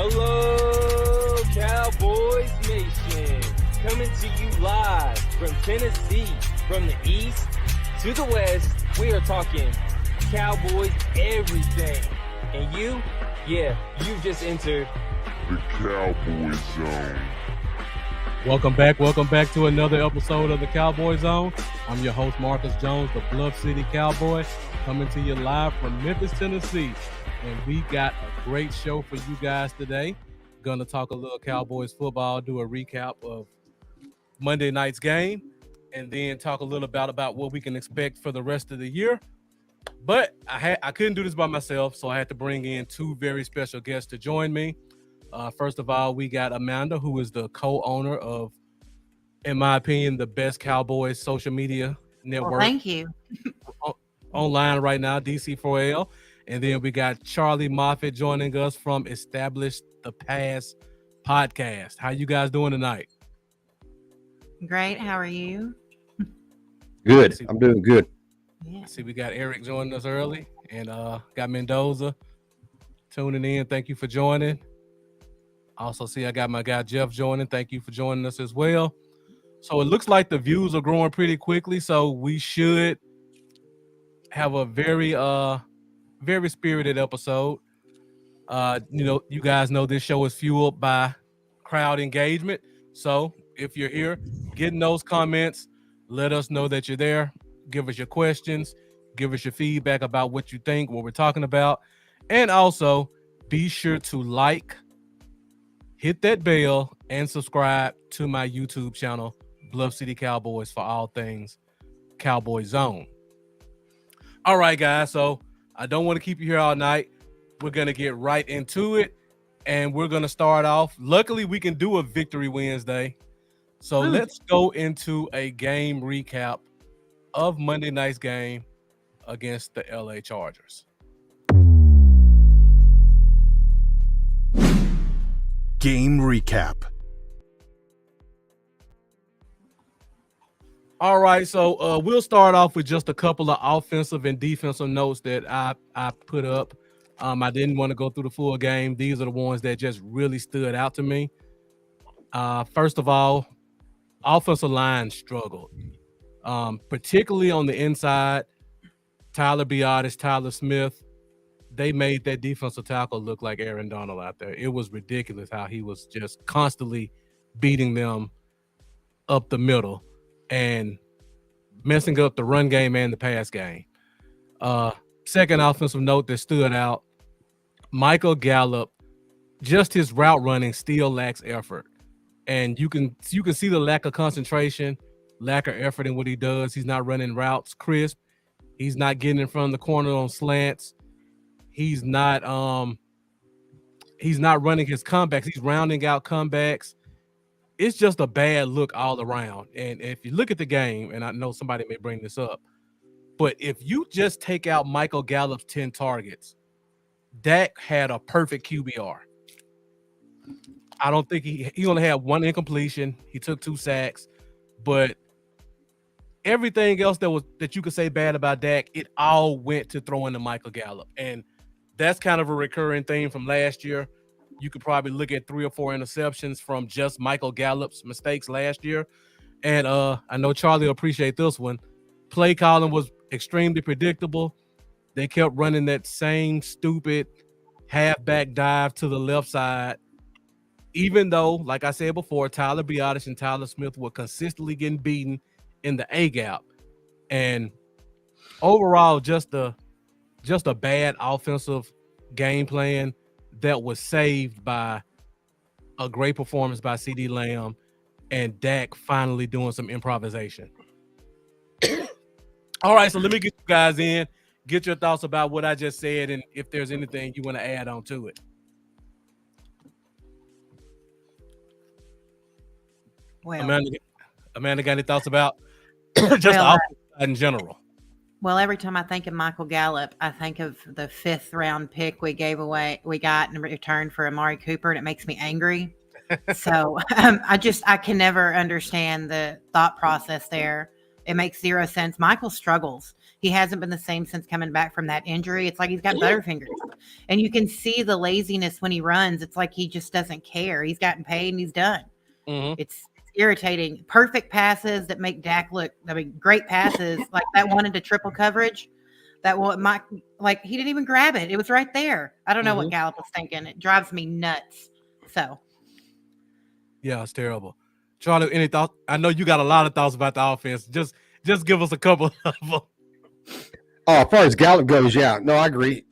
Hello, Cowboys Nation. Coming to you live from Tennessee, from the east to the west. We are talking Cowboys everything. And you just entered the Cowboy Zone. Welcome back to another episode of the Cowboy Zone. I'm your host, Marcus Jones, the Bluff City Cowboy, coming to you live from Memphis, Tennessee. And we got a great show for you guys today. Gonna talk a little Cowboys football, do a recap of Monday night's game, and then talk a little about what we can expect for the rest of the year. But I couldn't do this by myself, so I had to bring in two very special guests to join me. First of all, we got Amanda, who is the co-owner of, in my opinion, the best Cowboys social media network. Well, thank you. Online right now, DC4L. And then we got Charlie Moffitt joining us from Establish the Pass podcast. How you guys doing tonight? Great. How are you? Good. I'm doing good. Yeah. See, we got Eric joining us early, and got Mendoza tuning in. Thank you for joining. Also, see, I got my guy Jeff joining. Thank you for joining us as well. So it looks like the views are growing pretty quickly, so we should have a very spirited episode. You guys know this show is fueled by crowd engagement. So if you're here, getting those comments, let us know that you're there. Give us your questions. Give us your feedback about what you think, what we're talking about. And also, be sure to like, hit that bell, and subscribe to my YouTube channel, Bluff City Cowboys, for all things Cowboy Zone. All right, guys, so I don't want to keep you here all night. We're going to get right into it, and we're going to start off. Luckily, we can do a Victory Wednesday. So let's go into a game recap of Monday night's game against the LA Chargers. Game recap. All right, so we'll start off with just a couple of offensive and defensive notes that I put up. I didn't want to go through the full game. These are the ones that just really stood out to me. First of all, offensive line struggled, particularly on the inside. Tyler Biadasz, Tyler Smith, they made that defensive tackle look like Aaron Donald out there. It was ridiculous how he was just constantly beating them up the middle and messing up the run game and the pass game. Second offensive note that stood out, Michael Gallup, just his route running still lacks effort. And you can see the lack of concentration, lack of effort in what he does. He's not running routes crisp. He's not getting in front of the corner on slants. He's not running his comebacks. He's rounding out comebacks. It's just a bad look all around. And if you look at the game, and I know somebody may bring this up, but if you just take out Michael Gallup's 10 targets, Dak had a perfect QBR. I don't think he only had one incompletion. He took 2 sacks, but everything else that you could say bad about Dak, it all went to throwing to Michael Gallup. And that's kind of a recurring theme from last year. You could probably look at 3 or 4 interceptions from just Michael Gallup's mistakes last year. And I know Charlie will appreciate this one. Play calling was extremely predictable. They kept running that same stupid halfback dive to the left side, even though, like I said before, Tyler Biadasz and Tyler Smith were consistently getting beaten in the A gap. And overall, just a bad offensive game plan that was saved by a great performance by CeeDee Lamb and Dak finally doing some improvisation. All right, so let me get you guys in, get your thoughts about what I just said, and if there's anything you want to add on to it. Well, Amanda, got any thoughts about just the offense in general? Well, every time I think of Michael Gallup, I think of the 5th round pick we got in return for Amari Cooper, and it makes me angry. So I can never understand the thought process there. It makes zero sense. Michael struggles. He hasn't been the same since coming back from that injury. It's like he's got butterfingers. And you can see the laziness when he runs. It's like he just doesn't care. He's gotten paid and he's done. It's irritating. Perfect passes that make Dak look, great passes like that one into triple coverage. That one, he didn't even grab it. It was right there. I don't know what Gallup was thinking. It drives me nuts. So. Yeah, it's terrible. Charlie, any thoughts? I know you got a lot of thoughts about the offense. Just give us a couple of them. Oh, as far as Gallup goes, yeah. No, I agree.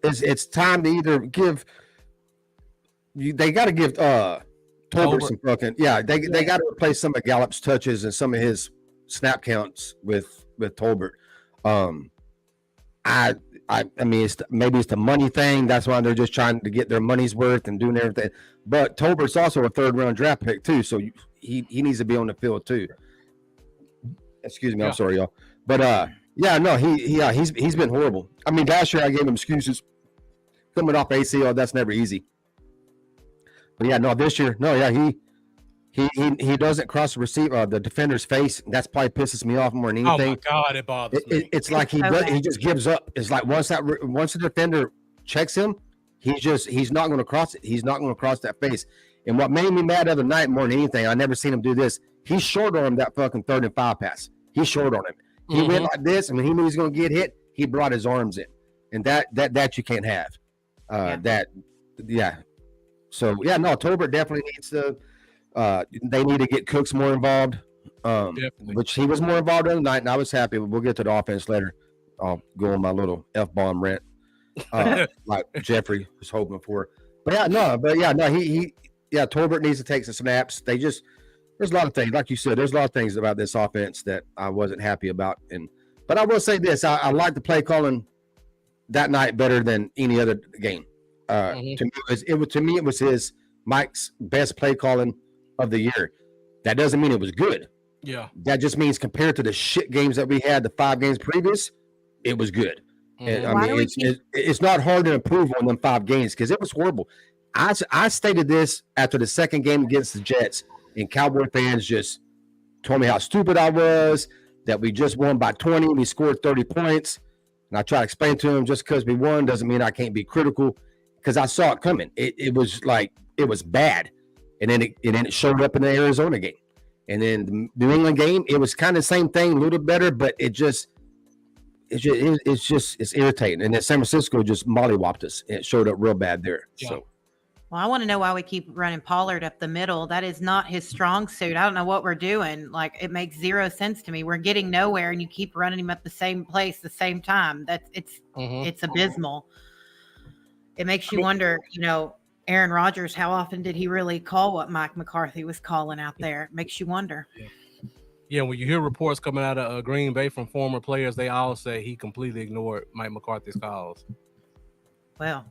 It's time to either give they got to give Tolbert some fucking they got to replace some of Gallup's touches and some of his snap counts with Tolbert. I mean, maybe it's the money thing. That's why they're just trying to get their money's worth and doing everything. But Tolbert's also a third-round draft pick too, so he needs to be on the field too. Excuse me, I'm sorry, y'all. But he's been horrible. I mean, last year I gave him excuses coming off ACL. That's never easy. But yeah, no, this year, he doesn't cross the defender's face. That's probably pisses me off more than anything. Oh my God, it bothers me. It's like he just gives up. It's like once the defender checks him, he's not going to cross it. He's not going to cross that face. And what made me mad the other night more than anything, I never seen him do this. He short-armed that fucking 3rd and 5 pass. He short-armed him. He went like this, and when he knew he was going to get hit, he brought his arms in, and that you can't have. So yeah, no, Tolbert definitely needs to. They need to get Cooks more involved, which he was more involved the other night, and I was happy. But we'll get to the offense later. I'll go on my little F-bomb rant, like Jeffrey was hoping for. But Tolbert needs to take some snaps. There's a lot of things, like you said, there's a lot of things about this offense that I wasn't happy about. But I will say this, I like the play calling that night better than any other game. To me, it was Mike's best play calling of the year. That doesn't mean it was good. Yeah. That just means compared to the shit games that we had, the 5 games previous, it was good. And, I mean, it's not hard to improve on them 5 games because it was horrible. I stated this after the second game against the Jets, and Cowboy fans just told me how stupid I was, that we just won by 20 and we scored 30 points. And I try to explain to them, just because we won doesn't mean I can't be critical, because I saw it coming. It was bad. And then it showed up in the Arizona game. And then the New England game, it was kind of the same thing, a little better, but it's irritating. And then San Francisco just mollywopped us. It showed up real bad there. Yeah. So. Well, I want to know why we keep running Pollard up the middle. That is not his strong suit. I don't know what we're doing. Like, it makes zero sense to me. We're getting nowhere, and you keep running him up the same place the same time. It's abysmal. It makes you wonder, Aaron Rodgers, how often did he really call what Mike McCarthy was calling out there? It makes you wonder. Yeah, when you hear reports coming out of Green Bay from former players, they all say he completely ignored Mike McCarthy's calls. Well,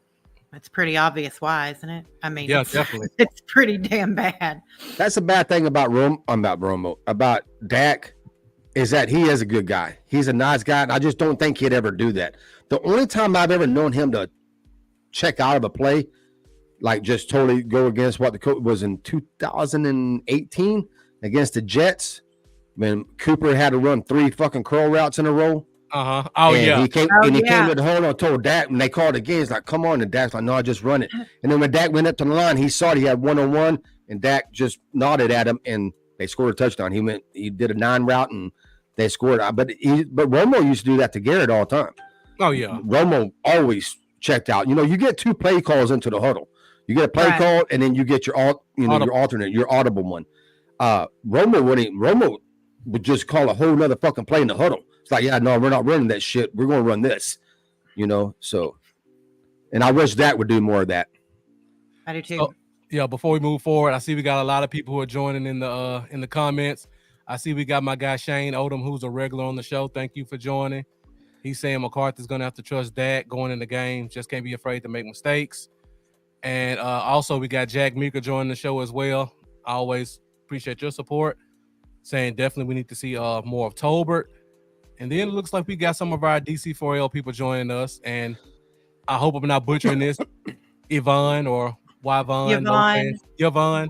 that's pretty obvious why, isn't it? I mean, yeah, definitely. It's pretty damn bad. That's a bad thing about about Dak, is that he is a good guy. He's a nice guy, and I just don't think he'd ever do that. The only time I've ever known him to check out of a play, like just totally go against what the coach was in 2018 against the Jets, when Cooper had to run 3 fucking curl routes in a row. Oh, and yeah. He came to the hold on, told Dak, and they called again. He's like, come on. And Dak's like, no, I just run it. And then when Dak went up to the line, he saw it. He had 1-on-1, and Dak just nodded at him, and they scored a touchdown. He did a 9 route, and they scored. But Romo used to do that to Garrett all the time. Oh, yeah. Romo always checked out. You get 2 play calls into the huddle. You get a play call, and then you get your alternate, your audible one. Romo would just call a whole nother fucking play in the huddle. It's like, yeah, no, we're not running that shit. We're going to run this, so. And I wish Dak would do more of that. I do too. So, yeah, before we move forward, I see we got a lot of people who are joining in the comments. I see we got my guy Shane Odom, who's a regular on the show. Thank you for joining. He's saying McCarthy's going to have to trust Dak going in the game. Just can't be afraid to make mistakes. And also, we got Jack Meeker joining the show as well. I always appreciate your support. Saying definitely we need to see more of Tolbert. And then it looks like we got some of our DC4L people joining us. And I hope I'm not butchering this. Yvonne or Yvonne. Yvonne.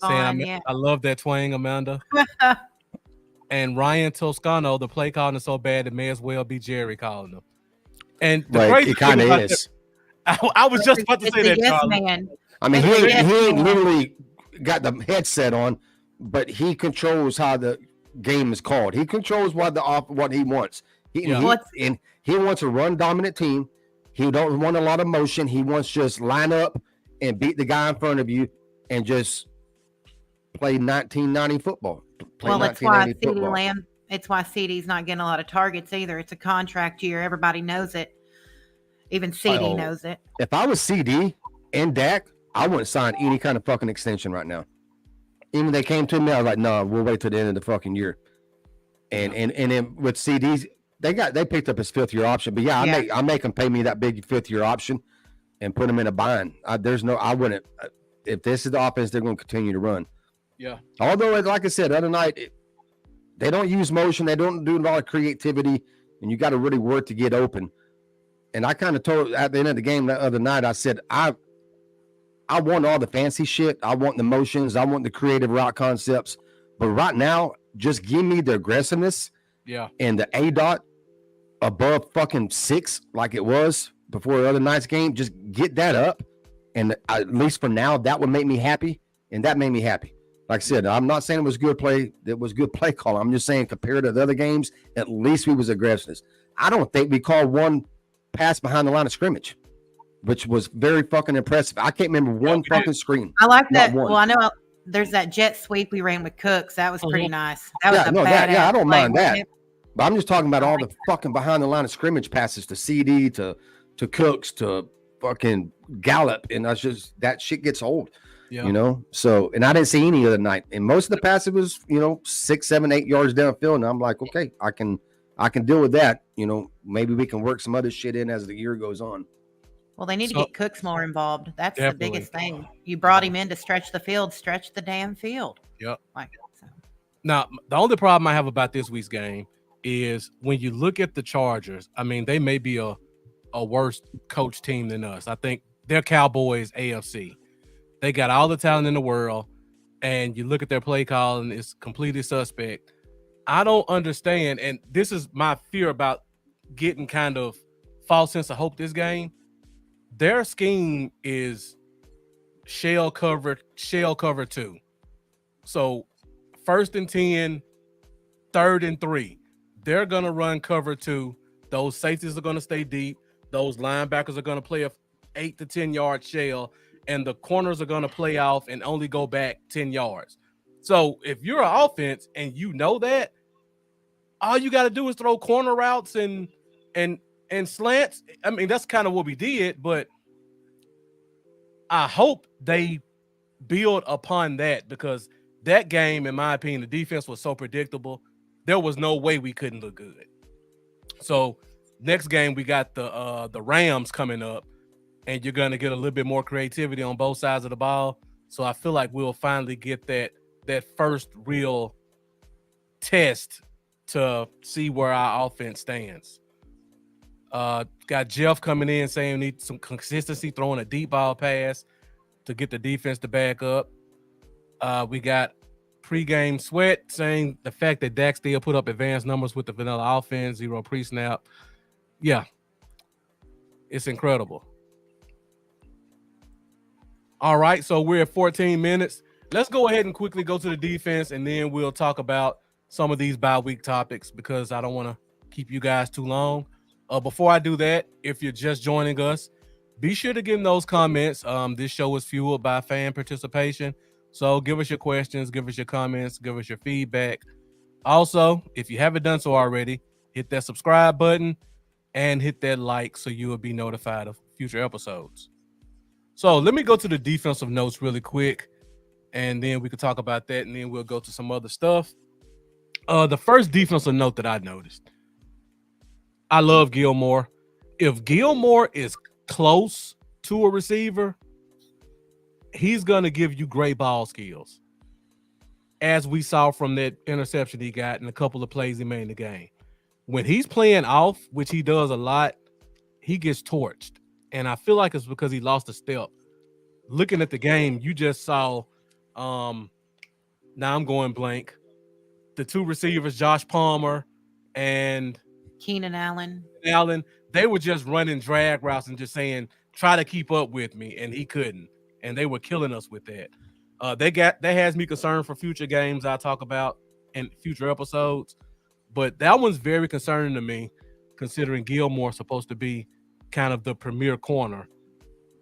Saying, I love that twang, Amanda. And Ryan Toscano, the play calling is so bad it may as well be Jerry calling them. And the Like crazy it kind thing of about is. that, I was just about to It's say a that, yes Charlie. man. I mean, It's a he yes ain't man. literally got the headset on, but he controls how the game is called. He controls what he wants. Yeah. He wants a run dominant team. He don't want a lot of motion. He wants just line up and beat the guy in front of you and just play 1990 football. Well, it's why CeeDee Lamb. It's why CeeDee's not getting a lot of targets either. It's a contract year. Everybody knows it. Even CD knows it. If I was CD and Dak, I wouldn't sign any kind of fucking extension right now. Even if they came to me, I was like, no, we'll wait till the end of the fucking year. And then with CDs, they picked up his 5th-year option. But I make them pay me that big 5th-year option and put them in a bind. I wouldn't. If this is the offense they're going to continue to run. Yeah. Although, like I said, the other night, they don't use motion. They don't do a lot of creativity, and you got to really work to get open. And I kind of told at the end of the game that other night, I said, I want all the fancy shit. I want the motions. I want the creative route concepts. But right now, just give me the aggressiveness. Yeah. And the ADOT above fucking 6 like it was before the other night's game. Just get that up. And at least for now, that would make me happy. And that made me happy. Like I said, I'm not saying it was good play. It was good play call. I'm just saying compared to the other games, at least we was aggressiveness. I don't think we called one pass behind the line of scrimmage, which was very fucking impressive. I can't remember one fucking screen. I like that. One. Well, I know there's that jet sweep we ran with Cooks. That was pretty nice. That was I don't mind that. It? But I'm just talking about all the fucking behind the line of scrimmage passes to CD, to Cooks, to fucking Gallup. And that's just, that shit gets old. Yeah. You know, so, and I didn't see any other night. And most of the passes was, 6, 7, 8 yards downfield. And I'm like, okay, I can deal with that. Maybe we can work some other shit in as the year goes on. Well, they need to get Cooks more involved. That's definitely the biggest thing. You brought him in to stretch the field, stretch the damn field. Yep. So. Now, the only problem I have about this week's game is when you look at the Chargers, I mean, they may be a worse coach team than us. I think they're Cowboys AFC. They got all the talent in the world, and you look at their play call, and it's completely suspect. I don't understand, and this is my fear about getting kind of false sense of hope this game. Their scheme is shell cover 2. So 1st and 10, 3rd and 3. They're going to run cover 2. Those safeties are going to stay deep. Those linebackers are going to play a 8 to 10 yard shell, and the corners are going to play off and only go back 10 yards. So if you're an offense and you know that, all you got to do is throw corner routes and slants. I mean, that's kind of what we did, but I hope they build upon that, because that game, in my opinion, the defense was so predictable. There was no way we couldn't look good. So next game, we got the Rams coming up, and you're going to get a little bit more creativity on both sides of the ball. So I feel like we'll finally get that first real test to see where our offense stands. Got Jeff coming in saying we need some consistency, throwing a deep ball pass to get the defense to back up. We got pregame sweat saying the fact that Dak still put up advanced numbers with the vanilla offense, 0 pre-snap. Yeah, it's incredible. All right, so we're at 14 minutes. Let's go ahead and quickly go to the defense, and then we'll talk about some of these bye week topics, because I don't want to keep you guys too long. Before I do that, if you're just joining us, be sure to give those comments. This show is fueled by fan participation. So give us your questions, give us your comments, give us your feedback. Also, if you haven't done so already, hit that subscribe button and hit that like so you will be notified of future episodes. So let me go to the defensive notes really quick, and then we can talk about that, and then we'll go to some other stuff. The first defensive note that I noticed, I love Gilmore. If Gilmore is close to a receiver, he's going to give you great ball skills, as we saw from that interception he got and a couple of plays he made in the game. When he's playing off, which he does a lot, he gets torched. And I feel like it's because he lost a step. Looking at the game, you just saw, now I'm going blank, the 2 receivers, Josh Palmer and Keenan Allen. Allen, they were just running drag routes and just saying, try to keep up with me, and he couldn't. And they were killing us with that. That has me concerned for future games I'll talk about in future episodes. But that one's very concerning to me, considering Gilmore's supposed to be kind of the premier corner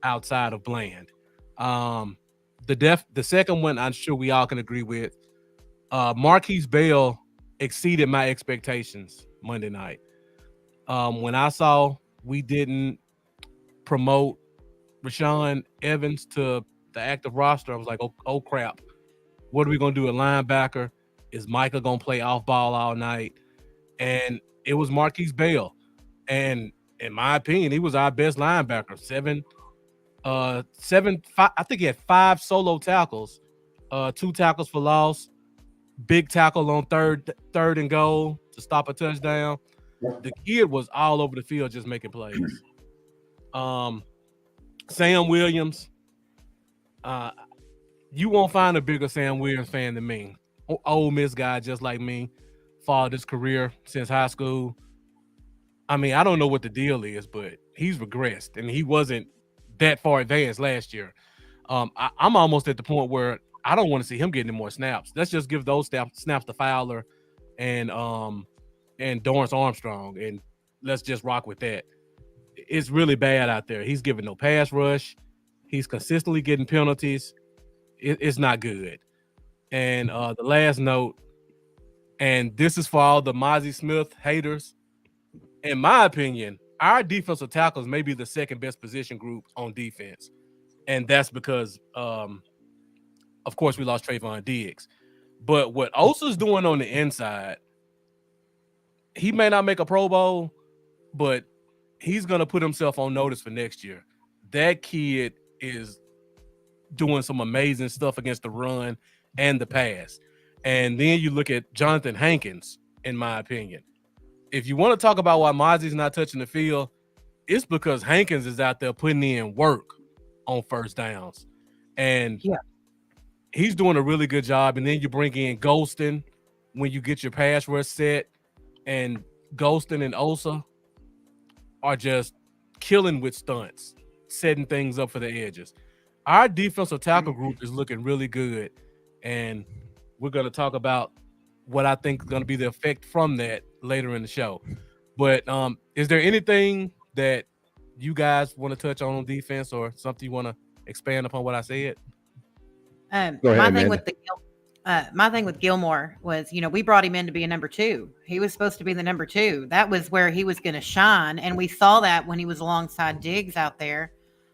outside of Bland. The second one I'm sure we all can agree with. Marquise Bell exceeded my expectations Monday night. When I saw we didn't promote Rashawn Evans to the active roster, I was like, oh crap. What are we going to do at linebacker? Is Micah going to play off ball all night? And it was Marquise Bell. And in my opinion, he was our best linebacker. I think he had 5 solo tackles, 2 tackles for loss, big tackle on third and goal to stop a touchdown. The kid was all over the field just making plays. Sam Williams, you won't find a bigger Sam Williams fan than me. Ole Miss guy just like me, followed his career since high school. I mean, I don't know what the deal is, but he's regressed, and he wasn't that far advanced last year. I'm almost at the point where I don't want to see him getting any more snaps. Let's just give those snaps to Fowler and Dorrance Armstrong, and let's just rock with that. It's really bad out there. He's giving no pass rush. He's consistently getting penalties. It's not good. And the last note, and this is for all the Mozzie Smith haters, in my opinion, our defensive tackles may be the second best position group on defense. And that's because, of course, we lost Trayvon Diggs. But what Osa's doing on the inside, he may not make a Pro Bowl, but he's going to put himself on notice for next year. That kid is doing some amazing stuff against the run and the pass. And then you look at Jonathan Hankins, in my opinion. If you want to talk about why Mozzie's not touching the field, it's because Hankins is out there putting in work on first downs. And he's doing a really good job. And then you bring in Golston when you get your pass rush set. And Golston and Osa are just killing with stunts, setting things up for the edges. Our defensive tackle group is looking really good. And we're going to talk about what I think is going to be the effect from that later in the show. But is there anything that you guys want to touch on defense or something you want to expand upon what I said? My thing with Gilmore was, we brought him in to be a number 2. He was supposed to be the number 2. That was where he was going to shine. And we saw that when he was alongside Diggs out there.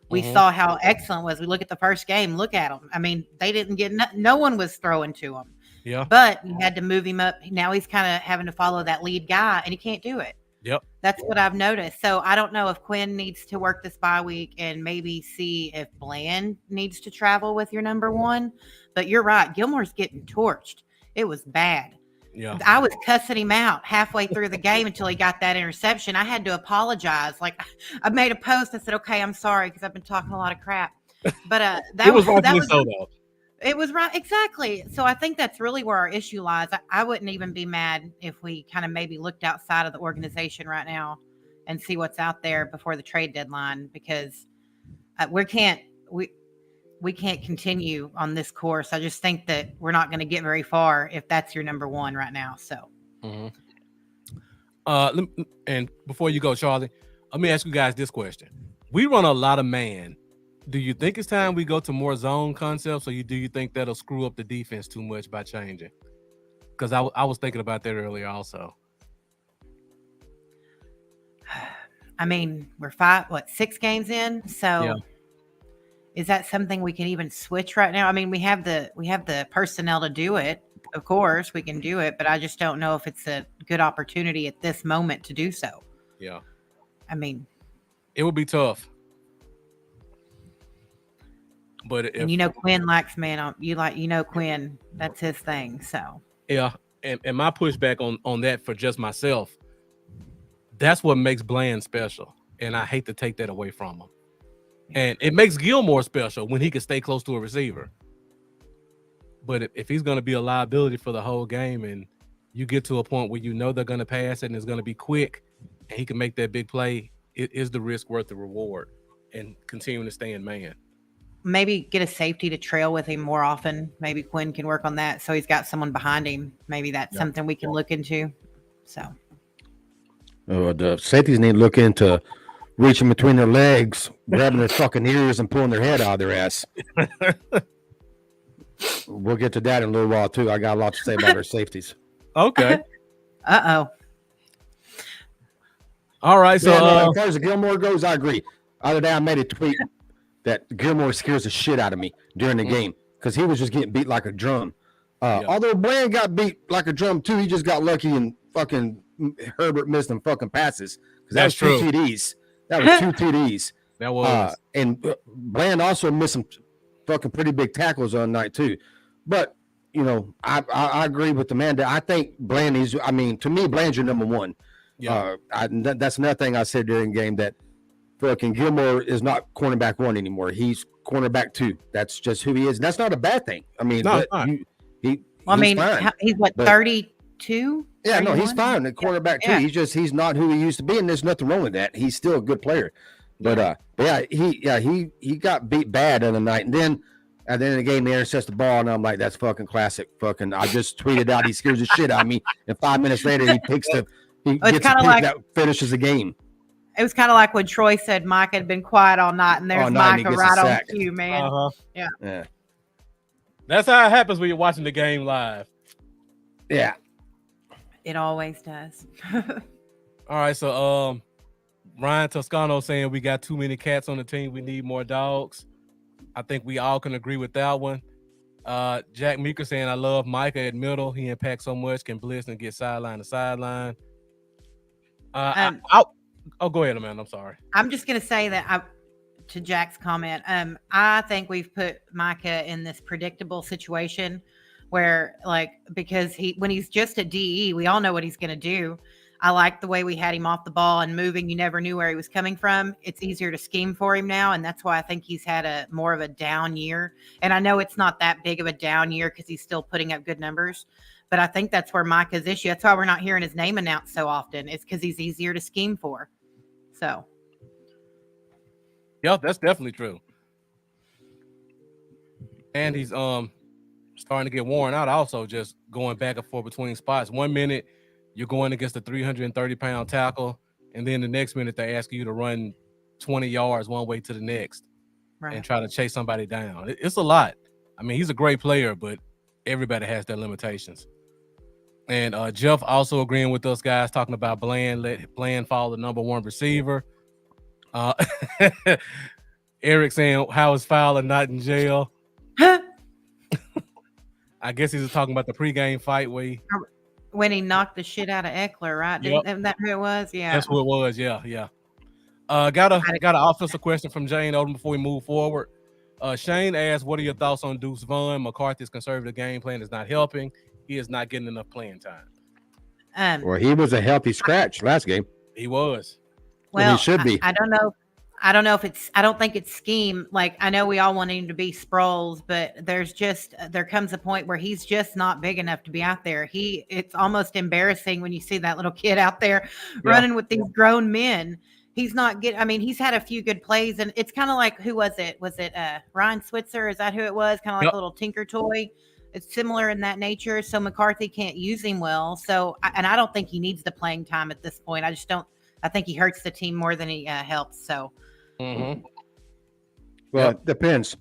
We saw how excellent was. We look at the first game, look at him. I mean, they didn't get, no one was throwing to him. Yeah. But you had to move him up. Now he's kind of having to follow that lead guy, and he can't do it. Yep. That's what I've noticed. So I don't know if Quinn needs to work this bye week and maybe see if Bland needs to travel with your number 1. But you're right. Gilmore's getting torched. It was bad. Yeah. I was cussing him out halfway through the game until he got that interception. I had to apologize. Like, I made a post. I said, okay, I'm sorry, because I've been talking a lot of crap. But that was so though. It was right. Exactly. So I think that's really where our issue lies. I wouldn't even be mad if we kind of maybe looked outside of the organization right now and see what's out there before the trade deadline, because we can't continue on this course. I just think that we're not going to get very far if that's your number 1 right now. So, and before you go, Charlie, let me ask you guys this question. We run a lot of man. Do you think it's time we go to more zone concepts, or do you think that'll screw up the defense too much by changing? Because I was thinking about that earlier also. I mean, we're 6 games in. So is that something we can even switch right now? I mean, we have the personnel to do it. Of course, we can do it, but I just don't know if it's a good opportunity at this moment to do so. Yeah. I mean, it would be tough. But if, Quinn likes man, Quinn, that's his thing. So yeah, and my pushback on that for just myself, that's what makes Bland special, and I hate to take that away from him. And it makes Gilmore special when he can stay close to a receiver. But if he's going to be a liability for the whole game and you get to a point where you know they're going to pass it and it's going to be quick, and he can make that big play. Is the risk worth the reward? And continuing to stay in man. Maybe get a safety to trail with him more often. Maybe Quinn can work on that, so he's got someone behind him. Maybe that's something we can look into. So, the safeties need to look into reaching between their legs, grabbing their fucking ears, and pulling their head out of their ass. We'll get to that in a little while too. I got a lot to say about our safeties. Okay. Uh-oh. All right. So as far as Gilmore goes, I agree. Other day, I made a tweet that Gilmore scares the shit out of me during the game because he was just getting beat like a drum. Although Bland got beat like a drum too, he just got lucky and fucking Herbert missed them fucking passes because that was true. 2 TDs. That was 2 TDs. That was. And Bland also missed some fucking pretty big tackles on night too. But you know, I agree with the man that I think Bland is. I mean, to me, Bland's your number one. Yeah. That's another thing I said during the game that fucking Gilmore is not cornerback 1 anymore. He's cornerback 2. That's just who he is. And that's not a bad thing. I mean, no, he's fine. He's what, 32? Yeah, 31? no, he's fine. The cornerback 2. Yeah. He's not who he used to be, and there's nothing wrong with that. He's still a good player. But he got beat bad the other night, and then at the end of the game, they intercepts the ball, and I'm like, that's fucking classic. Fucking, I just tweeted out he scares the shit out of me, and 5 minutes later he gets a pick that finishes the game. It was kind of like when Troy said Mike had been quiet all night, and there's Micah right on cue, man. Yeah. That's how it happens when you're watching the game live. Yeah. It always does. All right, so Ryan Toscano saying we got too many cats on the team. We need more dogs. I think we all can agree with that one. Jack Meeker saying I love Micah at middle. He impacts so much, can blitz and get sideline to sideline. Go ahead, man. I'm sorry. I'm just gonna say that to Jack's comment. I think we've put Micah in this predictable situation where, like, because when he's just at DE, we all know what he's gonna do. I like the way we had him off the ball and moving. You never knew where he was coming from. It's easier to scheme for him now, and that's why I think he's had more of a down year. And I know it's not that big of a down year because he's still putting up good numbers, but I think that's where Micah's issue. That's why we're not hearing his name announced so often. It's because he's easier to scheme for. So. Yeah, that's definitely true. And he's starting to get worn out also, just going back and forth between spots. 1 minute, you're going against a 330-pound tackle, and then the next minute they ask you to run 20 yards one way to the next and try to chase somebody down. It's a lot. I mean, he's a great player, but everybody has their limitations. And Jeff also agreeing with us guys, talking about Bland. Let Bland follow the number 1 receiver. Eric saying, how is Fowler not in jail? I guess he's talking about the pregame fight when he knocked the shit out of Eckler, right? Isn't that who it was? Yeah. That's who it was. Yeah. Got an offensive question from Jane Odom before we move forward. Shane asked, what are your thoughts on Deuce Vaughn? McCarthy's conservative game plan is not helping. He is not getting enough playing time. Well, he was a healthy scratch last game. He was. Well, he should be. I don't know. I don't know if it's, I don't think it's scheme. Like, I know we all want him to be Sproles, but there comes a point where he's just not big enough to be out there. It's almost embarrassing when you see that little kid out there running with these grown men. He's not good. I mean, he's had a few good plays, and it's kind of like, who was it? Was it Ryan Switzer? Is that who it was? Kind of like a little tinker toy. It's similar in that nature. So McCarthy can't use him well. So, and I don't think he needs the playing time at this point. I think he hurts the team more than he helps. So. Mm-hmm. Well, it depends.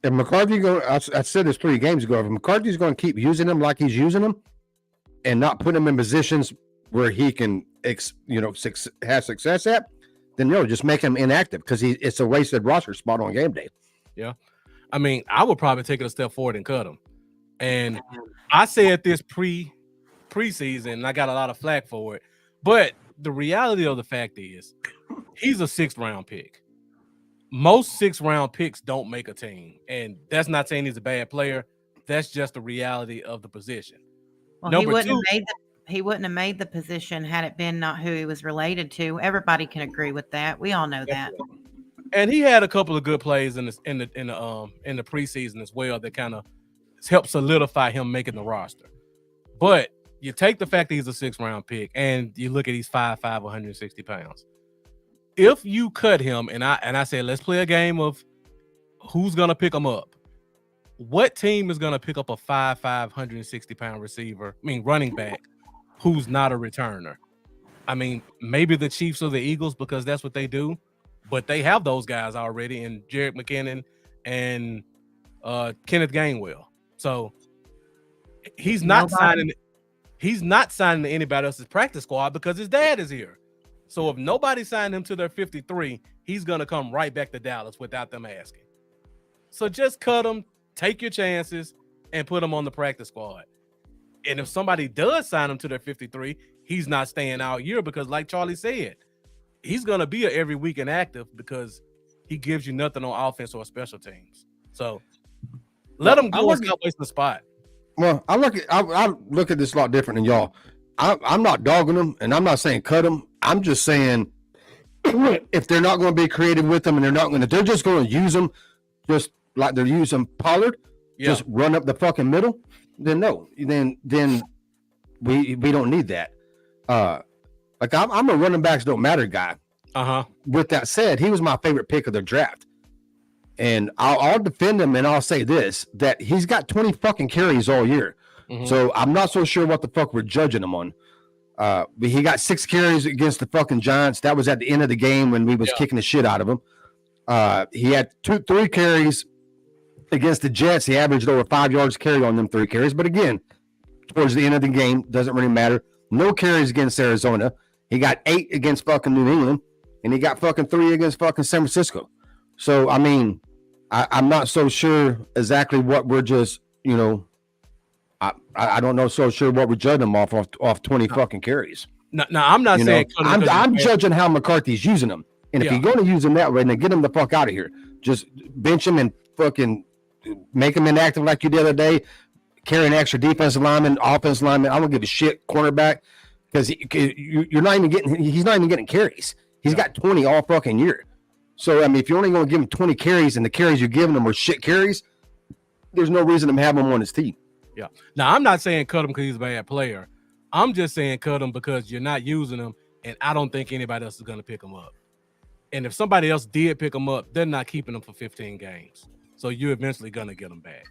If McCarthy I said this 3 games ago. If McCarthy's going to keep using them like he's using them, and not put him in positions where he can, have success at, then just make him inactive because it's a wasted roster spot on game day. Yeah, I mean, I would probably take it a step forward and cut him. And I said this preseason, and I got a lot of flack for it, but the reality of the fact is, he's a 6th round pick. Most 6th round picks don't make a team. And that's not saying he's a bad player. That's just the reality of the position. Well, he wouldn't have made the position had it been not who he was related to. Everybody can agree with that. We all know that. And he had a couple of good plays in the preseason as well that kind of helped solidify him making the roster. But you take the fact that he's a 6th-round pick, and you look at he's 5'5", 160 pounds. If you cut him, and I said let's play a game of who's gonna pick him up. What team is gonna pick up a 5'5", 160-pound receiver? I mean, running back who's not a returner. I mean, maybe the Chiefs or the Eagles because that's what they do, but they have those guys already in Jerick McKinnon and Kenneth Gainwell. So he's not signing. He's not signing to anybody else's practice squad because his dad is here. So if nobody signed him to their 53, he's gonna come right back to Dallas without them asking. So just cut him, take your chances, and put him on the practice squad. And if somebody does sign him to their 53, he's not staying out year because, like Charlie said, he's gonna be a every week inactive because he gives you nothing on offense or special teams. So let him go and stop wasting the spot. Well, I look at this a lot different than y'all. I'm not dogging them, and I'm not saying cut them. I'm just saying if they're not going to be creative with them, and they're just going to use them just like they're using Pollard, just run up the fucking middle. Then no, then we don't need that. Like I'm a running backs don't matter guy. With that said, he was my favorite pick of the draft. And I'll defend him, and I'll say this, that he's got 20 fucking carries all year. So I'm not so sure what the fuck we're judging him on. But he got 6 carries against the fucking Giants. That was at the end of the game when we was kicking the shit out of him. He had 3 carries against the Jets. He averaged over 5 yards carry on them 3 carries. But again, towards the end of the game, doesn't really matter. No carries against Arizona. He got 8 against fucking New England, and he got fucking 3 against fucking San Francisco. So, I mean, I'm not so sure exactly what we're just, I don't know so sure what we're judging him off 20 fucking carries. No, I'm not saying. I'm judging how McCarthy's using them. And if you're going to use him that way, then get him the fuck out of here. Just bench him and fucking make him inactive like you did the other day. Carry an extra defensive lineman, offensive lineman. I don't give a shit cornerback because he's not even getting carries. He's got 20 all fucking year. So, I mean, if you're only going to give him 20 carries and the carries you're giving him are shit carries, there's no reason to have him on his team. Yeah. Now, I'm not saying cut him because he's a bad player. I'm just saying cut him because you're not using him, and I don't think anybody else is going to pick him up. And if somebody else did pick him up, they're not keeping him for 15 games. So you're eventually going to get him back.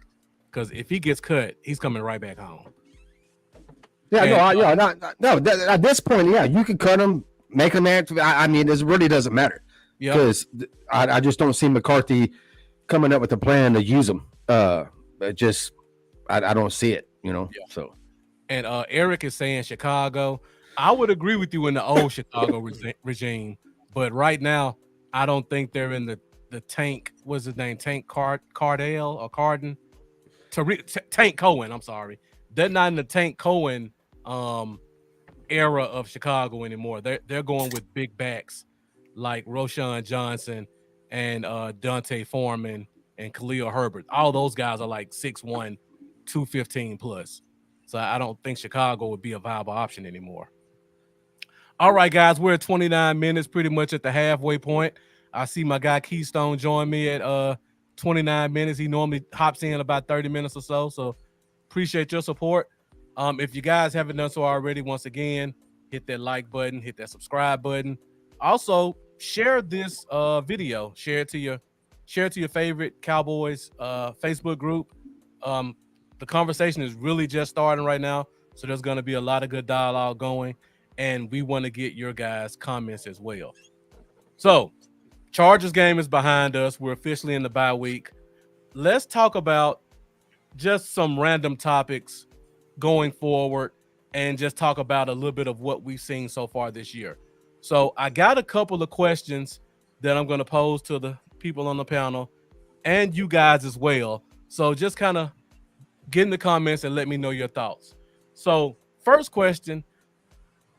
Because if he gets cut, he's coming right back home. Yeah, at this point, you can cut him, make him active. I mean, it really doesn't matter. Because I just don't see McCarthy coming up with a plan to use him. I don't see it, So, and Eric is saying Chicago. I would agree with you in the old Chicago regime, but right now I don't think they're in the Tank. What's his name? Tank Cardell or Carden? Tank Cohen. I'm sorry, they're not in the Tank Cohen era of Chicago anymore. They're going with big backs like Roshan Johnson and Dante Foreman and Khalil Herbert. All those guys are like 6'1", 215 plus. So I don't think Chicago would be a viable option anymore. All right, guys, we're at 29 minutes, pretty much at the halfway point. I see my guy Keystone join me at 29 minutes. He normally hops in about 30 minutes or so. So appreciate your support. If you guys haven't done so already, once again, hit that like button, hit that subscribe button. Also, share this video. Share it to your favorite Cowboys Facebook group. The conversation is really just starting right now, so there's going to be a lot of good dialogue going, and we want to get your guys' comments as well. So, Chargers game is behind us. We're officially in the bye week. Let's talk about just some random topics going forward and just talk about a little bit of what we've seen so far this year. So I got a couple of questions that I'm going to pose to the people on the panel and you guys as well. So just kind of get in the comments and let me know your thoughts. So first question,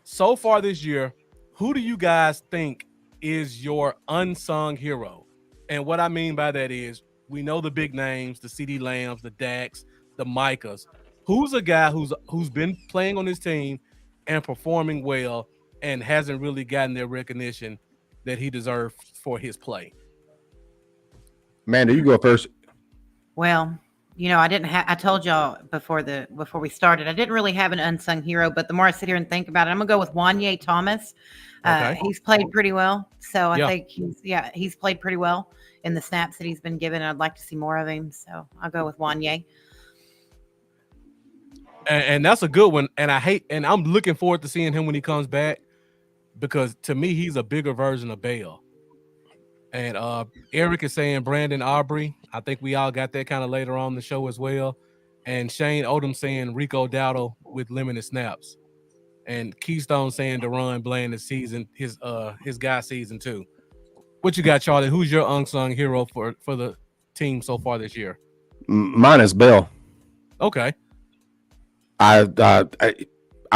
so far this year, who do you guys think is your unsung hero? And what I mean by that is we know the big names, the CeeDee Lambs, the Dax, the Micahs. Who's a guy who's been playing on his team and performing well and hasn't really gotten their recognition that he deserved for his play? Amanda, you go first. Well, I didn't have. I told y'all before we started, I didn't really have an unsung hero. But the more I sit here and think about it, I'm gonna go with Wanye Thomas. Okay. He's played pretty well, so Yeah. I think he's played pretty well in the snaps that he's been given. I'd like to see more of him, so I'll go with Wanye. And that's a good one. And I'm looking forward to seeing him when he comes back, because to me, he's a bigger version of Bale. And Eric is saying Brandon Aubrey. I think we all got that kind of later on the show as well. And Shane Odom saying Rico Dowdle with limited snaps. And Keystone saying Deron Bland this season, his guy season 2. What you got, Charlie? Who's your unsung hero for the team so far this year? Mine is Bell. Okay. I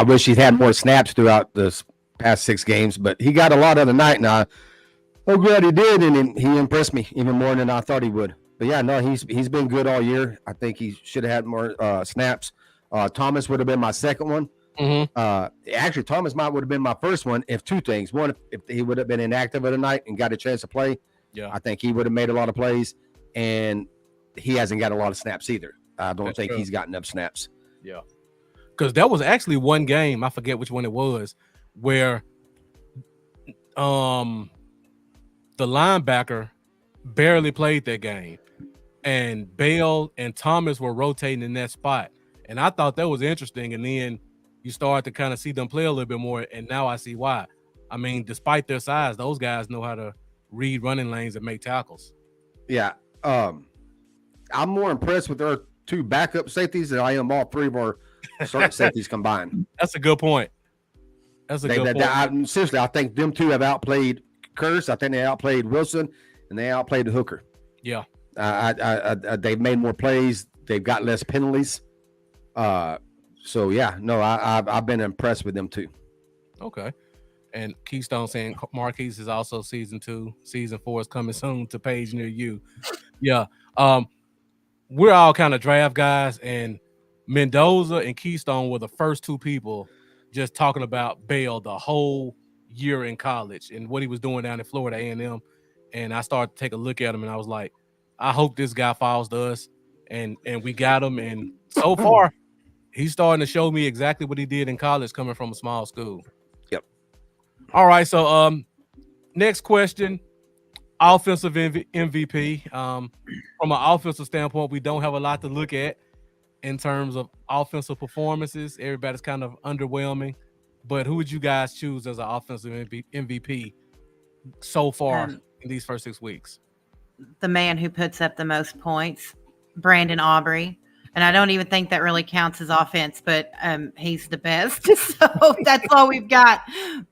wish he'd had more snaps throughout the past 6 games, but he got a lot of the night, and I'm glad he did, and he impressed me even more than I thought he would. But yeah, no, he's been good all year. I think he should have had more snaps. Thomas would have been my second one. Mm-hmm. Actually, Thomas might would have been my first one if 2 things. One, if he would have been inactive of the night and got a chance to play, I think he would have made a lot of plays. And he hasn't got a lot of snaps either. I don't think he's got enough snaps. Yeah, because there was actually one game, I forget which one it was, where the linebacker barely played that game, and Bale and Thomas were rotating in that spot, and I thought that was interesting. And then you start to kind of see them play a little bit more, and now I see why. I mean, despite their size, those guys know how to read running lanes and make tackles. Yeah, I'm more impressed with our 2 backup safeties than I am all 3 of our starting safeties combined. That's a good point. Seriously, I think them 2 have outplayed Curse. I think they outplayed Wilson, and they outplayed the hooker. Yeah. They've made more plays. They've got less penalties. So yeah, no, I've been impressed with them too. Okay. And Keystone saying Marquise is also season 2. Season 4 is coming soon to page near you. Yeah. We're all kind of draft guys, and Mendoza and Keystone were the first 2 people just talking about Bale the whole year in college and what he was doing down in Florida A&M. And I started to take a look at him, and I was like, I hope this guy falls to us. And we got him. And so far, he's starting to show me exactly what he did in college coming from a small school. Yep. All right. So next question, offensive MVP. From an offensive standpoint, we don't have a lot to look at in terms of offensive performances. Everybody's kind of underwhelming. But who would you guys choose as an offensive MVP so far in these first 6 weeks? The man who puts up the most points, Brandon Aubrey. And I don't even think that really counts as offense, but he's the best. So that's all we've got.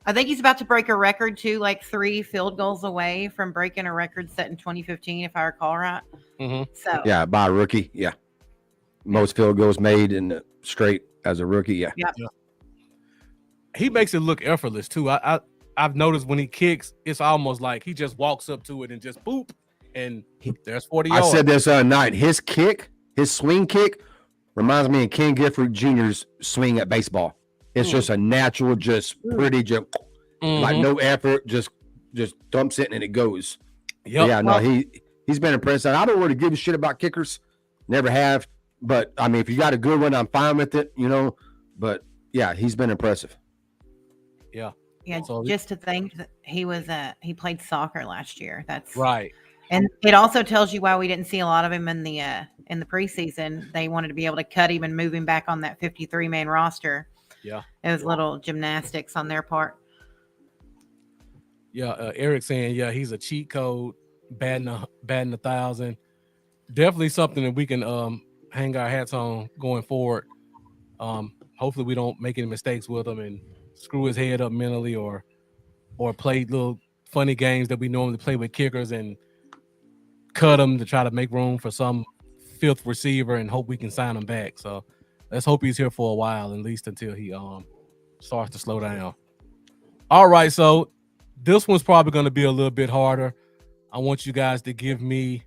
I think he's about to break a record too, like 3 field goals away from breaking a record set in 2015, if I recall right. Mm-hmm. So yeah, by a rookie. Yeah. Most field goals made in straight as a rookie. Yeah. Yep. Yeah. He makes it look effortless too. I've noticed when he kicks, it's almost like he just walks up to it and just boop, and there's 40 yards. I said this other night. His swing kick reminds me of Ken Gifford Jr.'s swing at baseball. It's just a natural, just pretty, just like no effort, just dumps it and it goes. Yep. Yeah, no, he's been impressed. I don't really give a shit about kickers, never have. But I mean, if you got a good one, I'm fine with it, But yeah, he's been impressive. Yeah. Yeah, So, just to think that he played soccer last year. That's right. And it also tells you why we didn't see a lot of him in the preseason. They wanted to be able to cut him and move him back on that 53-man roster. Yeah. It was little gymnastics on their part. Yeah. Eric saying, yeah, he's a cheat code, batting 1,000. Definitely something that we can hang our hats on going forward. Hopefully we don't make any mistakes with him and screw his head up mentally or play little funny games that we normally play with kickers and cut him to try to make room for some 5th receiver and hope we can sign him back. So let's hope he's here for a while, at least until he starts to slow down. All right, so this one's probably going to be a little bit harder. I want you guys to give me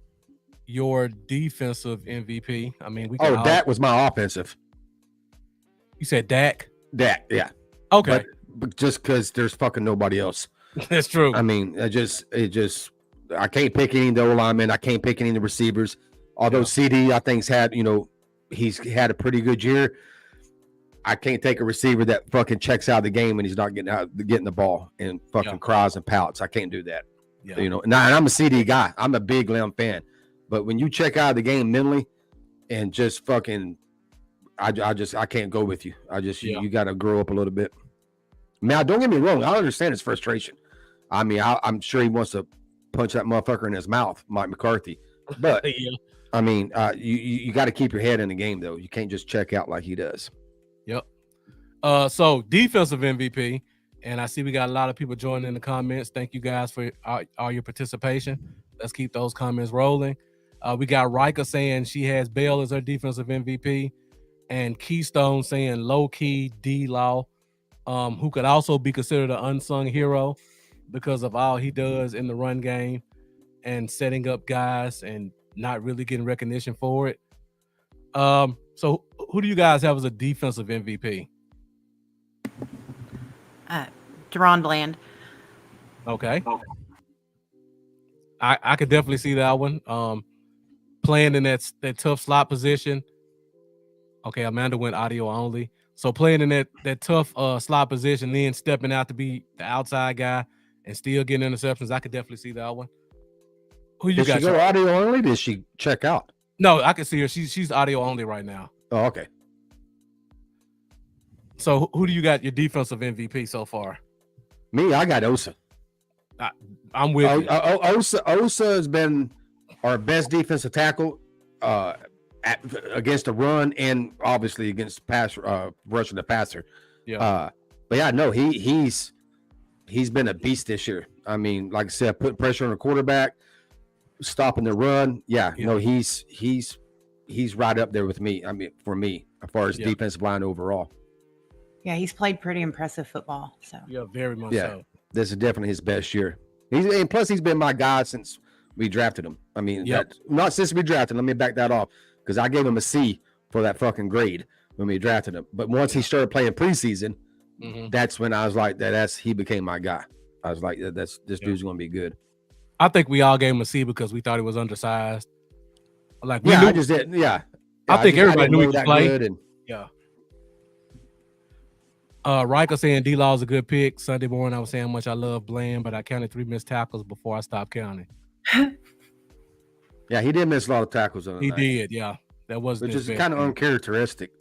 your defensive MVP. I mean, we can Dak was my offensive. You said Dak? Dak, yeah. Okay. But just because there's fucking nobody else. That's true. I mean, I can't pick any of the O-linemen. I can't pick any of the receivers. Although CD, I think's had, he's had a pretty good year. I can't take a receiver that fucking checks out of the game and he's not getting the ball and fucking cries and pouts. I can't do that. Yeah. And I'm a CD guy. I'm a big Lamb fan. But when you check out of the game mentally and just fucking, I can't go with you. You got to grow up a little bit. Now, don't get me wrong. I understand his frustration. I mean, I'm sure he wants to punch that motherfucker in his mouth, Mike McCarthy. But I mean, you got to keep your head in the game, though. You can't just check out like he does. Yep. So defensive MVP, and I see we got a lot of people joining in the comments. Thank you guys for all your participation. Let's keep those comments rolling. We got Rika saying she has Bell as her defensive MVP, and Keystone saying low key D-Law, who could also be considered an unsung hero because of all he does in the run game and setting up guys and not really getting recognition for it. So who do you guys have as a defensive MVP? Deron Bland. Okay. I could definitely see that one. Playing in that tough slot position. Okay, Amanda went audio only. So playing in that tough slot position, then stepping out to be the outside guy and still getting interceptions, I could definitely see that one. Who you got? Did she go audio only? Did she check out? No, I can see her. She's audio only right now. Oh, okay. So who do you got your defensive MVP so far? Me, I got Osa. I'm with you. Osa has been our best defensive tackle against the run and obviously against pass rushing the passer. Yeah. But yeah, no, he's been a beast this year. I mean, like I said, putting pressure on the quarterback, stopping the run. Yeah. No, he's right up there with me. I mean, for me, as far as defensive line overall. Yeah, he's played pretty impressive football. So very much so. This is definitely his best year. And plus he's been my guy since we drafted him. I mean, not since we drafted him. Let me back that off because I gave him a C for that fucking grade when we drafted him. But once he started playing preseason, that's when I was like, he became my guy. I was like, this dude's going to be good. I think we all gave him a C because we thought he was undersized. Like I just did. Yeah. I think everybody knew he could play. And, Rika saying D-Law is a good pick. Sunday morning, I was saying how much I love Bland, but I counted 3 missed tackles before I stopped counting. Yeah, he did miss a lot of tackles. He did, yeah. That was which is kind of uncharacteristic.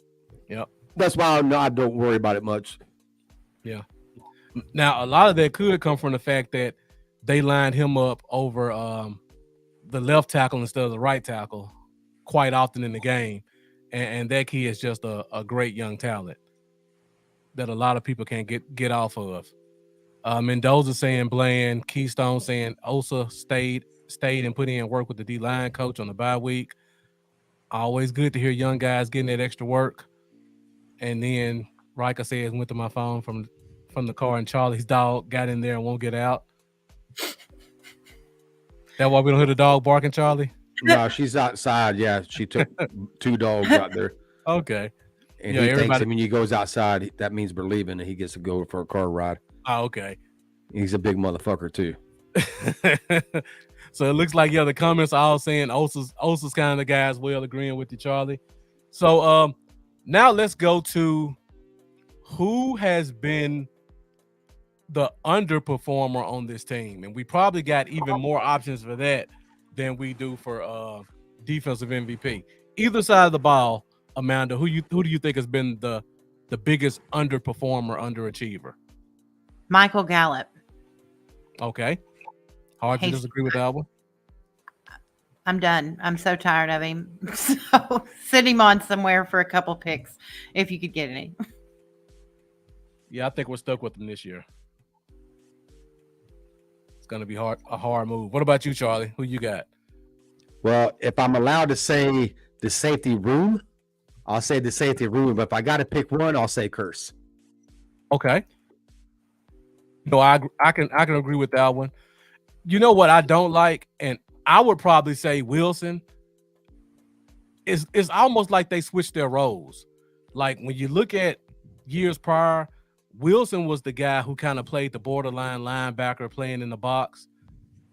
Yep. That's why I don't worry about it much. Yeah. Now, a lot of that could come from the fact that they lined him up over the left tackle instead of the right tackle quite often in the game. And that kid is just a great young talent that a lot of people can't get off of. Mendoza saying Bland, Keystone saying Osa stayed and put in work with the D-line coach on the bye week. Always good to hear young guys getting that extra work. And then Rika says went to my phone from the car and Charlie's dog got in there and won't get out. That why we don't hear the dog barking, Charlie? No, she's outside. Yeah, she took 2 dogs out there. Okay. And he thinks when he goes outside, that means we're leaving and he gets to go for a car ride. Oh, okay. He's a big motherfucker too. So it looks like, the comments are all saying Osa's kind of the guy as well, agreeing with you, Charlie. So now let's go to who has been the underperformer on this team. And we probably got even more options for that than we do for defensive MVP. Either side of the ball, Amanda, who do you think has been the biggest underperformer, underachiever? Michael Gallup. Okay. Hard to disagree with that one. I'm done. I'm so tired of him. So send him on somewhere for a couple picks if you could get any. Yeah, I think we're stuck with him this year. It's going to be a hard move. What about you, Charlie? Who you got? Well, if I'm allowed to say the safety room, I'll say the safety room. But if I got to pick one, I'll say Curse. Okay. No, I can agree with that one. You know what I don't like, and I would probably say Wilson. It's almost like they switched their roles. Like when you look at years prior, Wilson was the guy who kind of played the borderline linebacker playing in the box,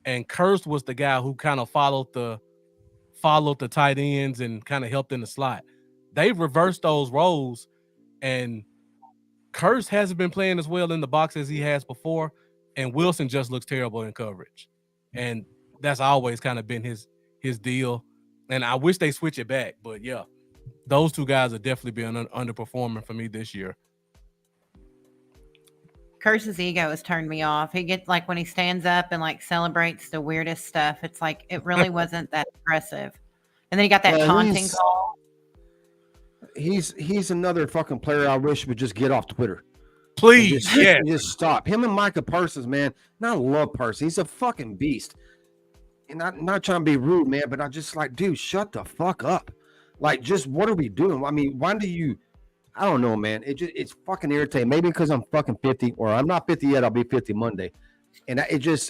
and Curse was the guy who kind of followed the followed the tight ends and kind of helped in the slot. They've reversed those roles, and Curse hasn't been playing as well in the box as he has before, and Wilson just looks terrible in coverage. And that's always kind of been his deal. And I wish they switch it back, but yeah, those two guys are definitely been underperforming for me this year. Curse's ego has turned me off. He gets like when he stands up and like celebrates the weirdest stuff. It's like it really wasn't that impressive. And then he got that taunting call. He's another fucking player I wish would just get off Twitter. Please, just stop. Him and Micah Parsons, man. And I love Parsons. He's a fucking beast. And I'm not trying to be rude, man, but I just like, dude, shut the fuck up. Like, just what are we doing? I mean, why do you? I don't know, man. It's fucking irritating. Maybe because I'm fucking 50, or I'm not 50 yet. I'll be 50 Monday. And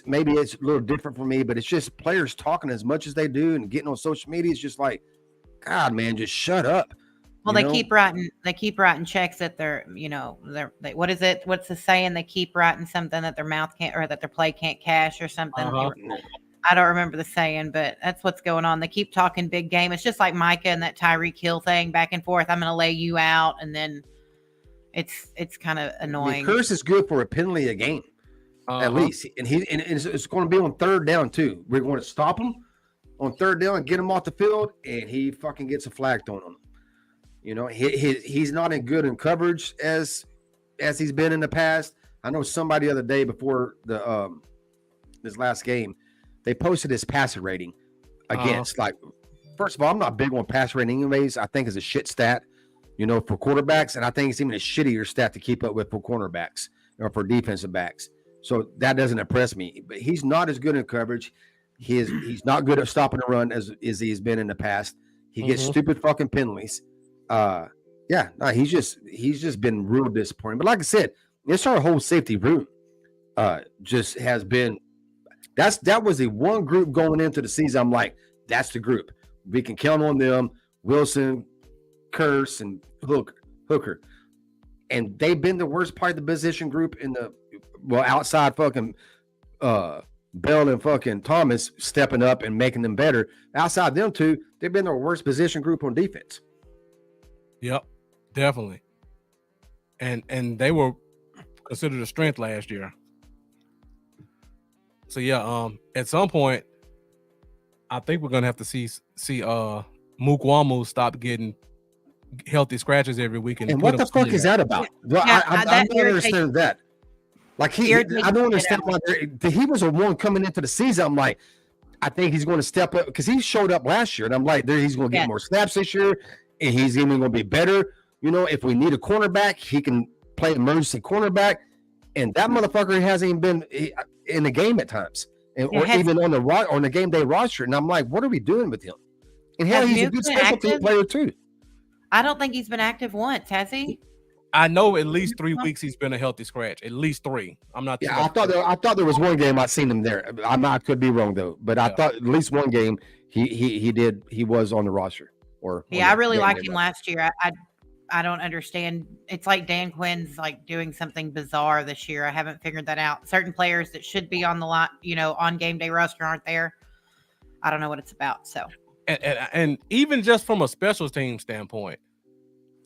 maybe it's a little different for me, but it's just players talking as much as they do and getting on social media. It's just like, God, man, just shut up. Well, they keep writing checks that they're, what is it? What's the saying? They keep writing something that their mouth can't, or that their play can't cash or something. I don't remember the saying, but that's what's going on. They keep talking big game. It's just like Micah and that Tyreek Hill thing back and forth. I'm going to lay you out. And then it's kind of annoying. Curse is good for a penalty a game, at least. And it's going to be on third down too. We're going to stop him on third down and get him off the field. And he fucking gets a flag thrown on him. You know, he's not as good in coverage as he's been in the past. I know somebody the other day before this last game, they posted his passer rating against, like, first of all, I'm not big on passer rating anyways. I think it's a shit stat, for quarterbacks. And I think it's even a shittier stat to keep up with for cornerbacks or for defensive backs. So that doesn't impress me. But he's not as good in coverage. He's not good at stopping the run as he's been in the past. He gets stupid fucking penalties. He's just been real disappointing. But like I said, it's our whole safety room just has been. That was the one group going into the season. I'm like, that's the group. We can count on them. Wilson, Curse, and Hooker. And they've been the worst part of the position group outside fucking Bell and fucking Thomas stepping up and making them better. Outside them two, they've been the worst position group on defense. Yep, definitely. And they were considered a strength last year. So yeah, at some point, I think we're gonna have to see Mukwamu stop getting healthy scratches every week. And what the fuck is that about? Well, I don't understand that. Like I don't understand why he was a one coming into the season. I'm like, I think he's going to step up because he showed up last year, and I'm like, he's going to get more snaps this year, and he's even going to be better. If we need a cornerback, he can play emergency cornerback, and that motherfucker hasn't even been in the game at times, or even on the game day roster. And I'm like, what are we doing with him? And he's a good special team player too. I don't think he's been active once, has he? I know at least 3 weeks he's been a healthy scratch. At least 3. I'm not. Yeah, I thought there was one game I seen him there. I could be wrong though, but I thought at least one game he was on the roster. I really liked him last year. I don't understand. It's like Dan Quinn's like doing something bizarre this year. I haven't figured that out. Certain players that should be on the line, on game day roster aren't there. I don't know what it's about. So, and even just from a special team standpoint,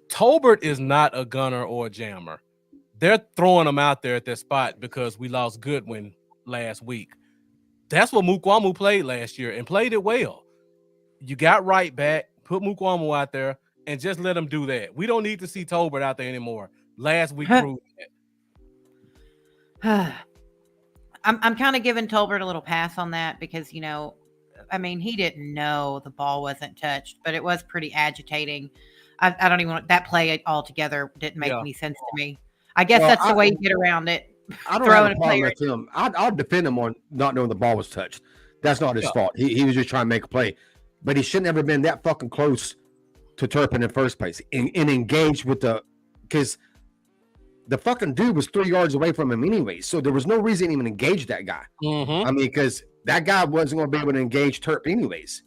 Tolbert is not a gunner or a jammer. They're throwing him out there at that spot because we lost Goodwin last week. That's what Mukwamu played last year and played it well. You got right back, put Mukwamu out there, and just let him do that. We don't need to see Tolbert out there anymore. Last week proved that. I'm kind of giving Tolbert a little pass on that because, he didn't know the ball wasn't touched, but it was pretty agitating. I don't even want that play altogether didn't make any sense to me. I guess that's the way you get around it. I don't have a problem with him. I'll defend him on not knowing the ball was touched. That's not his fault. He was just trying to make a play, but he shouldn't have been that fucking close to Turpin in the first place and engaged with because the fucking dude was 3 yards away from him anyway. So there was no reason to even engage that guy. Mm-hmm. Because that guy wasn't going to be able to engage Turp anyways.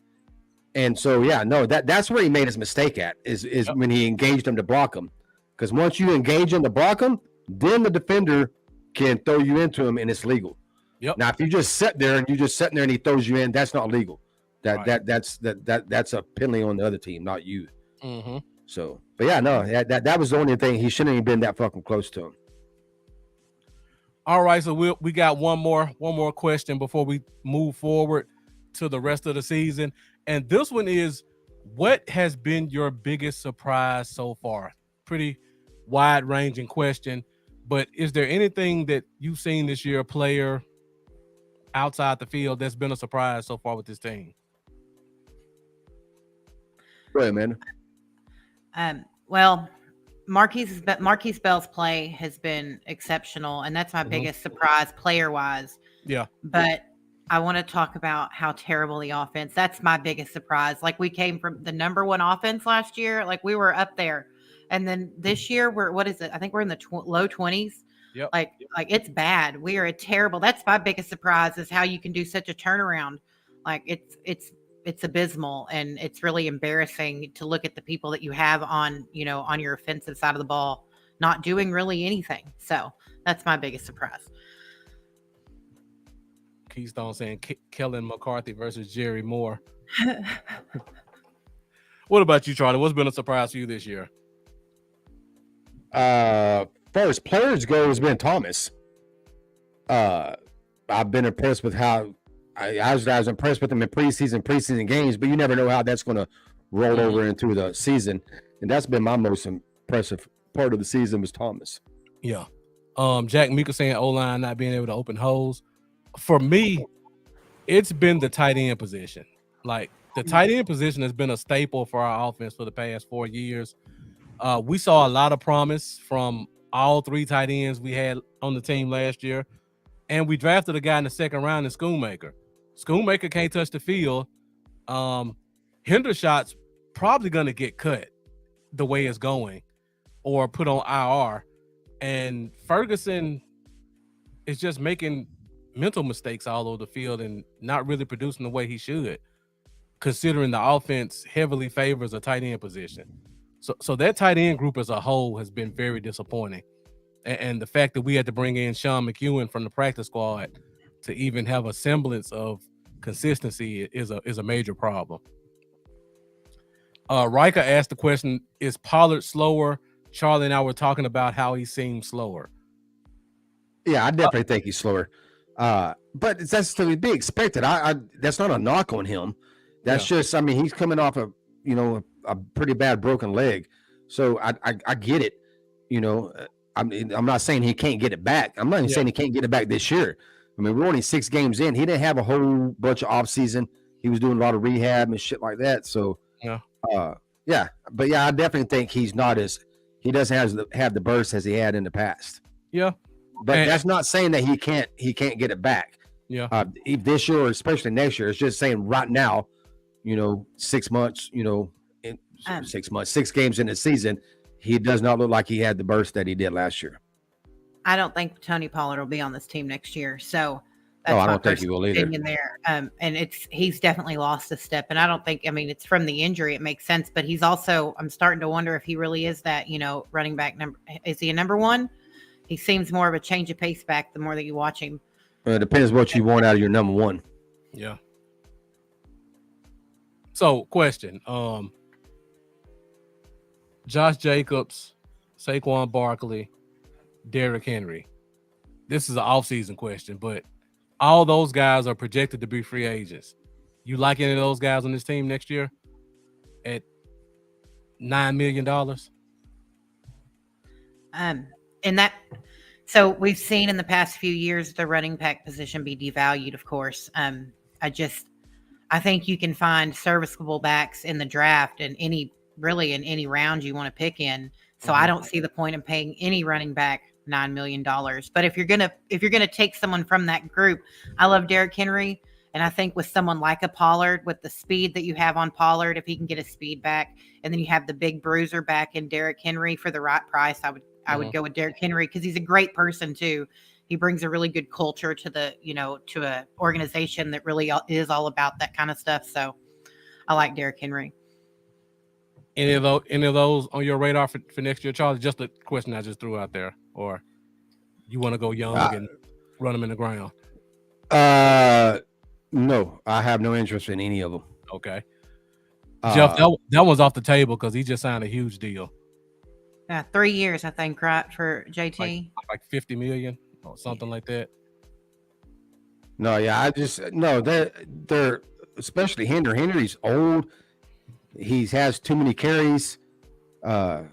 And so, that's where he made his mistake at is when he engaged him to block him. Because once you engage him to block him, then the defender can throw you into him and it's legal. Yep. Now, if you just sit there and you're just sitting there and he throws you in, that's not legal. That's a penalty on the other team, not you. Mm-hmm. So, but yeah, no, that was the only thing. He shouldn't have been that fucking close to him. All right, so we got one more question before we move forward to the rest of the season, and this one is, what has been your biggest surprise so far? Pretty wide-ranging question, but is there anything that you've seen this year, player outside the field, that's been a surprise so far with this team? Go ahead, man. Well, Marquise Bell's play has been exceptional, and that's my biggest surprise player-wise. Yeah. But I want to talk about how terrible the offense. That's my biggest surprise. Like, we came from the number one offense last year. Like, we were up there. And then this year, what is it? I think we're in the low 20s. Yep. Like it's bad. We are a terrible. That's my biggest surprise, is how you can do such a turnaround. Like, it's abysmal, and it's really embarrassing to look at the people that you have on your offensive side of the ball not doing really anything. So that's my biggest surprise. Keystone saying Kellen McCarthy versus Jerry Moore. What about you, Charlie? What's been a surprise for you this year? As far as players go, it's been Thomas. I've been impressed with how I was impressed with him in preseason games, but you never know how that's going to roll over into the season. And that's been my most impressive part of the season, was Thomas. Yeah. Jack Mika saying O-line not being able to open holes. For me, it's been the tight end position. Like, the tight end position has been a staple for our offense for the past 4 years. We saw a lot of promise from all three tight ends we had on the team last year. And we drafted a guy in the second round in Schoonmaker. Schoonmaker can't touch the field. Hendershot's probably going to get cut the way it's going, or put on IR. And Ferguson is just making mental mistakes all over the field and not really producing the way he should, considering the offense heavily favors a tight end position. So that tight end group as a whole has been very disappointing. And the fact that we had to bring in Sean McEwen from the practice squad to even have a semblance of consistency is a major problem. Riker asked the question, is Pollard slower? Charlie and I were talking about how he seems slower. Yeah, I definitely think he's slower. But that's to be expected. I that's not a knock on him. That's just, I mean, he's coming off a pretty bad broken leg. So I get it. I'm not saying he can't get it back. I'm not even saying he can't get it back this year. I mean, we're only 6 games in. He didn't have a whole bunch of off season. He was doing a lot of rehab and shit like that. So but I definitely think he doesn't have the burst as he had in the past. Yeah. But that's not saying that he can't get it back. Yeah. This year, or especially next year, it's just saying right now, 6 months, 6 months, 6 games in the season, he does not look like he had the burst that he did last year. I don't think Tony Pollard will be on this team next year. So that's I don't think he will either. There. And he's definitely lost a step. And I don't think, it's from the injury, it makes sense. But he's also, I'm starting to wonder if he really is that, running back number. Is he a number one? He seems more of a change of pace back the more that you watch him. It depends what you want out of your number one. Yeah. So, question. Josh Jacobs, Saquon Barkley, Derrick Henry. This is an offseason question, but all those guys are projected to be free agents. You like any of those guys on this team next year at $9 million? So we've seen in the past few years the running back position be devalued, of course. I think you can find serviceable backs in the draft and in any round you want to pick in. So I don't see the point in paying any running back $9 million. But if you're gonna take someone from that group, I love Derrick Henry. And I think with someone like a Pollard, with the speed that you have on Pollard, if he can get his speed back, and then you have the big bruiser back in Derrick Henry for the right price, I would go with Derrick Henry, because he's a great person too. He brings a really good culture to to a organization that really is all about that kind of stuff. So I like Derrick Henry. Any of those on your radar for next year, Charlie? Just a question I just threw out there, or you want to go young and run them in the ground? No, I have no interest in any of them. Okay. Jeff, that one's off the table because he just signed a huge deal. 3 years, I think, right, for JT? Like 50 million or something like that. No, yeah, they're especially Henry. Henry's old. He has too many carries. I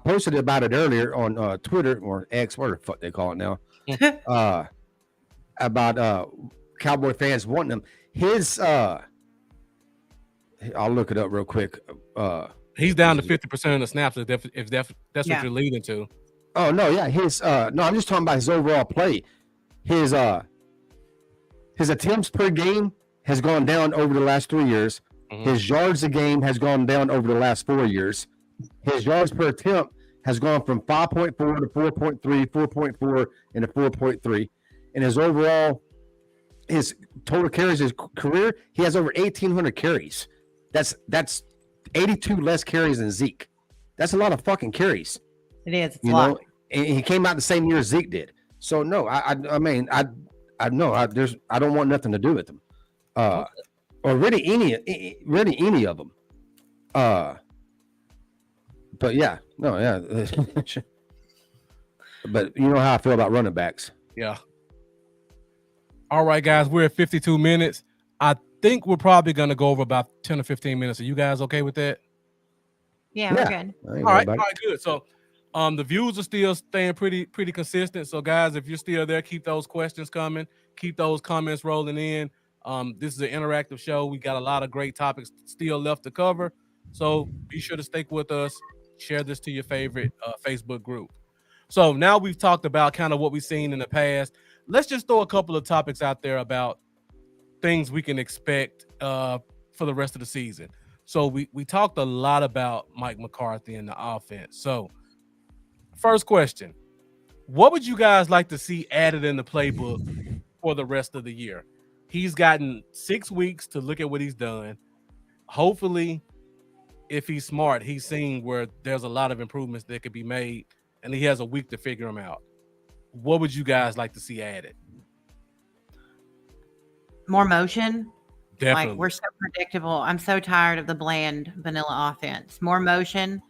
posted about it earlier on Twitter or X, whatever the fuck they call it now. About Cowboy fans wanting him. His I'll look it up real quick. He's down to 50% of the snaps if that's what you're leading to. Oh no, yeah. No, I'm just talking about his overall play. His attempts per game has gone down over the last 3 years. Mm-hmm. His yards a game has gone down over the last 4 years. His yards per attempt has gone from 5.4 to 4.3, 4.4, and to 4.3. And his overall, his total carries, his career, he has over 1,800 carries. That's 82 less carries than Zeke. That's a lot of fucking carries. It is. It's a lot. And he came out the same year Zeke did. So no, I don't want nothing to do with him. Or really any of them. But yeah, no, yeah. But you know how I feel about running backs. Yeah. All right, guys, we're at 52 minutes. I think we're probably going to go over about 10 or 15 minutes. Are you guys okay with that? Yeah, we're good. All right, good. So the views are still staying pretty consistent. So, guys, if you're still there, keep those questions coming. Keep those comments rolling in. This is an interactive show. We got a lot of great topics still left to cover. So be sure to stick with us. Share this to your favorite Facebook group. So now we've talked about kind of what we've seen in the past. Let's just throw a couple of topics out there about things we can expect for the rest of the season. So we talked a lot about Mike McCarthy and the offense. So first question, what would you guys like to see added in the playbook for the rest of the year? He's gotten 6 weeks to look at what he's done. Hopefully, if he's smart, he's seen where there's a lot of improvements that could be made, and he has a week to figure them out. What would you guys like to see added? More motion. Definitely. Like, we're so predictable. I'm so tired of the bland vanilla offense. More motion.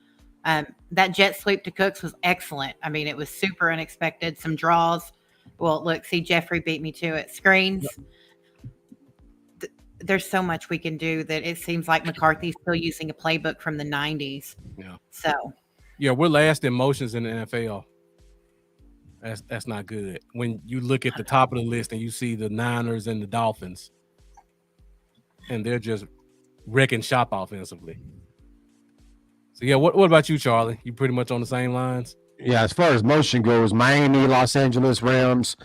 That jet sweep to Cooks was excellent. I mean, it was super unexpected. Some draws. Well, look, see, Jeffrey beat me to it. Screens. Yep. There's so much we can do that it seems like McCarthy's still using a playbook from the 90s. Yeah. So. Yeah, we're last in motions in the NFL. That's not good. When you look at the top of the list and you see the Niners and the Dolphins, and they're just wrecking shop offensively. So, yeah, what about you, Charlie? You pretty much on the same lines? Yeah, as far as motion goes, Miami, Los Angeles, Rams,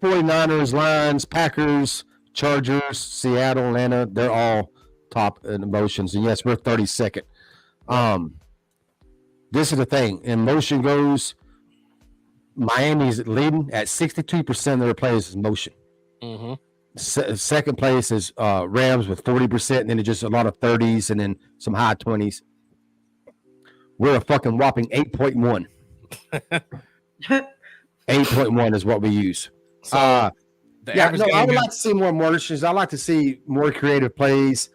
49ers, Lions, Packers, Chargers, Seattle, Atlanta, they're all top in motions. And yes, we're 32nd. This is the thing. In motion goes, Miami's leading at 62% of their plays is motion. Mm-hmm. Second place is Rams with 40%, and then just a lot of 30s and then some high 20s. We're a fucking whopping 8.1. 8.1 is what we use. So I would like to see more motions. I like to see more creative plays.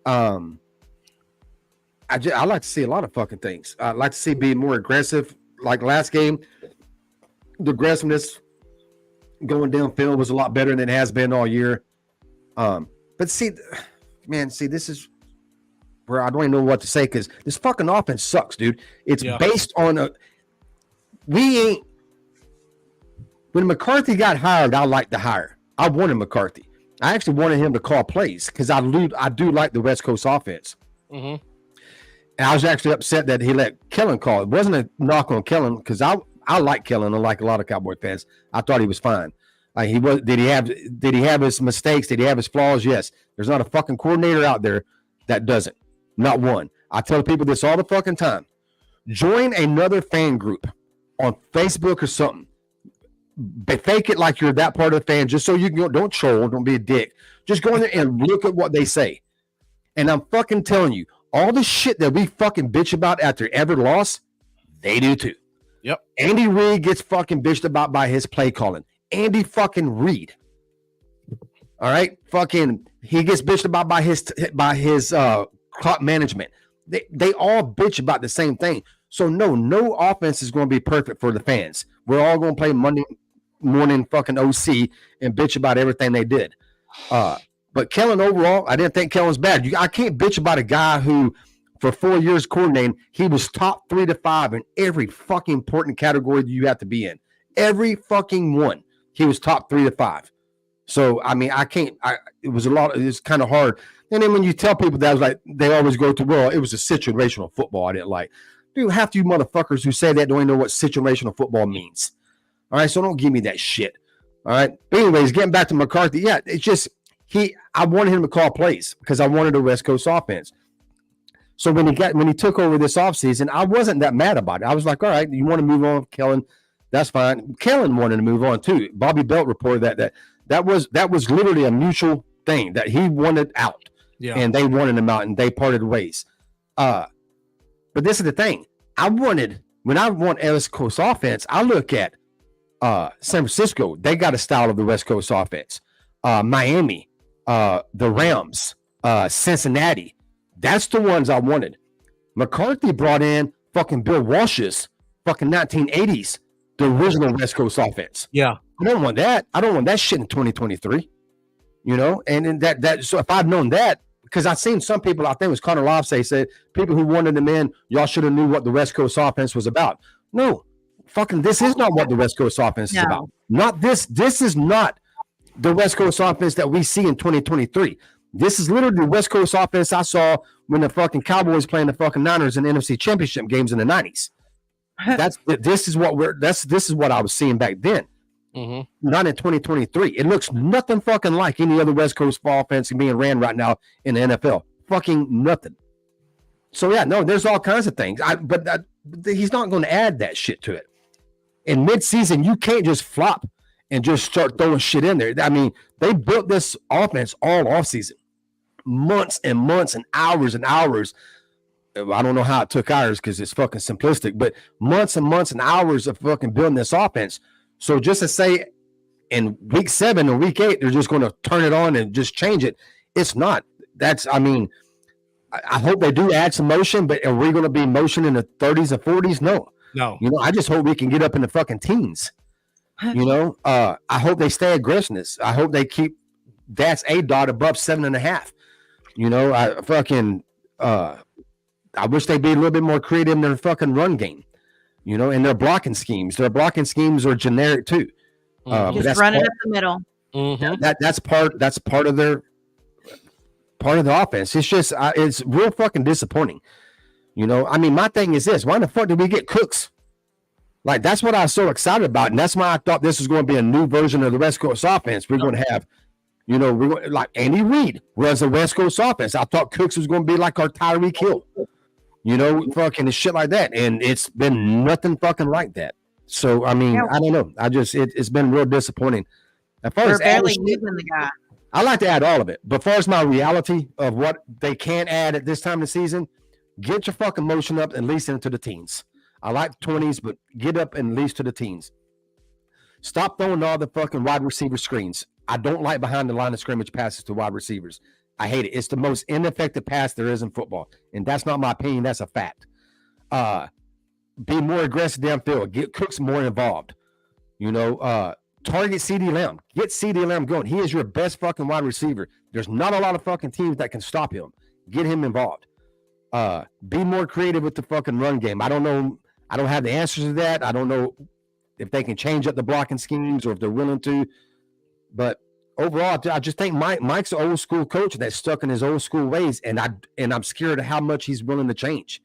I like to see a lot of fucking things. I'd like to see be more aggressive. Like last game, the aggressiveness going downfield was a lot better than it has been all year. But see, this is where I don't even know what to say because this fucking offense sucks, dude. It's based on when McCarthy got hired, I liked the hire. I wanted McCarthy. I actually wanted him to call plays because I do like the West Coast offense. Mm-hmm. And I was actually upset that he let Kellen call. It wasn't a knock on Kellen because I like Kellen, unlike a lot of Cowboy fans. I thought he was fine. Like he was. Did he have his mistakes? Did he have his flaws? Yes. There's not a fucking coordinator out there that doesn't. Not one. I tell people this all the fucking time. Join another fan group on Facebook or something. Fake it like you're that part of the fan just so you can go. Don't troll. Don't be a dick. Just go in there and look at what they say. And I'm fucking telling you, all the shit that we fucking bitch about after every loss, they do too. Yep. Andy Reid gets fucking bitched about by his play calling. Andy fucking Reid. All right, fucking, he gets bitched about by his clock management. They all bitch about the same thing. So no offense is going to be perfect for the fans. We're all going to play Monday morning fucking OC and bitch about everything they did. But Kellen overall, I didn't think Kellen's bad. I can't bitch about a guy who, for 4 years coordinating, he was top 3 to 5 in every fucking important category that you have to be in. Every fucking one, he was top 3 to 5. So I mean, it was kind of hard. And then when you tell people that, I was like, they always go to, well, it was a situational football I didn't like. Dude, half you motherfuckers who say that don't even know what situational football means. All right, so don't give me that shit. All right. But anyways, getting back to McCarthy, yeah, it's just I wanted him to call plays because I wanted a West Coast offense. So when he took over this offseason, I wasn't that mad about it. I was like, all right, you want to move on with Kellen? That's fine. Kellen wanted to move on too. Bobby Belt reported that was literally a mutual thing that he wanted out. Yeah. And they wanted him out and they parted ways. But this is the thing. When I want West Coast offense, I look at San Francisco. They got a style of the West Coast offense. Miami, the Rams, Cincinnati. That's the ones I wanted. McCarthy brought in fucking Bill Walsh's fucking 1980s, the original West Coast offense. Yeah. I don't want that. I don't want that shit in 2023. You know, and in that so if I'd known that, because I've seen some people, I think it was Connor Lofsay said, people who wanted him in, y'all should have knew what the West Coast offense was about. No, fucking this is not what the West Coast offense is about. Not this. This is not the West Coast offense that we see in 2023. This is literally the West Coast offense I saw when the fucking Cowboys playing the fucking Niners in the NFC Championship games in the 90s. This is what I was seeing back then. Mm-hmm. Not in 2023. It looks nothing fucking like any other West Coast offense being ran right now in the NFL. Fucking nothing. So yeah, no, there's all kinds of things. But he's not going to add that shit to it. In midseason, you can't just flop and just start throwing shit in there. I mean, they built this offense all offseason. Months and months and hours and hours. I don't know how it took hours because it's fucking simplistic, but months and months and hours of fucking building this offense. So just to say in week 7 or week 8, they're just going to turn it on and just change it. It's not. I hope they do add some motion, but are we going to be motion in the 30s and 40s? No. You know, I just hope we can get up in the fucking teens. You know, I hope they stay aggressiveness. I hope they keep that's a dot above 7.5. You know, I wish they'd be a little bit more creative in their fucking run game, you know, and their blocking schemes. Their blocking schemes are generic too. Just run it up the middle. Mm-hmm. That's part of the offense. It's just it's real fucking disappointing. You know, I mean, my thing is this: why the fuck did we get Cooks? Like, that's what I was so excited about, and that's why I thought this was going to be a new version of the West Coast offense. We're going to have, you know, like Andy Reid runs the West Coast offense. I thought Cooks was going to be like our Tyreek Hill, you know, fucking and shit like that, and it's been nothing fucking like that. So I mean, I don't know. It's been real disappointing. As far We're as barely moving the guy. I like to add all of it, but as far as my reality of what they can add at this time of the season, get your fucking motion up at least into the teens. I like the 20s, but get up at least to the teens. Stop throwing all the fucking wide receiver screens. I don't like behind the line of scrimmage passes to wide receivers. I hate it. It's the most ineffective pass there is in football, and that's not my opinion. That's a fact. Be more aggressive downfield. Get Cooks more involved. You know, target CeeDee Lamb. Get CeeDee Lamb going. He is your best fucking wide receiver. There's not a lot of fucking teams that can stop him. Get him involved. Be more creative with the fucking run game. I don't know. I don't have the answers to that. I don't know if they can change up the blocking schemes or if they're willing to. But overall, I just think Mike's an old school coach that's stuck in his old school ways, and I'm scared of how much he's willing to change.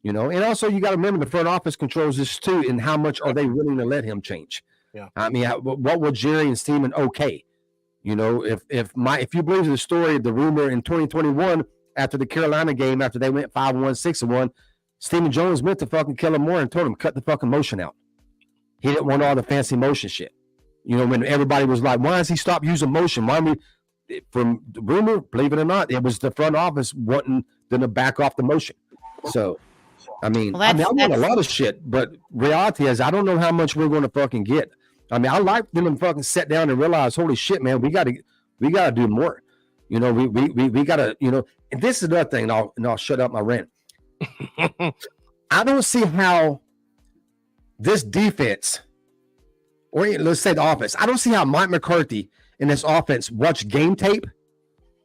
You know, and also you got to remember the front office controls this too, and how much are they willing to let him change? Yeah, I mean, what will Jerry and Steeman okay? You know, if you believe the story, the rumor in 2021 after the Carolina game, after they went 5-1, 6-1, Stephen Jones meant to fucking kill him more and told him cut the fucking motion out. He didn't want all the fancy motion shit. You know, when everybody was like, why does he stop using motion? From the rumor, believe it or not, it was the front office wanting them to back off the motion. So, I mean, I want a lot of shit, but reality is I don't know how much we're going to fucking get. I mean, I like them to fucking sit down and realize, holy shit, man, we got We got to do more. You know, we got to, you know, and this is another thing, and I'll shut up my rant. I don't see how this defense, or let's say the offense, I don't see how Mike McCarthy and this offense watch game tape,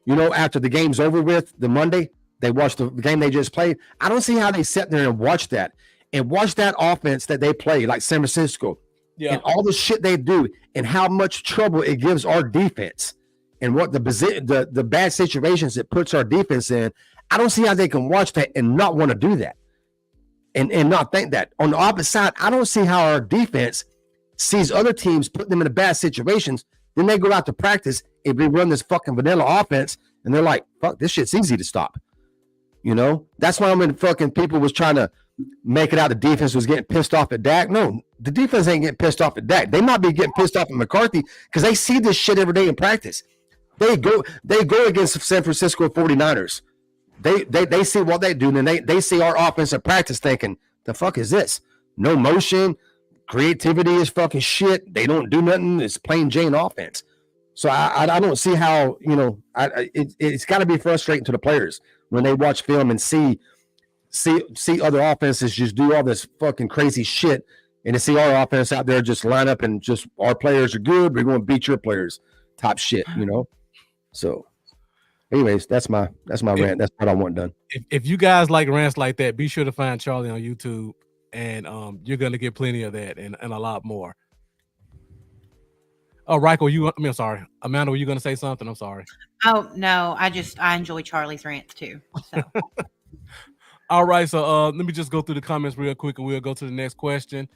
you know, after the game's over with, the Monday, they watch the game they just played. I don't see how they sit there and watch that offense that they play, like San Francisco, and all the shit they do, and how much trouble it gives our defense, and what the bad situations it puts our defense in. I don't see how they can watch that and not want to do that, and not think that. On the opposite side, I don't see how our defense sees other teams put them in bad situations. Then they go out to practice and we run this fucking vanilla offense, and they're like, "Fuck, this shit's easy to stop." You know, that's why fucking people was trying to make it out the defense was getting pissed off at Dak. No, the defense ain't getting pissed off at Dak. They might be getting pissed off at McCarthy because they see this shit every day in practice. They go against the San Francisco 49ers. They see what they do, and they see our offense in practice thinking, the fuck is this? No motion, creativity is fucking shit. They don't do nothing. It's plain Jane offense. So I don't see how, you know, it's got to be frustrating to the players when they watch film and see other offenses just do all this fucking crazy shit, and to see our offense out there just line up and just, our players are good, we're going to beat your players, top shit, you know. So anyways, that's my rant. That's what I want done. If you guys like rants like that, be sure to find Charlie on YouTube, and you're going to get plenty of that and a lot more. Oh, Ryko, I'm sorry. Amanda, were you going to say something? I'm sorry. Oh, no, I enjoy Charlie's rants too. So. All right, so let me just go through the comments real quick, and we'll go to the next question.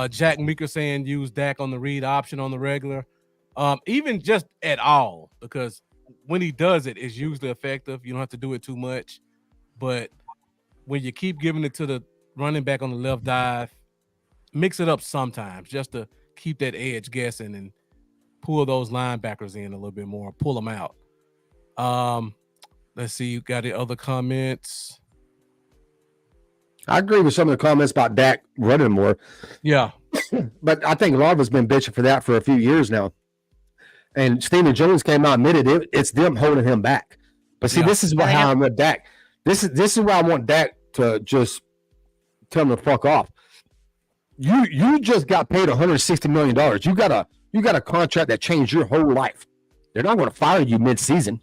Jack Meeker saying use Dak on the read option on the regular. Even just at all, because when he does it, it's usually effective. You don't have to do it too much. But when you keep giving it to the running back on the left dive, mix it up sometimes just to keep that edge guessing and pull those linebackers in a little bit more, pull them out. Let's see, you got the other comments. I agree with some of the comments about Dak running more. Yeah. But I think a lot of us been bitching for that for a few years now. And Stephen Jones came out and admitted it's them holding him back. But see, this is how I'm with Dak. This is why I want Dak to just tell him to fuck off. You just got paid $160 million. You got a contract that changed your whole life. They're not going to fire you mid-season.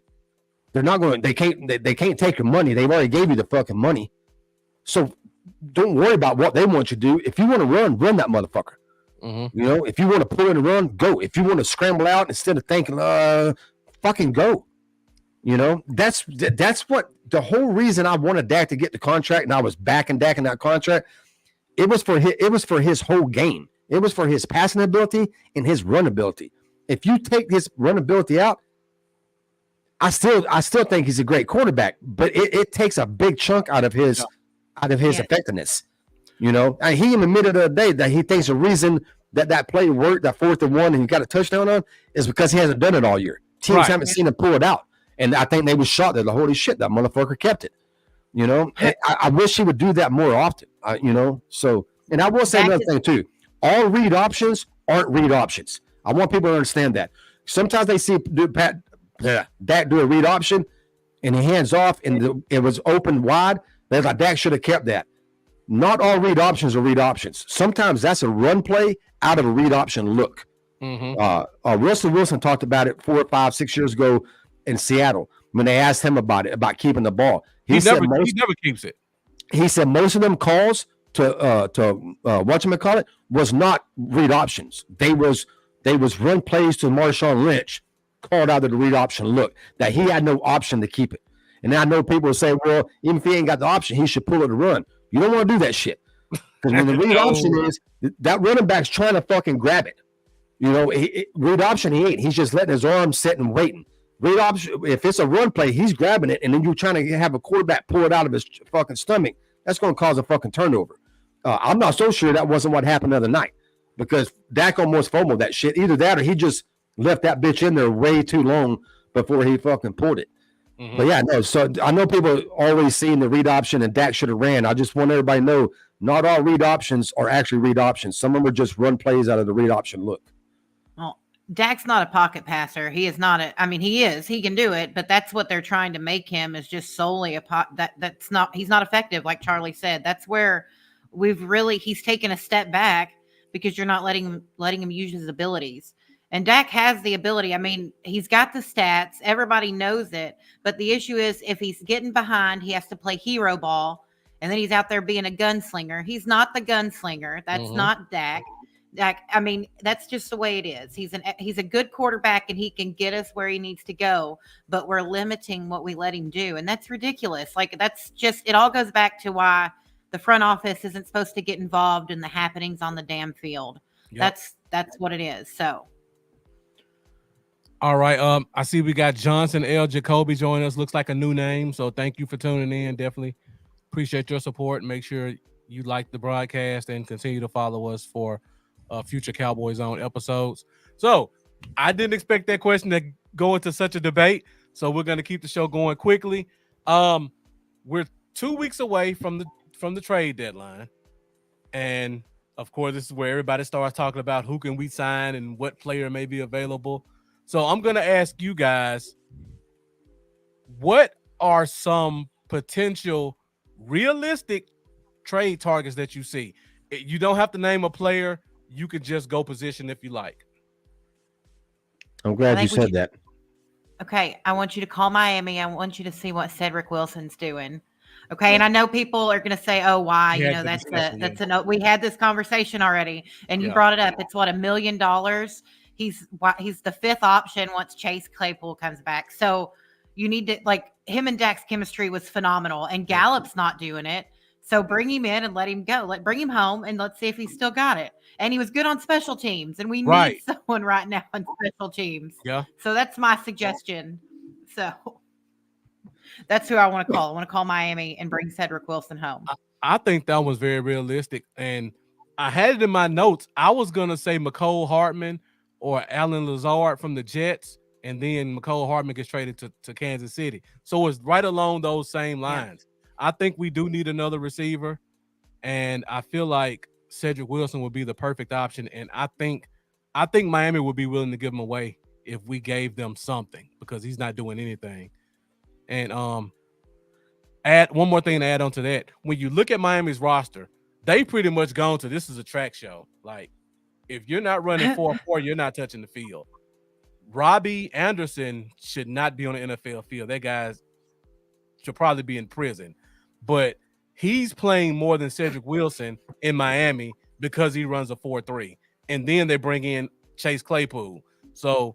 They're not going. They can't take your money. They've already gave you the fucking money. So don't worry about what they want you to do. If you want to run that motherfucker. Mm-hmm. You know, if you want to pull in and run, go. If you want to scramble out instead of thinking, fucking go. You know, that's what the whole reason I wanted Dak to get the contract, and I was backing Dak in that contract. It was for his whole game. It was for his passing ability and his run ability. If you take his run ability out, I still think he's a great quarterback, but it takes a big chunk out of his effectiveness. You know, and he admitted the other day that he thinks the reason that play worked, that 4th and 1, and he got a touchdown on, is because he hasn't done it all year. Teams haven't seen him pull it out, and I think they were shocked. They're like, holy shit, that motherfucker kept it. You know, I wish he would do that more often. You know, so, and I will say another thing too. All read options aren't read options. I want people to understand that. Sometimes they see Dak do a read option, and he hands off, and it was open wide. They're like, Dak should have kept that. Not all read options are read options. Sometimes that's a run play out of a read option look. Mm-hmm. Russell Wilson talked about it 4, 5, 6 years ago in Seattle when they asked him about keeping the ball. He never keeps it. He said most of them calls to whatchamacallit was not read options. They was run plays to Marshawn Lynch called out of the read option look that he had no option to keep it. And I know people will say, well, even if he ain't got the option, he should pull it to run. You don't want to do that shit. Because when the read option is, that running back's trying to fucking grab it. You know, read option, he ain't. He's just letting his arm sit and waiting. Read option, if it's a run play, he's grabbing it, and then you're trying to have a quarterback pull it out of his fucking stomach. That's going to cause a fucking turnover. I'm not so sure that wasn't what happened the other night, because Dak almost fumbled that shit. Either that or he just left that bitch in there way too long before he fucking pulled it. Mm-hmm. But yeah, no. So I know people always seeing the read option and Dak should have ran. I just want everybody to know not all read options are actually read options. Some of them are just run plays out of the read option look. Well, Dak's not a pocket passer. He is not a. I mean, he is. He can do it, but that's what they're trying to make him is just solely a That's not. He's not effective, like Charlie said. That's where he's taken a step back because you're not letting him use his abilities. And Dak has the ability. I mean, he's got the stats. Everybody knows it. But the issue is if he's getting behind, he has to play hero ball. And then he's out there being a gunslinger. He's not the gunslinger. That's not Dak. I mean, that's just the way it is. He's a good quarterback and he can get us where he needs to go, but we're limiting what we let him do. And that's ridiculous. Like that's just, it all goes back to why the front office isn't supposed to get involved in the happenings on the damn field. Yep. That's what it is. So. All right. I see we got Johnson L. Jacoby joining us. Looks like a new name. So thank you for tuning in. Definitely appreciate your support. Make sure you like the broadcast and continue to follow us for future Cowboy Zone episodes. So I didn't expect that question to go into such a debate. So we're going to keep the show going quickly. We're 2 weeks away from the trade deadline. And of course, this is where everybody starts talking about who can we sign and what player may be available. So I'm going to ask you guys, what are some potential realistic trade targets that you see? You don't have to name a player. You could just go position if you like. I'm glad you said that. Okay, I want you to call Miami. I want you to see what Cedric Wilson's doing. Okay, and I know people are going to say, "Oh, why?" You know, that's a note. We had this conversation already, and you brought it up. It's what, $1 million. He's the fifth option once Chase Claypool comes back. So you need to, like, him and Dak's chemistry was phenomenal, and Gallup's not doing it. So bring him in and let him go. Bring him home and let's see if he's still got it. And he was good on special teams, and we need someone right now on special teams. Yeah. So that's my suggestion. So that's who I want to call. I want to call Miami and bring Cedric Wilson home. I think that was very realistic, and I had it in my notes. I was gonna say McCole Hardman or Alan Lazard from the Jets, and then McCole Hardman gets traded to Kansas City. So it's right along those same lines. Yeah. I think we do need another receiver, and I feel like Cedric Wilson would be the perfect option. And I think Miami would be willing to give him away if we gave them something because he's not doing anything. And add one more thing to add on to that. When you look at Miami's roster, they pretty much gone to this is a track show. Like if you're not running 4-4, you're not touching the field. Robbie Anderson should not be on the NFL field. That guy should probably be in prison. But he's playing more than Cedric Wilson in Miami because he runs a 4-3. And then they bring in Chase Claypool. So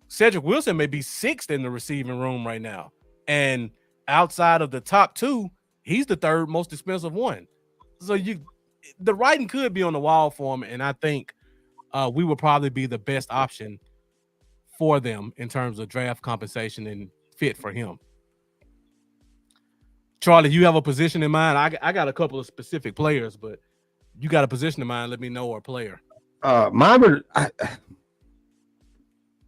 Cedric Wilson may be sixth in the receiving room right now. And outside of the top two, he's the third most expensive one. So the writing could be on the wall for him. And I think we would probably be the best option for them in terms of draft compensation and fit for him. Charlie, you have a position in mind? I got a couple of specific players, but you got a position in mind, let me know, or a player. Mine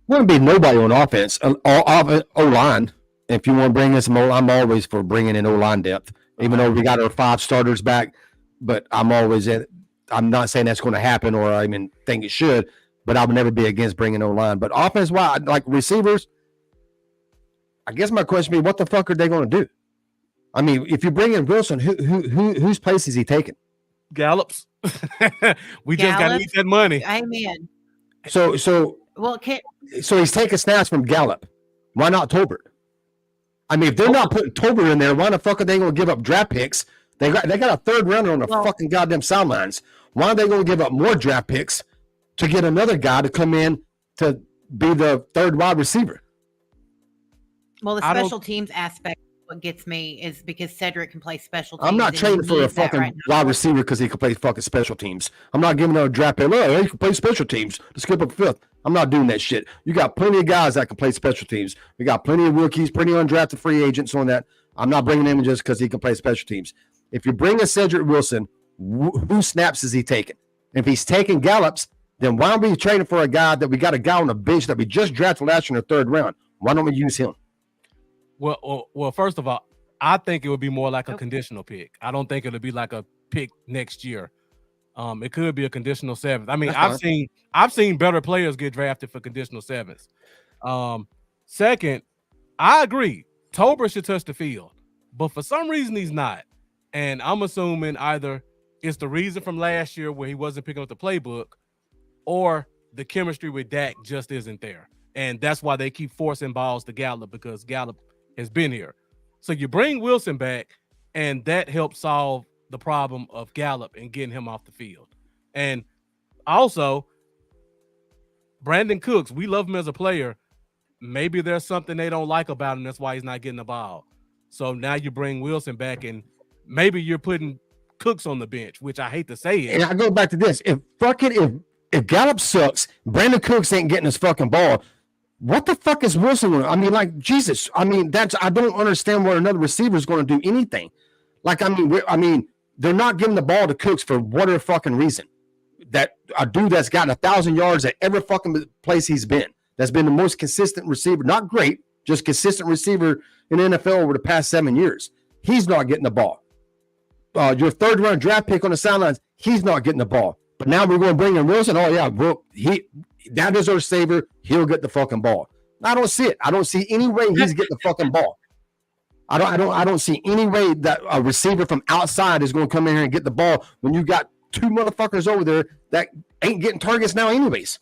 wouldn't be nobody on offense. O-line. If you want to bring in some I'm always for bringing in O-line depth, even though we got our 5 starters back. But I'm not saying that's going to happen or I even think it should, but I would never be against bringing O-line. But offense-wise, like receivers, I guess my question would be, what the fuck are they going to do? I mean, if you bring in Wilson, whose place is he taking? Gallup's. We just got to eat that money. Amen. So he's taking snaps from Gallup. Why not Tolbert? I mean, if they're not putting Tolbert in there, why the fuck are they going to give up draft picks? They got a third rounder on the fucking goddamn sidelines. Why are they going to give up more draft picks to get another guy to come in to be the third wide receiver? Well, the special teams aspect, what gets me is because Cedric can play special teams. I'm not trading for a fucking wide receiver because he can play fucking special teams. I'm not giving him a draft pick. Look, he can play special teams to skip up fifth. I'm not doing that shit. You got plenty of guys that can play special teams. We got plenty of rookies, plenty of undrafted free agents on that. I'm not bringing him just because he can play special teams. If you bring in Cedric Wilson, who snaps is he taking? If he's taking Gallup's, then why aren't we trading for a guy that we got a guy on the bench that we just drafted last year in the third round? Why don't we use him? Well, first of all, I think it would be more like a conditional pick. I don't think it'll be like a pick next year. It could be a conditional 7th. I mean, That's I've seen better players get drafted for conditional 7s. Second, I agree. Tolbert should touch the field, but for some reason he's not. And I'm assuming either it's the reason from last year where he wasn't picking up the playbook, or the chemistry with Dak just isn't there. And that's why they keep forcing balls to Gallup, because Gallup has been here. So you bring Wilson back, and that helps solve the problem of Gallup and getting him off the field. And also, Brandon Cooks, we love him as a player. Maybe there's something they don't like about him. That's why he's not getting the ball. So now you bring Wilson back, and maybe you're putting Cooks on the bench, which I hate to say it. And I go back to this. If Gallup sucks, Brandon Cooks ain't getting his fucking ball. What the fuck is Wilson going to? I mean, like, Jesus. I mean, I don't understand where another receiver is going to do anything. Like, I mean, they're not giving the ball to Cooks for whatever fucking reason. That a dude that's gotten 1,000 yards at every fucking place he's been. That's been the most consistent receiver. Not great, just consistent receiver in the NFL over the past 7 years. He's not getting the ball. Your third-round draft pick on the sidelines, he's not getting the ball. But now we're going to bring in Wilson. Oh, yeah, that is our savior. He'll get the fucking ball. I don't see it. I don't see any way he's getting the fucking ball. I don't see any way that a receiver from outside is going to come in here and get the ball when you got two motherfuckers over there that ain't getting targets now anyways.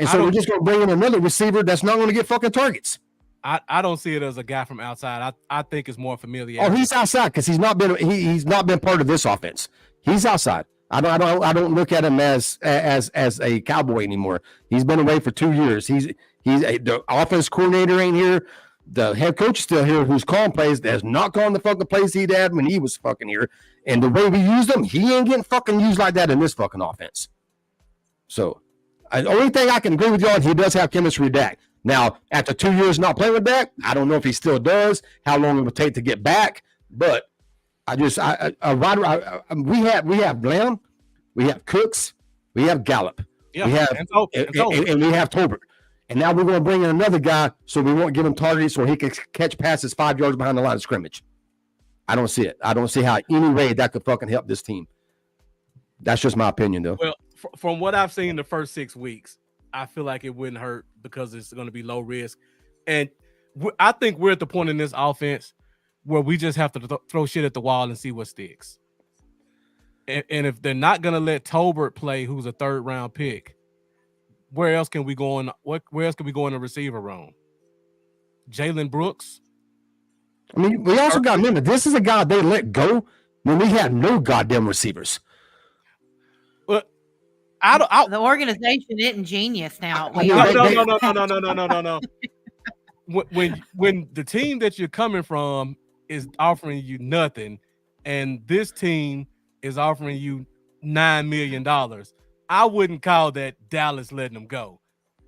And so we're just going to bring in another receiver that's not going to get fucking targets. I don't see it as a guy from outside. I think it's more familiar. Oh, he's outside because he's not been part of this offense. He's outside. I don't look at him as a Cowboy anymore. He's been away for 2 years. The offense coordinator ain't here. The head coach is still here, who's calling plays. That's not calling the fucking plays he had when he was fucking here. And the way we used him, he ain't getting fucking used like that in this fucking offense. So, the only thing I can agree with y'all, he does have chemistry with Dak. Now, after 2 years not playing with Dak, I don't know if he still does, how long it will take to get back. But we have Lamb, we have Cooks, we have Gallup, yeah, we have and we have Tolbert. And now we're going to bring in another guy so we won't give him targets so he can catch passes 5 yards behind the line of scrimmage. I don't see it. I don't see how any way that could fucking help this team. That's just my opinion, though. Well, from what I've seen the first 6 weeks, I feel like it wouldn't hurt because it's going to be low risk. And I think we're at the point in this offense where we just have to throw shit at the wall and see what sticks. And if they're not going to let Tolbert play, who's a 3rd-round pick, where else can we go in? Where else can we go in the receiver room? Jalen Brooks. I mean, we also got to remember, this is a guy they let go when we had no goddamn receivers. But the organization isn't genius now. No. When the team that you're coming from is offering you nothing, and this team is offering you $9 million, I wouldn't call that Dallas letting them go.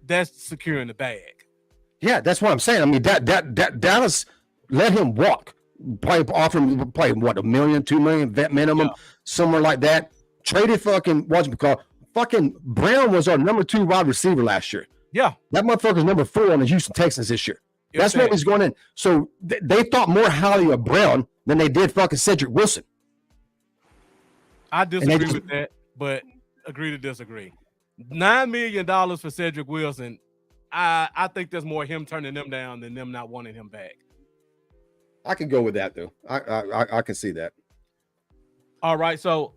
That's securing the bag. Yeah, that's what I'm saying. I mean, that Dallas let him walk. Offer him play what, $1 million, $2 million vet minimum, somewhere like that. Traded fucking fucking Brown was our number 2 wide receiver last year. Yeah, that motherfucker's number 4 on the Houston Texans this year. That's what he's going in. So they thought more highly of Brown than they did fucking Cedric Wilson. I disagree with that, but agree to disagree. $9 million for Cedric Wilson. I think there's more him turning them down than them not wanting him back. I can go with that though. I can see that. All right, so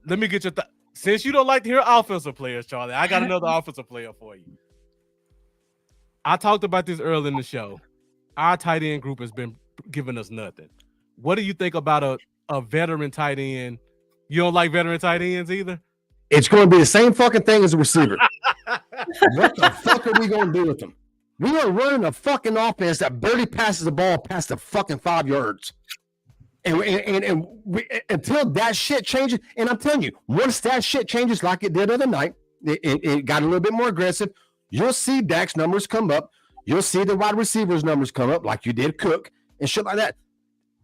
let me get your since you don't like to hear offensive players, Charlie, I got another offensive player for you. I talked about this earlier in the show. Our tight end group has been giving us nothing. What do you think about a veteran tight end? You don't like veteran tight ends either? It's going to be the same fucking thing as a receiver. What the fuck are we going to do with them? We are running a fucking offense that barely passes the ball past the fucking 5 yards. And until that shit changes, and I'm telling you, once that shit changes like it did the other night, it got a little bit more aggressive, you'll see Dak's numbers come up. You'll see the wide receivers' numbers come up like you did Cook and shit like that.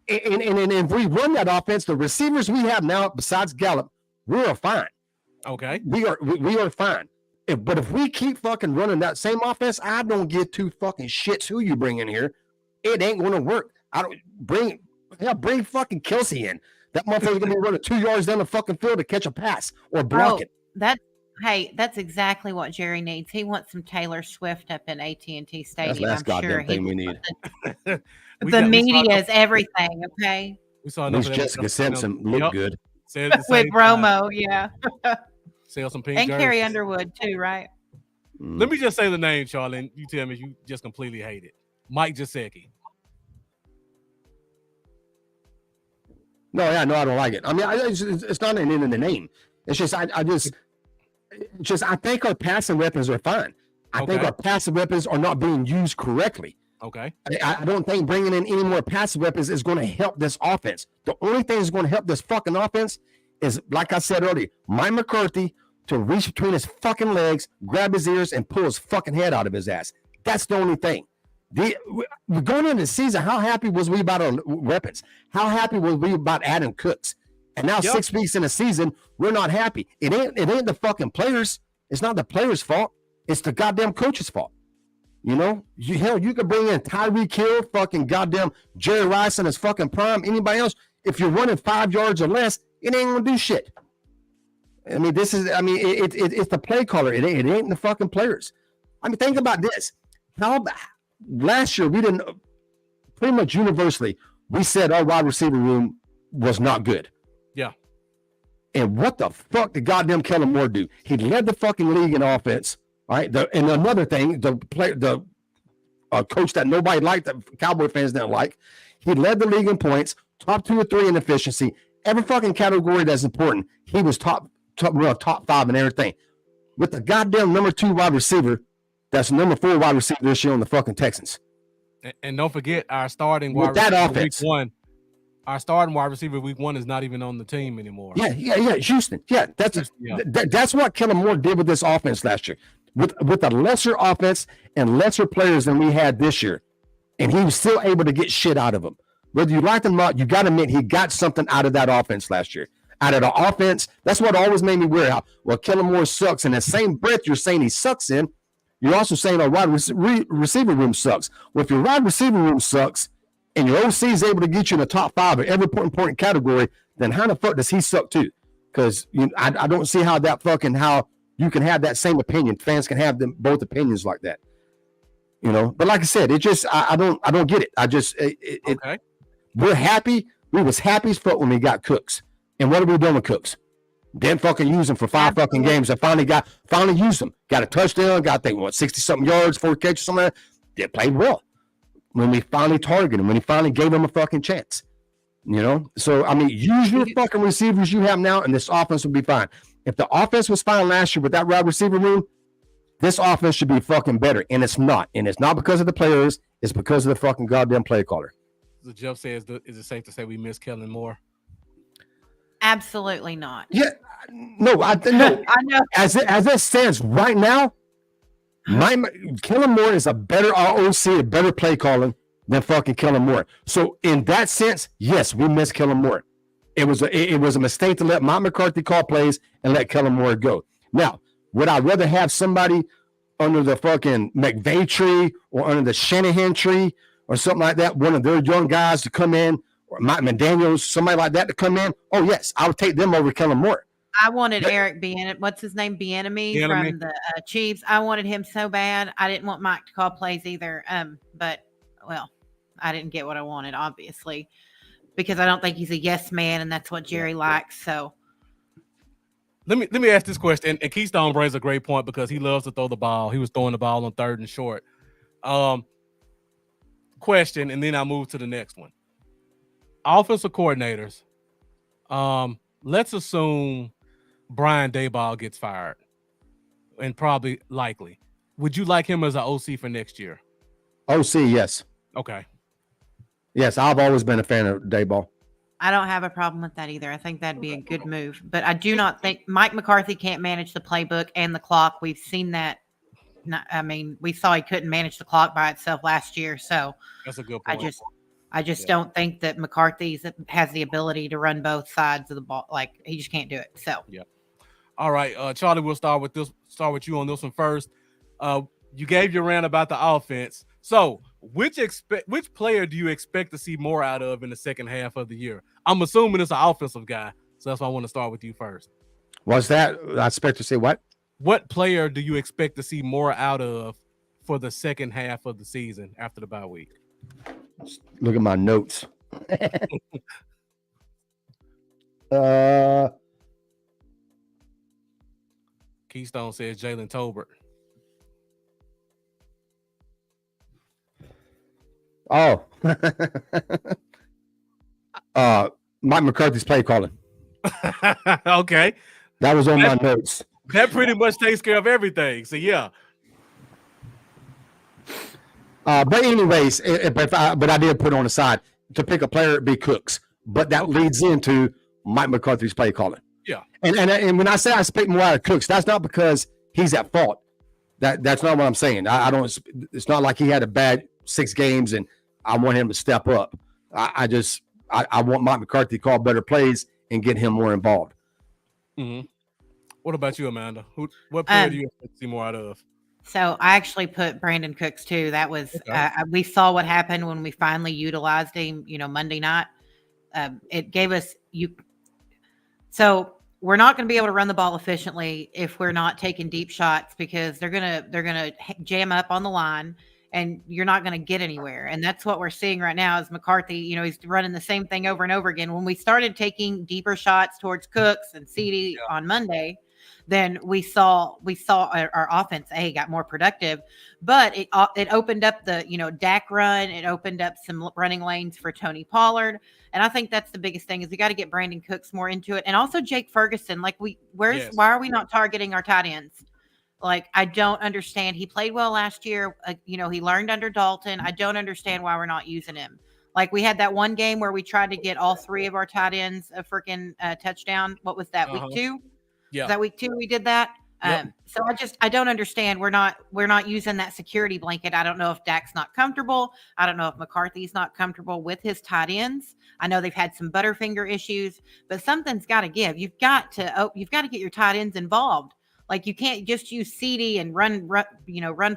And if we run that offense, the receivers we have now, besides Gallup, we are fine. Okay. We are fine. But if we keep fucking running that same offense, I don't give 2 fucking shits who you bring in here. It ain't going to work. I don't bring fucking Kelsey in. That motherfucker's gonna be running 2 yards down the fucking field to catch a pass or block it. That's exactly what Jerry needs. He wants some Taylor Swift up in AT&T Stadium. That's I'm goddamn sure thing we need. The media is everything, okay? We saw At least Jessica Simpson looked good. With Romo, yeah. Sell some pink and jerseys. Carrie Underwood too, right? Let me just say the name, Charlie, and you tell me if you just completely hate it. Mike Gesicki. No, I don't like it. I mean, it's not an in the name. It's just I think our passing weapons are fine. I think our passive weapons are not being used correctly. Okay. I don't think bringing in any more passive weapons is going to help this offense. The only thing that's going to help this fucking offense is, like I said earlier, Mike McCarthy to reach between his fucking legs, grab his ears, and pull his fucking head out of his ass. That's the only thing. We're going into the season, how happy was we about our weapons? How happy was we about adding Cooks? And now 6 weeks in the season, we're not happy. It ain't the fucking players. It's not the players' fault. It's the goddamn coach's fault. You know, you could bring in Tyreek Hill, fucking goddamn Jerry Rice in his fucking prime. Anybody else, if you're running 5 yards or less, it ain't gonna do shit. I mean, it's the play caller. It ain't the fucking players. I mean, think about this. Last year we didn't, pretty much universally, we said our wide receiver room was not good. Yeah. And what the fuck did goddamn Kellen Moore do? He led the fucking league in offense. All right. And another thing, the coach that nobody liked, that Cowboy fans didn't like, he led the league in points, top 2 or 3 in efficiency. Every fucking category that's important, he was top 5 in everything. With the goddamn number 2 wide receiver, that's number 4 wide receiver this year on the fucking Texans. And don't forget, our starting wide receiver week 1. Our starting wide receiver week 1 is not even on the team anymore. Yeah. Houston. Yeah, that's what Kellen Moore did with this offense last year. With a lesser offense and lesser players than we had this year, and he was still able to get shit out of them. Whether you like him or not, you got to admit he got something out of that offense last year. Out of the offense, that's what always made me weird. Well, Kellen Moore sucks. In the same breath you're saying he sucks in, you're also saying our wide receiver room sucks. Well, if your wide receiver room sucks and your OC is able to get you in the top 5 of every important category, then how the fuck does he suck too? Because I don't see how you can have that same opinion. Fans can have them both opinions like that. You know, but like I said, it just I don't get it. We're happy. We was happy as fuck when we got Cooks. And what are we doing with Cooks? Didn't fucking use them for 5 fucking games. I finally used them. Got a touchdown. Got 60-something yards, 4 catches, something like that. They played well. When we finally targeted him, when he finally gave him a fucking chance. You know? So, I mean, use your fucking receivers you have now, and this offense will be fine. If the offense was fine last year with that wide receiver room, this offense should be fucking better. And it's not. And it's not because of the players. It's because of the fucking goddamn play caller. So Jeff says, is it safe to say we miss Kellen Moore? Absolutely not. Yeah, no, I know. As it stands right now, Kellen Moore is a better OC, a better play calling than fucking Kellen Moore. So in that sense, yes, we miss Kellen Moore. It was a mistake to let Mike McCarthy call plays and let Kellen Moore go. Now, would I rather have somebody under the fucking McVay tree or under the Shanahan tree or something like that, one of their young guys to come in, or Mike McDaniels, somebody like that to come in? Oh, yes, I would take them over Kellen Moore. I wanted Eric Bieniemy. What's his name? Bieniemy from the Chiefs. I wanted him so bad. I didn't want Mike to call plays either. But well, I didn't get what I wanted, obviously, because I don't think he's a yes man, and that's what Jerry likes. So let me ask this question. And Keystone brings a great point because he loves to throw the ball. He was throwing the ball on 3rd and short. Question, and then I move to the next one. Offensive coordinators. Let's assume Brian Daboll gets fired, and probably likely. Would you like him as an OC for next year? OC, yes. Okay. Yes, I've always been a fan of Daboll. I don't have a problem with that either. I think that'd be a good move. But I do not think Mike McCarthy can't manage the playbook and the clock. We've seen that. We saw he couldn't manage the clock by itself last year. So that's a good point. I just don't think that McCarthy has the ability to run both sides of the ball. Like, he just can't do it. So yeah. All right, Charlie, we'll start with you on this one first. You gave your rant about the offense. So which player do you expect to see more out of in the second half of the year? I'm assuming it's an offensive guy, so that's why I want to start with you first. What's that? I expect to say what? What player do you expect to see more out of for the second half of the season after the bye week? Look at my notes. Keystone says Jalen Tolbert. Oh. Mike McCarthy's play calling. Okay. That was on my notes. That pretty much takes care of everything. So, yeah. But anyways, but I did put on the side to pick a player, it'd be Cooks. But that leads into Mike McCarthy's play calling. Yeah. And when I say I expect more out of Cooks, that's not because he's at fault. That's not what I'm saying. I don't. It's not like he had a bad 6 games and I want him to step up. I want Mike McCarthy to call better plays and get him more involved. Mm-hmm. What about you, Amanda? What player do you expect to see more out of? So I actually put Brandon Cooks too. That was we saw what happened when we finally utilized him. Monday night. It gave us So we're not going to be able to run the ball efficiently if we're not taking deep shots because they're gonna jam up on the line and you're not going to get anywhere. And that's what we're seeing right now is McCarthy. He's running the same thing over and over again. When we started taking deeper shots towards Cooks and CD on Monday, then we saw our offense got more productive, but it opened up the Dak run. It opened up some running lanes for Tony Pollard, and I think that's the biggest thing is we got to get Brandon Cooks more into it, and also Jake Ferguson. Like why are we not targeting our tight ends? Like I don't understand. He played well last year. He learned under Dalton. I don't understand why we're not using him. Like we had that one game where we tried to get all 3 of our tight ends a freaking touchdown. What was that? Week 2? Yeah. Is that week 2 we did that? Yep. So I don't understand. We're not using that security blanket. I don't know if Dak's not comfortable. I don't know if McCarthy's not comfortable with his tight ends. I know they've had some Butterfinger issues, but something's got to give. You've got to get your tight ends involved. Like you can't just use CD and run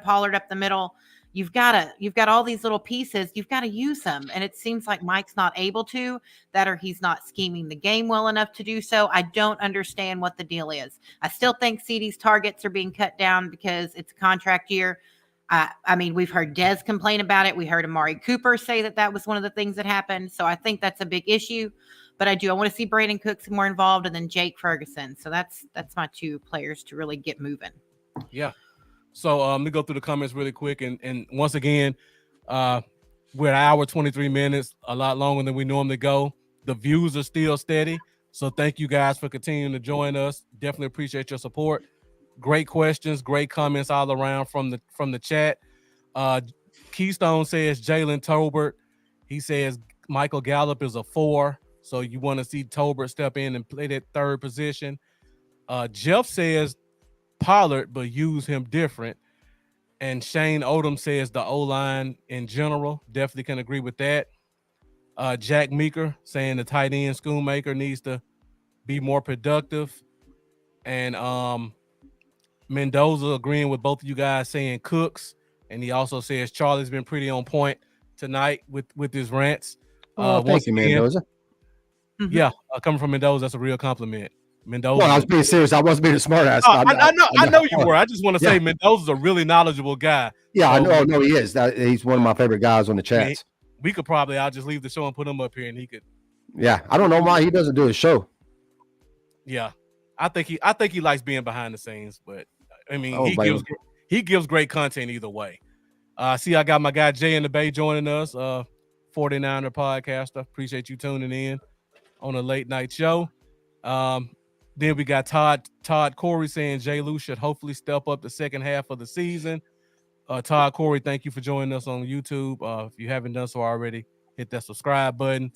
Pollard up the middle. You've got all these little pieces. You've got to use them. And it seems like Mike's not able to, or he's not scheming the game well enough to do so. I don't understand what the deal is. I still think CD's targets are being cut down because it's a contract year. I mean, we've heard Dez complain about it. We heard Amari Cooper say that was one of the things that happened. So I think that's a big issue. But I want to see Brandon Cooks more involved and then Jake Ferguson. So that's my 2 players to really get moving. Yeah. So let me go through the comments really quick. And once again, we're at an hour, 23 minutes, a lot longer than we normally go. The views are still steady. So thank you guys for continuing to join us. Definitely appreciate your support. Great questions, great comments all around from the chat. Keystone says Jalen Tolbert. He says Michael Gallup is a 4. So you want to see Tolbert step in and play that 3rd position. Jeff says Pollard, but use him different. And Shane Odom says the O-line in general. Definitely can agree with that. Jack Meeker saying the tight end Schoonmaker needs to be more productive. And Mendoza agreeing with both of you guys saying Cooks. And he also says Charlie's been pretty on point tonight with his rants. Thank you, Mendoza. Yeah, coming from Mendoza, that's a real compliment. Mendoza. Well, I was being serious. I wasn't being a smart ass. I know you were. I just want to say Mendoza's a really knowledgeable guy. Yeah, I know. No, he is. He's one of my favorite guys on the chats. We could probably, I'll just leave the show and put him up here, and he could. Yeah, I don't know why he doesn't do his show. Yeah, I think he likes being behind the scenes, but I mean, he gives great content either way. See, I got my guy Jay in the Bay joining us, 49er podcaster. Appreciate you tuning in on a late night show. Then we got Todd Corey saying Jay Lou should hopefully step up the second half of the season. Todd Corey, thank you for joining us on YouTube. If you haven't done so already, hit that subscribe button.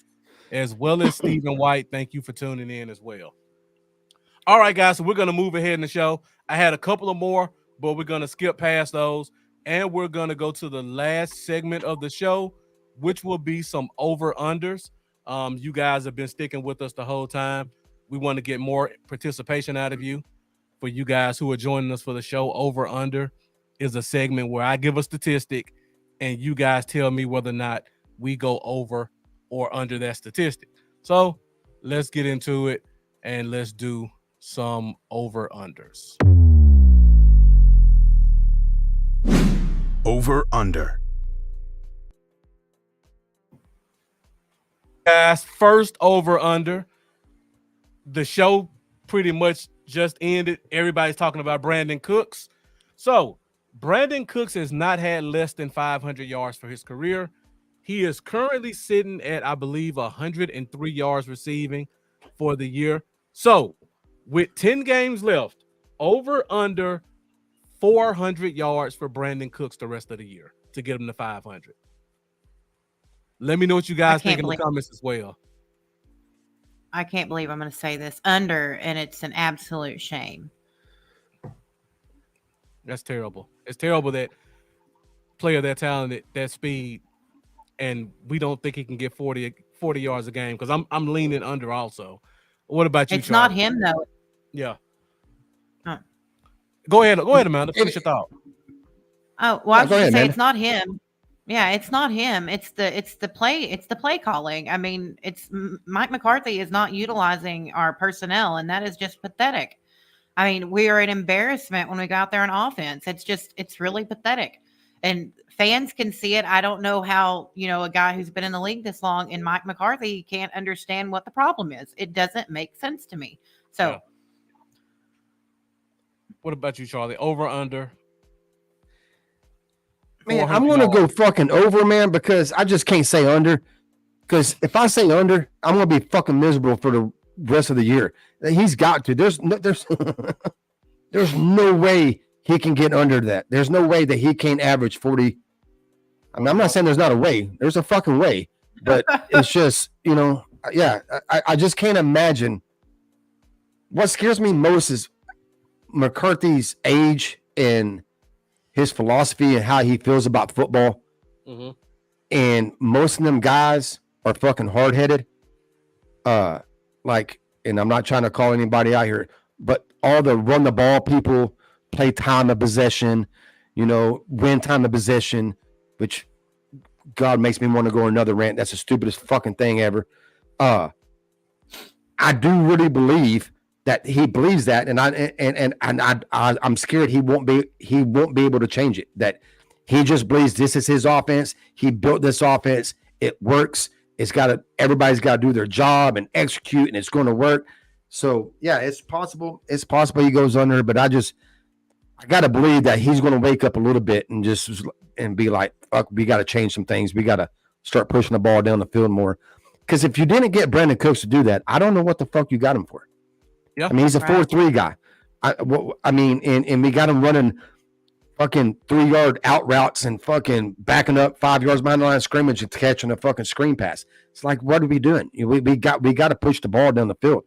As well as Stephen White, thank you for tuning in as well. All right, guys, so we're going to move ahead in the show. I had a couple of more, but we're going to skip past those. And we're going to go to the last segment of the show, which will be some over-unders. You guys have been sticking with us the whole time. We want to get more participation out of you. For you guys who are joining us for the show, over under is a segment where I give a statistic and you guys tell me whether or not we go over or under that statistic. So let's get into it and let's do some over-unders. Over-under. Guys, first over-under. The show pretty much just ended. Everybody's talking about Brandon Cooks. So Brandon Cooks has not had less than 500 yards for his career. He is currently sitting at, I believe, 103 yards receiving for the year. So with 10 games left, over under 400 yards for Brandon Cooks the rest of the year to get him to 500. Let me know what you guys think in the comments as well. I can't believe I'm going to say this under, and it's an absolute shame. That's terrible. It's terrible that player that talented, that speed, and we don't think he can get 40 yards a game, because I'm leaning under also. What about you, It's Charlie? not him, though. Yeah. Go ahead, Amanda. Finish your thought. Oh, well, I was going to say Amanda. it's not him. Yeah, it's not him. It's the play calling. I mean, Mike McCarthy is not utilizing our personnel, and that is just pathetic. I mean, we are an embarrassment when we go out there on offense. It's really pathetic. And fans can see it. I don't know how, a guy who's been in the league this long and Mike McCarthy can't understand what the problem is. It doesn't make sense to me. So Yeah. What about you, Charlie? Over, under? Man, I'm going to go fucking over, man, because I just can't say under. Because if I say under, I'm going to be fucking miserable for the rest of the year. He's got to. There's no way he can get under that. There's no way that he can't average 40. I mean, I'm not saying there's not a way. There's a fucking way. But it's just, I just can't imagine. What scares me most is McCarthy's age and his philosophy and how he feels about football. Mm-hmm. And most of them guys are fucking hard-headed. And I'm not trying to call anybody out here, but all the run the ball people play time of possession, win time of possession, which God makes me want to go on another rant. That's the stupidest fucking thing ever. I do really believe that he believes that, and I'm scared he won't be able to change it. That he just believes this is his offense. He built this offense. It works. Everybody's got to do their job and execute, and it's going to work. So yeah, it's possible. It's possible he goes under, but I got to believe that he's going to wake up a little bit and be like, fuck, we got to change some things. We got to start pushing the ball down the field more. Because if you didn't get Brandon Cooks to do that, I don't know what the fuck you got him for. Yeah, I mean, he's a 4-3 guy. And we got him running fucking 3-yard out routes and fucking backing up 5 yards behind the line of scrimmage and catching a fucking screen pass. It's like, what are we doing? We got to push the ball down the field.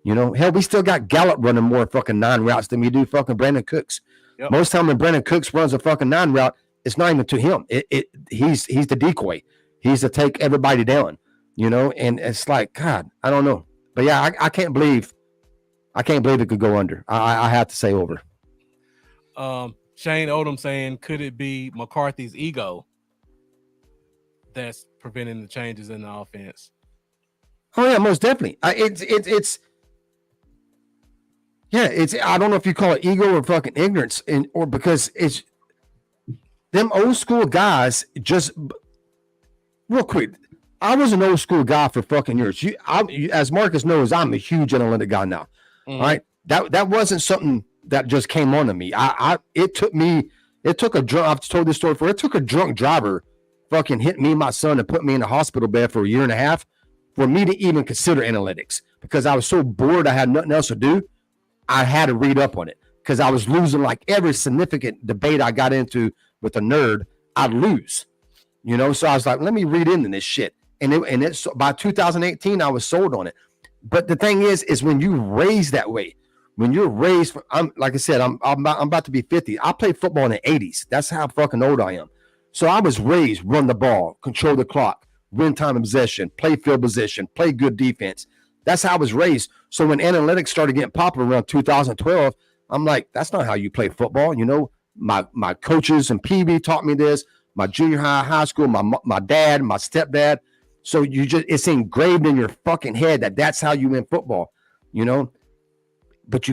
Hell, we still got Gallup running more fucking 9 routes than we do fucking Brandon Cooks. Yep. Most time when Brandon Cooks runs a fucking 9 route, it's not even to him. He's the decoy. He's to take everybody down. And it's like, God, I don't know. But yeah, I can't believe it could go under. I have to say over. Shane Odom saying, could it be McCarthy's ego that's preventing the changes in the offense? Oh yeah, most definitely. It's I don't know if you call it ego or fucking ignorance, or because it's them old school guys. Just real quick, I was an old school guy for fucking years. As Marcus knows, I'm a huge analytic guy now. Mm-hmm. All right, that wasn't something that just came on to me. It took a drunk. I've told this story before. It took a drunk driver fucking hit me and my son and put me in a hospital bed for a year and a half for me to even consider analytics, because I was so bored. I had nothing else to do. I had to read up on it because I was losing like every significant debate I got into with a nerd. I'd lose, So I was like, let me read into this shit. And it's by 2018, I was sold on it. But the thing is when you raise that way, when you're raised, like I said, I'm about to be 50. I played football in the 80s. That's how fucking old I am. So I was raised, run the ball, control the clock, win time of possession, play field position, play good defense. That's how I was raised. So when analytics started getting popular around 2012, I'm like, that's not how you play football. My coaches and PB taught me this. my junior high school, my dad, my stepdad. So it's engraved in your fucking head that that's how you win football, you know. But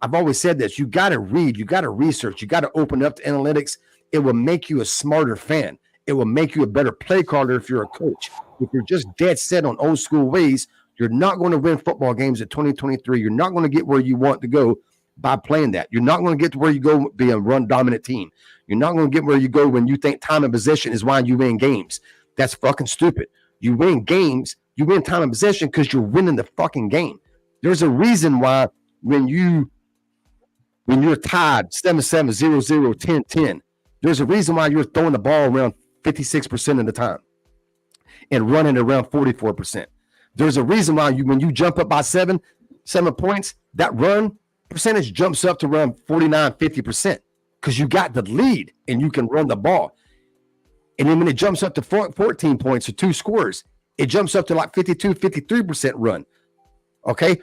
I've always said this: you gotta read, you gotta research, you gotta open up to analytics. It will make you a smarter fan. It will make you a better play caller if you're a coach. If you're just dead set on old school ways, you're not going to win football games in 2023. You're not going to get where you want to go by playing that. You're not going to get to where you go being a run dominant team. You're not going to get where you go when you think time and possession is why you win games. That's fucking stupid. You win games, you win time and possession because you're winning the fucking game. There's a reason why when you're tied 7-7, 0-0, 10-10, there's a reason why you're throwing the ball around 56% of the time and running around 44%. There's a reason why when you jump up by 7 points, that run percentage jumps up to around 49, 50% because you got the lead and you can run the ball. And then when it jumps up to 14 points or 2 scores, it jumps up to like 52, 53% run. Okay.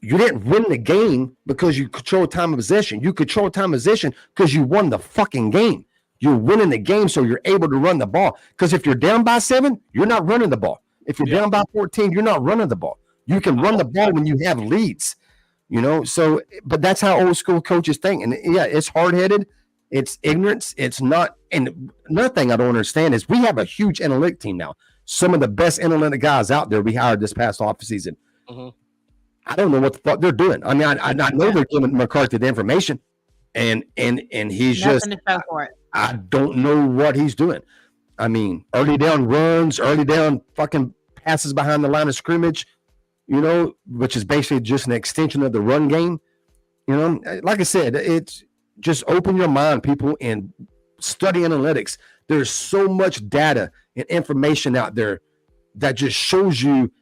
You didn't win the game because you control time of possession. You control time of possession because you won the fucking game. You're winning the game, so you're able to run the ball. Because if you're down by 7, you're not running the ball. If you're down by 14, you're not running the ball. You can run the ball when you have leads, you know. So, but that's how old school coaches think. And yeah, it's hard-headed. It's ignorance. It's not. And another thing I don't understand is we have a huge analytic team now. Some of the best analytic guys out there we hired this past offseason. Mm-hmm. I don't know what the fuck they're doing. I mean, I know they're giving McCarthy the information, and he's nothing to show for it. I don't know what he's doing. I mean, early down runs, early down fucking passes behind the line of scrimmage, you know, which is basically just an extension of the run game. You know, like I said, it's just open your mind, people, and study analytics. There's so much data and information out there that just shows you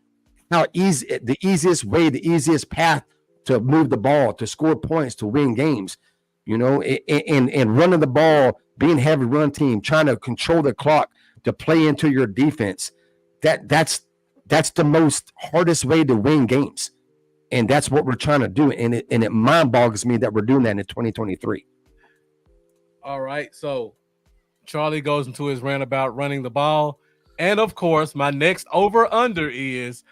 how the easiest path to move the ball, to score points, to win games, you know, and running the ball, being heavy run team, trying to control the clock to play into your defense. That's the most hardest way to win games. And that's what we're trying to do. And it mind boggles me that we're doing that in 2023. All right. So Charlie goes into his rant about running the ball. And of course, my next over under is,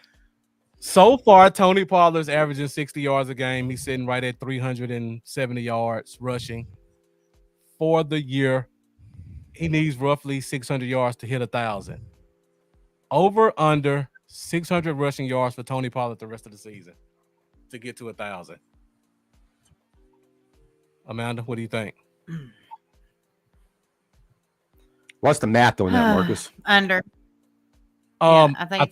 so far, Tony Pollard's averaging 60 yards a game. He's sitting right at 370 yards rushing. For the year, he needs roughly 600 yards to hit 1,000. Over under 600 rushing yards for Tony Pollard the rest of the season to get to 1,000. Amanda, what do you think? What's the math on that, Marcus? Under. I think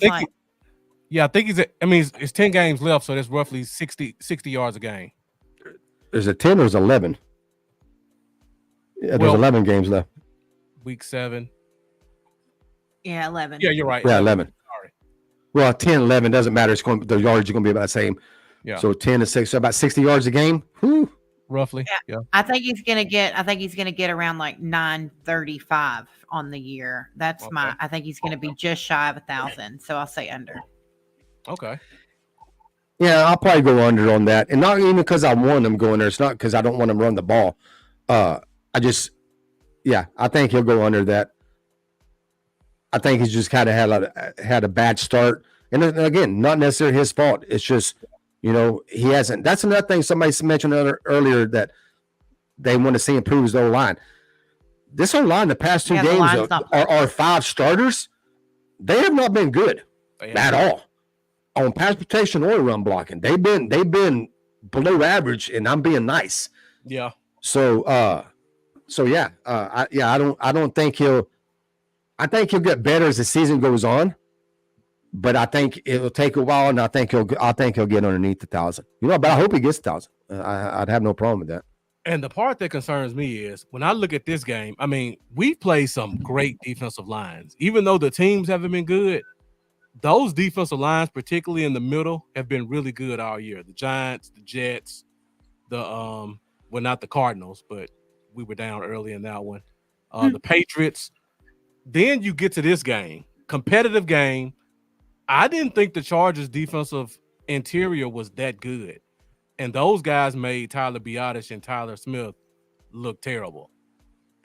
I think he's. It's 10 games left, so that's roughly 60 yards a game. There's a 10 or there's 11? Yeah, there's 11 games left. Week 7. Yeah, 11. Yeah, you're right. Yeah, 11. Sorry. Well, 10, 11 doesn't matter. The yards are going to be about the same. Yeah. So 10 to 6, so about 60 yards a game. Whew. Roughly. Yeah. I think he's gonna get around like 935 on the year. That's okay. I think he's gonna be just shy of 1,000. So I'll say under. Okay. Yeah, I'll probably go under on that. And not even because I want him going there. It's not because I don't want him to run the ball. I think he'll go under that. I think he's just kind of had a bad start. And again, not necessarily his fault. It's just, you know, he hasn't. That's another thing somebody mentioned earlier that they want to see improve his O-line. This O-line, the past 2 games, are 5 starters. They have not been good at all on pass protection or run blocking. They've been below average, and I'm being nice. Yeah. So I don't think he'll. I think he'll get better as the season goes on, but I think it'll take a while, and I think he'll get underneath 1,000. You know, but I hope he gets 1,000. I'd have no problem with that. And the part that concerns me is when I look at this game. I mean, we've played some great defensive lines, even though the teams haven't been good. Those defensive lines, particularly in the middle, have been really good all year. The Giants, the Jets, not the Cardinals, but we were down early in that one. The Patriots. Then you get to this game, competitive game. I didn't think the Chargers' defensive interior was that good. And those guys made Tyler Biadasz and Tyler Smith look terrible.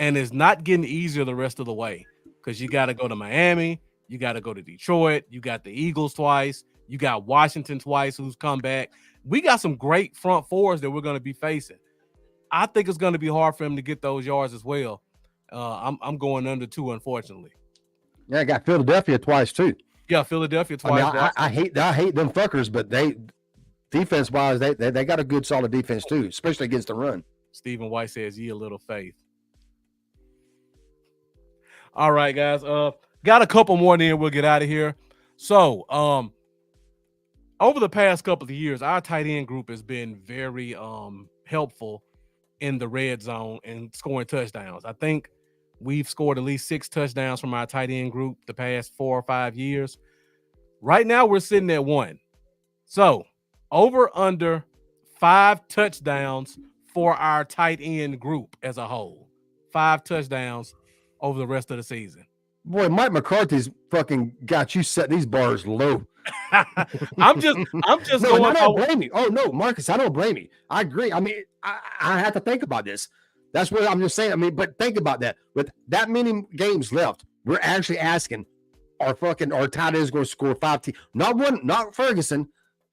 and it's not getting easier the rest of the way because you got to go to Miami, you got to go to Detroit, you got the Eagles twice, you got Washington twice, who's come back. We got some great front fours that we're going to be facing. I think it's going to be hard for him to get those yards as well. I'm going under 2, unfortunately. Yeah, I got Philadelphia twice too. Yeah, Philadelphia twice. I mean, I hate them fuckers, but they defense wise, they got a good solid defense too, especially against the run. Stephen White says, "Ye a little faith." All right, guys. Got a couple more, and then we'll get out of here. So, over the past couple of years, our tight end group has been very helpful in the red zone and scoring touchdowns. I think we've scored at least 6 touchdowns from our tight end group the past 4 or 5 years. Right now, we're sitting at 1. So, over under 5 touchdowns for our tight end group as a whole. 5 touchdowns over the rest of the season. Boy, Mike McCarthy's fucking got you set these bars low. I'm just no, going. I don't blame you. Oh no, Marcus, I don't blame you. I agree. I mean, I have to think about this. That's what I'm just saying. I mean, but think about that. With that many games left, we're actually asking our tight ends going to score 5 not Ferguson,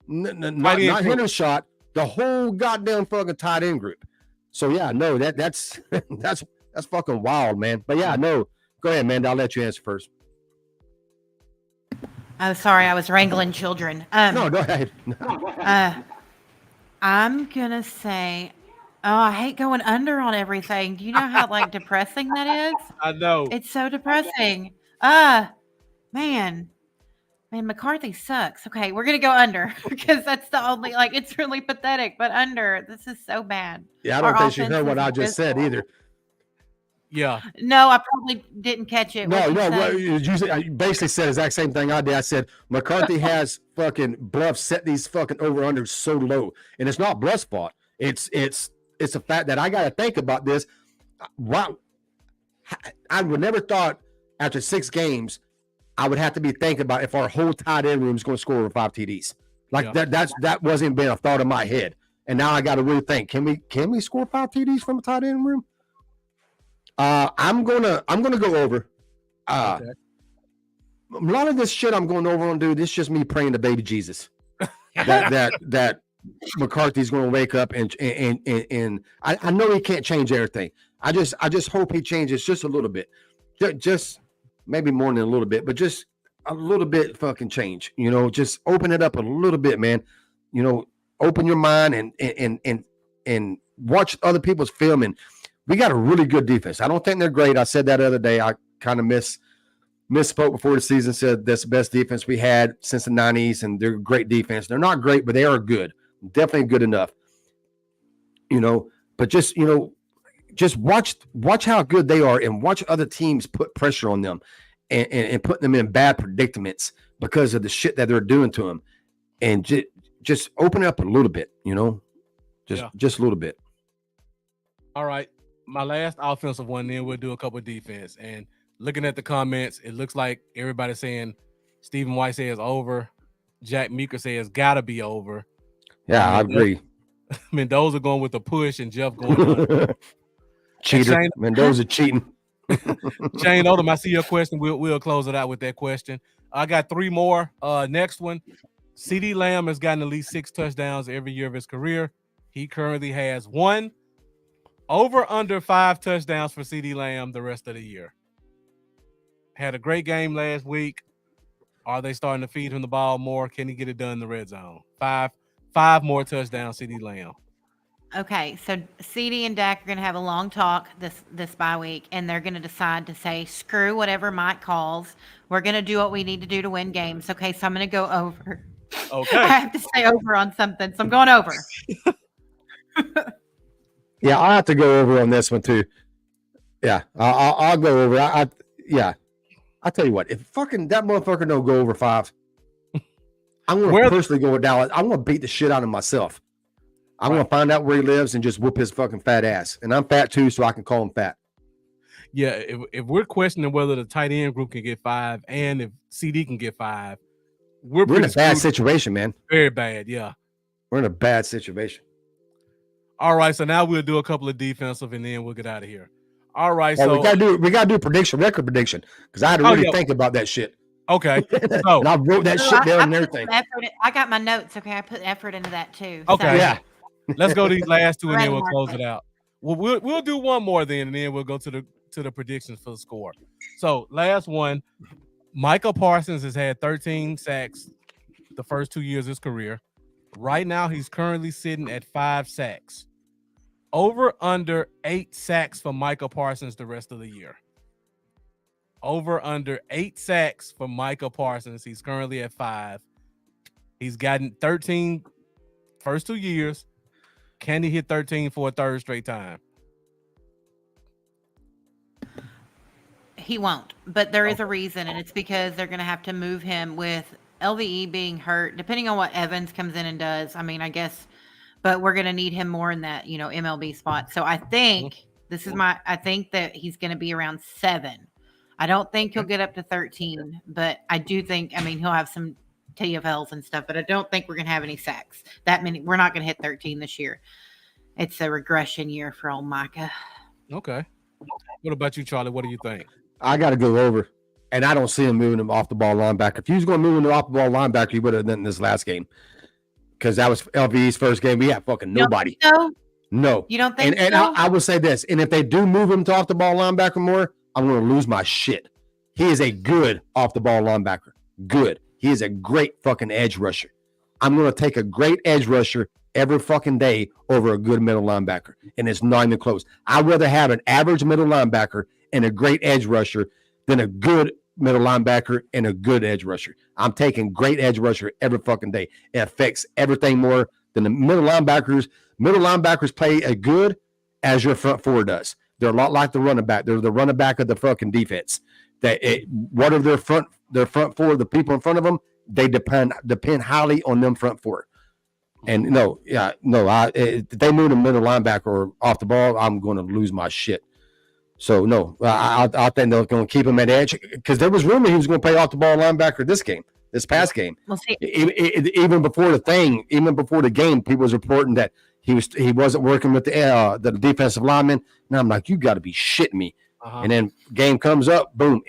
not Hendershot, the whole goddamn fucking tight end group. So yeah, no, that's that's fucking wild, man. But yeah, no. Go ahead, man. I'll let you answer first. Oh, sorry, I was wrangling children. No, go ahead. I'm gonna say, I hate going under on everything. Do you know how like depressing that is? I know. It's so depressing. Man, McCarthy sucks. Okay, we're gonna go under because that's the only it's really pathetic. But under, this is so bad. Yeah, I don't think she heard what I just said either. Yeah. No, I probably didn't catch it. No. You basically said the exact same thing I did. I said McCarthy has fucking Bluff set these fucking over unders so low, and it's not Bluff's fault. It's a fact that I got to think about this. Wow, I would never thought after 6 games I would have to be thinking about if our whole tight end room is going to score over 5 TDs. That wasn't been a thought in my head, and now I got to really think: can we score 5 TDs from a tight end room? I'm gonna go over. Okay. A lot of this shit I'm going over on, dude. This is just me praying to baby Jesus that McCarthy's going to wake up and I know he can't change everything. I just hope he changes just a little bit, just maybe more than a little bit, but just a little bit fucking change. You know, just open it up a little bit, man. You know, open your mind and watch other people's film. And we got a really good defense. I don't think they're great. I said that the other day. I kind of misspoke before the season, said that's the best defense we had since the 90s, and they're a great defense. They're not great, but they are good. Definitely good enough. You know, but just watch how good they are and watch other teams put pressure on them and put them in bad predicaments because of the shit that they're doing to them. And just open it up a little bit, you know, just a little bit. All right. My last offensive one, then we'll do a couple of defense. And looking at the comments, it looks like everybody's saying Stephen White says over. Jack Meeker says gotta be over. Yeah, I agree. Mendoza going with the push and Jeff going on. Cheater. Mendoza cheating. Shane Odom, I see your question. We'll close it out with that question. I got 3 more. Next one. CeeDee Lamb has gotten at least 6 touchdowns every year of his career. He currently has 1. Over under 5 touchdowns for CeeDee Lamb the rest of the year. Had a great game last week. Are they starting to feed him the ball more? Can he get it done in the red zone? 5 more touchdowns, CeeDee Lamb. Okay, so CD and Dak are going to have a long talk this bye week, and they're going to decide to say, screw whatever Mike calls. We're going to do what we need to do to win games. Okay, so I'm going to go over. Okay. I have to say over on something, so I'm going over. Yeah, I have to go over on this one too. Yeah, I'll go over. I'll tell you what. If fucking that motherfucker don't go over 5, I'm going to personally go with Dallas. I'm going to beat the shit out of myself. I'm going to find out where he lives and just whoop his fucking fat ass. And I'm fat too, so I can call him fat. Yeah, if we're questioning whether the tight end group can get 5 and if CD can get 5, we're in a bad situation, man. Very bad, yeah. We're in a bad situation. All right, so now we'll do a couple of defensive and then we'll get out of here. All right. Oh, So we gotta do record prediction, because I had to really think about that shit. Okay. So and I wrote that shit down and put everything. some effort I got my notes. Okay, I put effort into that too. Okay. So. Yeah. Let's go these last two and then Ready, we'll close Mark. it out. Well, we'll do one more then, and then we'll go to the predictions for the score. So last one, Micah Parsons has had 13 sacks the first 2 years of his career. Right now, he's currently sitting at 5 sacks. Over under 8 sacks for Micah Parsons the rest of the year. Over under 8 sacks for Micah Parsons. He's currently at 5. He's gotten 13 first 2 years. Can he hit 13 for a third straight time? He won't, but there is a reason, and it's because they're going to have to move him with LVE being hurt, depending on what Evans comes in and does. I mean, I guess, but we're going to need him more in that, MLB spot. So I think I think that he's going to be around 7. I don't think he'll get up to 13, but I do think, he'll have some TFLs and stuff, but I don't think we're going to have any sacks. That many, we're not going to hit 13 this year. It's a regression year for old Micah. Okay. What about you, Charlie? What do you think? I got to go over, and I don't see him moving him off the ball linebacker. If he was going to move him off the ball linebacker, he would have done this last game, because that was LVE's first game. We had fucking nobody. No. You don't think and so? I would say this, and if they do move him to off the ball linebacker more, I'm going to lose my shit. He is a good off the ball linebacker. Good. He is a great fucking edge rusher. I'm going to take a great edge rusher every fucking day over a good middle linebacker, and it's not even close. I'd rather have an average middle linebacker and a great edge rusher than a good middle linebacker and a good edge rusher. I'm taking great edge rusher every fucking day. It affects everything more than the middle linebackers. Middle linebackers play as good as your front four does. They're a lot like the running back. They're the running back of the fucking defense. What are their front four, the people in front of them, they depend highly on them front four. And if they move the middle linebacker or off the ball, I'm going to lose my shit. So no, I think they're going to keep him at edge, because there was rumor he was going to play off the ball linebacker this past game. We'll see. Even before the game, people was reporting that he wasn't working with the defensive lineman. And I'm like, you got to be shitting me. And then game comes up, boom,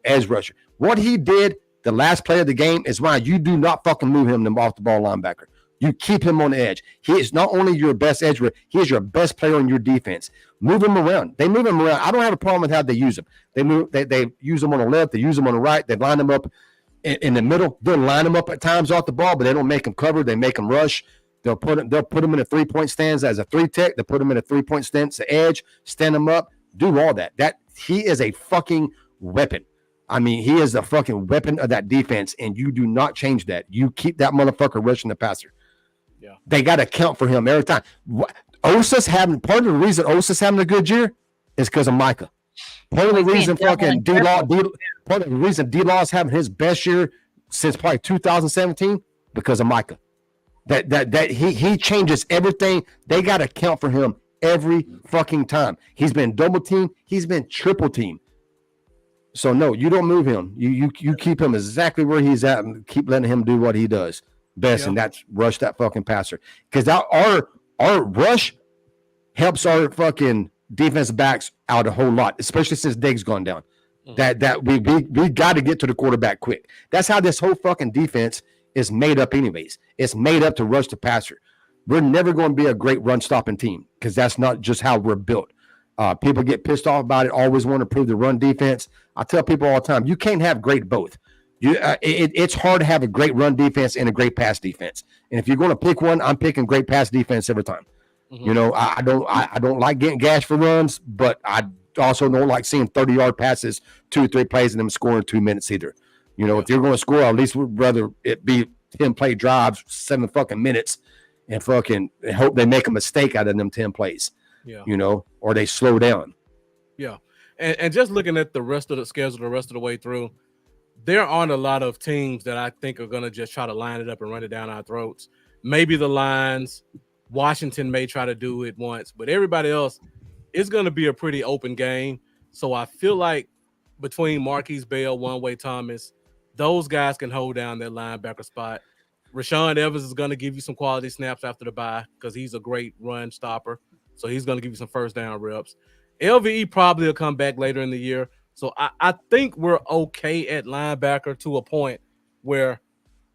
edge rusher. What he did the last play of the game is why you do not fucking move him off the ball linebacker. You keep him on the edge. He is not only your best edge rusher, he is your best player on your defense. Move him around. They move him around. I don't have a problem with how they use him. They use him on the left. They use him on the right. They line him up in the middle. They'll line him up at times off the ball, but they don't make him cover. They make him rush. They'll put him in a 3-point stance as a 3-tech. They'll put him in a 3-point stance, the edge, stand him up, do all that. He is a fucking weapon. He is the fucking weapon of that defense, and you do not change that. You keep that motherfucker rushing the passer. Yeah. They got to count for him every time. Part of the reason Osa's having a good year is because of Micah. Part of the reason fucking D-Law is having his best year since probably 2017 because of Micah. That he changes everything. They got to count for him every fucking time. He's been double teamed. He's been triple teamed. So no, you don't move him. You keep him exactly where he's at and keep letting him do what he does best, and that's rush that fucking passer. Because our rush helps our fucking defensive backs out a whole lot, especially since Diggs gone down. That we got to get to the quarterback quick. That's how this whole fucking defense is made up anyways. It's made up to rush the passer. We're never going to be a great run stopping team because that's not just how we're built. People get pissed off about it, always want to prove the run defense. I tell people all the time, you can't have great both. It's hard to have a great run defense and a great pass defense. And if you're going to pick one, I'm picking great pass defense every time. I don't like getting gashed for runs, but I also don't like seeing 30-yard passes, 2 or 3 plays, and them scoring 2 minutes either. If you're going to score, at least would rather it be 10 play drives, 7 fucking minutes, and fucking hope they make a mistake out of them 10 plays. Yeah. Or they slow down. Yeah. And just looking at the rest of the schedule, the rest of the way through, there aren't a lot of teams that I think are going to just try to line it up and run it down our throats. Maybe the Lions, Washington may try to do it once, but everybody else, it's going to be a pretty open game. So I feel like between Marquise Bell, One-Way Thomas, those guys can hold down that linebacker spot. Rashawn Evans is going to give you some quality snaps after the bye because he's a great run stopper. So he's going to give you some first down reps. LVE probably will come back later in the year. So I think we're okay at linebacker to a point where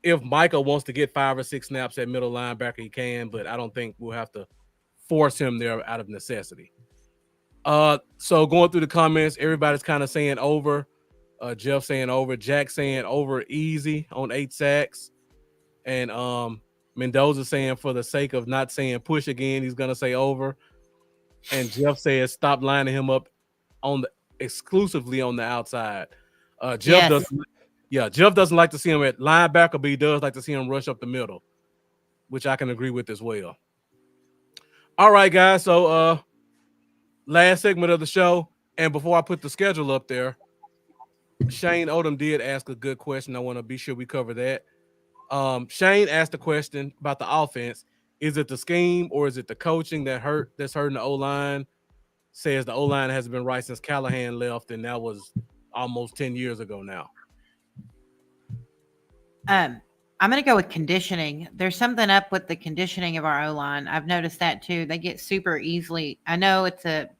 if Micah wants to get 5 or 6 snaps at middle linebacker, he can, but I don't think we'll have to force him there out of necessity. So going through the comments, everybody's kind of saying over. Jeff saying over, Jack saying over easy on 8 sacks. And Mendoza saying for the sake of not saying push again, he's gonna say over. And Jeff says stop lining him up exclusively on the outside. Jeff doesn't like to see him at linebacker, but he does like to see him rush up the middle, which I can agree with as well. All right, guys. So last segment of the show, and before I put the schedule up there, Shane Odom did ask a good question. I want to be sure we cover that. Shane asked a question about the offense. Is it the scheme or is it the coaching that's hurting the O-line? Says the O-line hasn't been right since Callahan left, and that was almost 10 years ago now. I'm going to go with conditioning. There's something up with the conditioning of our O-line. I've noticed that too. They get super easily. I know it's a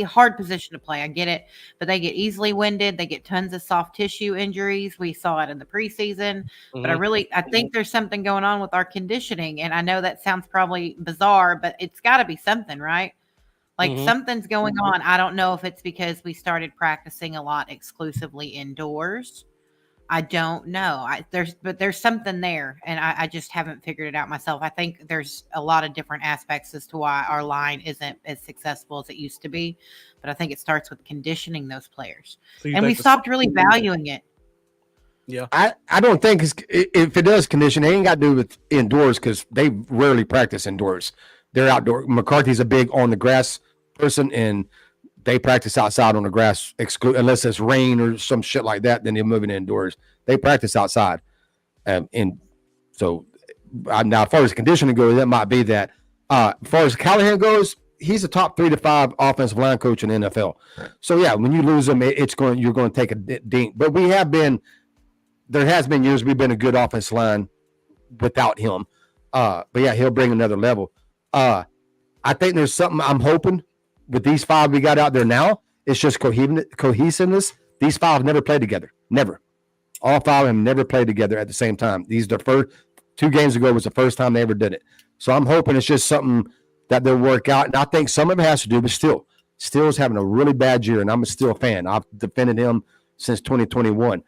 hard position to play. I get it, but they get easily winded. They get tons of soft tissue injuries. We saw it in the preseason, but I think there's something going on with our conditioning. And I know that sounds probably bizarre, but it's got to be something, right? Like something's going on. I don't know if it's because we started practicing a lot exclusively indoors. I don't know. There's something there, and I just haven't figured it out myself. I think there's a lot of different aspects as to why our line isn't as successful as it used to be, but I think it starts with conditioning those players, and we stopped really valuing it. Yeah, I don't think if it does condition, it ain't got to do with indoors because they rarely practice indoors. They're outdoor. McCarthy's a big on the grass person, and they practice outside on the grass, unless it's rain or some shit like that. Then they're moving indoors. They practice outside, and so now as far as conditioning goes, that might be that. As far as Callahan goes, he's a top 3 to 5 offensive line coach in the NFL. So yeah, when you lose him, you're going to take a dink. But there has been years we've been a good offensive line without him. But yeah, he'll bring another level. I think there's something I'm hoping. With these 5 we got out there now, it's just cohesiveness. These 5 never played together. Never. All 5 of them never played together at the same time. These the first 2 games ago was the first time they ever did it. So I'm hoping it's just something that they'll work out. And I think some of it has to do, but Steele's having a really bad year, and I'm still a fan. I've defended him since 2021.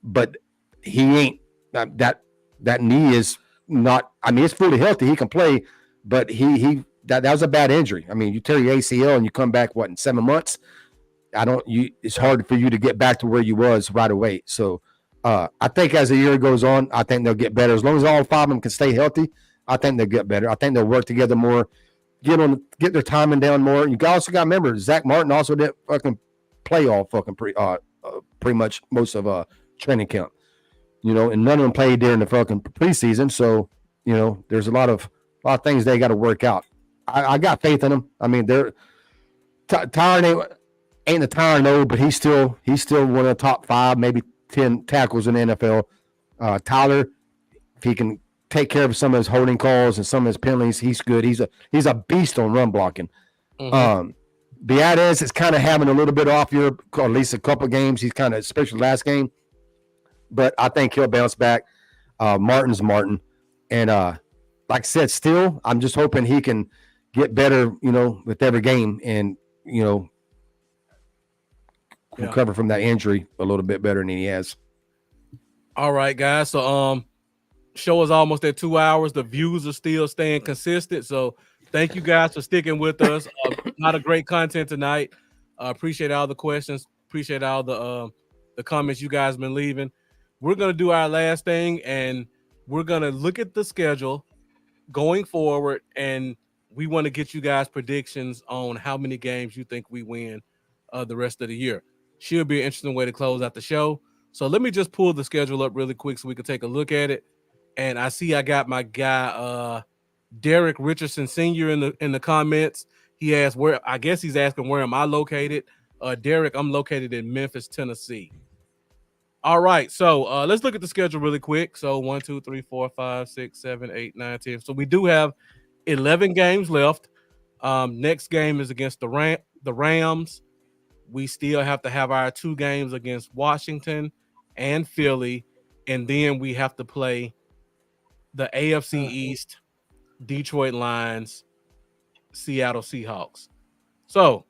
But he ain't that knee is not, I mean, it's fully healthy. He can play, but that was a bad injury. I mean, you tear your ACL and you come back, in 7 months? It's hard for you to get back to where you was right away. So I think as the year goes on, I think they'll get better. As long as all 5 of them can stay healthy, I think they'll get better. I think they'll work together more, get their timing down more. You also got to remember, Zach Martin also didn't fucking play all fucking pretty much most of training camp. And none of them played during the fucking preseason. So, there's a lot of things they got to work out. I got faith in them. I mean, they're Tyron ain't a Tyron, no, but he's still one of the top 5, maybe 10 tackles in the NFL. Tyler, if he can take care of some of his holding calls and some of his penalties, he's good. He's a beast on run blocking. Biadasz is kind of having a little bit off year, or at least a couple of games. He's kind of, especially last game, but I think he'll bounce back. Martin's Martin, and like I said, still, I'm just hoping he can get better, with every game, and recover from that injury a little bit better than he has. All right, guys. So show is almost at 2 hours. The views are still staying consistent. So thank you guys for sticking with us. A lot of great content tonight. Appreciate all the questions. Appreciate all the comments you guys been leaving. We're gonna do our last thing, and we're gonna look at the schedule going forward, and we want to get you guys predictions on how many games you think we win the rest of the year. Should be an interesting way to close out the show. So let me just pull the schedule up really quick so we can take a look at it. And I see I got my guy Derek Richardson Sr. in the comments. He asked I guess he's asking where am I located? Derek, I'm located in Memphis, Tennessee. All right, so let's look at the schedule really quick. So 1, 2, 3, 4, 5, 6, 7, 8, 9, 10. So we do have 11 games left. Next game is against the the Rams. We still have to have our 2 games against Washington and Philly, and then we have to play the AFC East, Detroit Lions, Seattle Seahawks. So,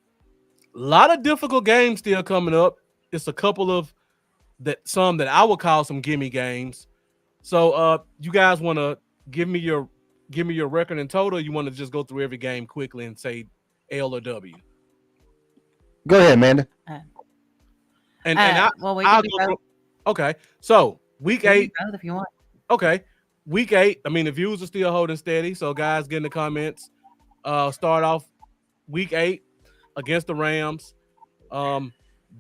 a lot of difficult games still coming up. It's a couple of some that I would call some gimme games. So, you guys want to give me your record in total? Or you want to just go through every game quickly and say L or W? Go ahead, Amanda. I'll do both. Okay, so week 8. Both if you want. Okay, week 8. I mean, the views are still holding steady. So, guys, get in the comments. Start off week 8 against the Rams.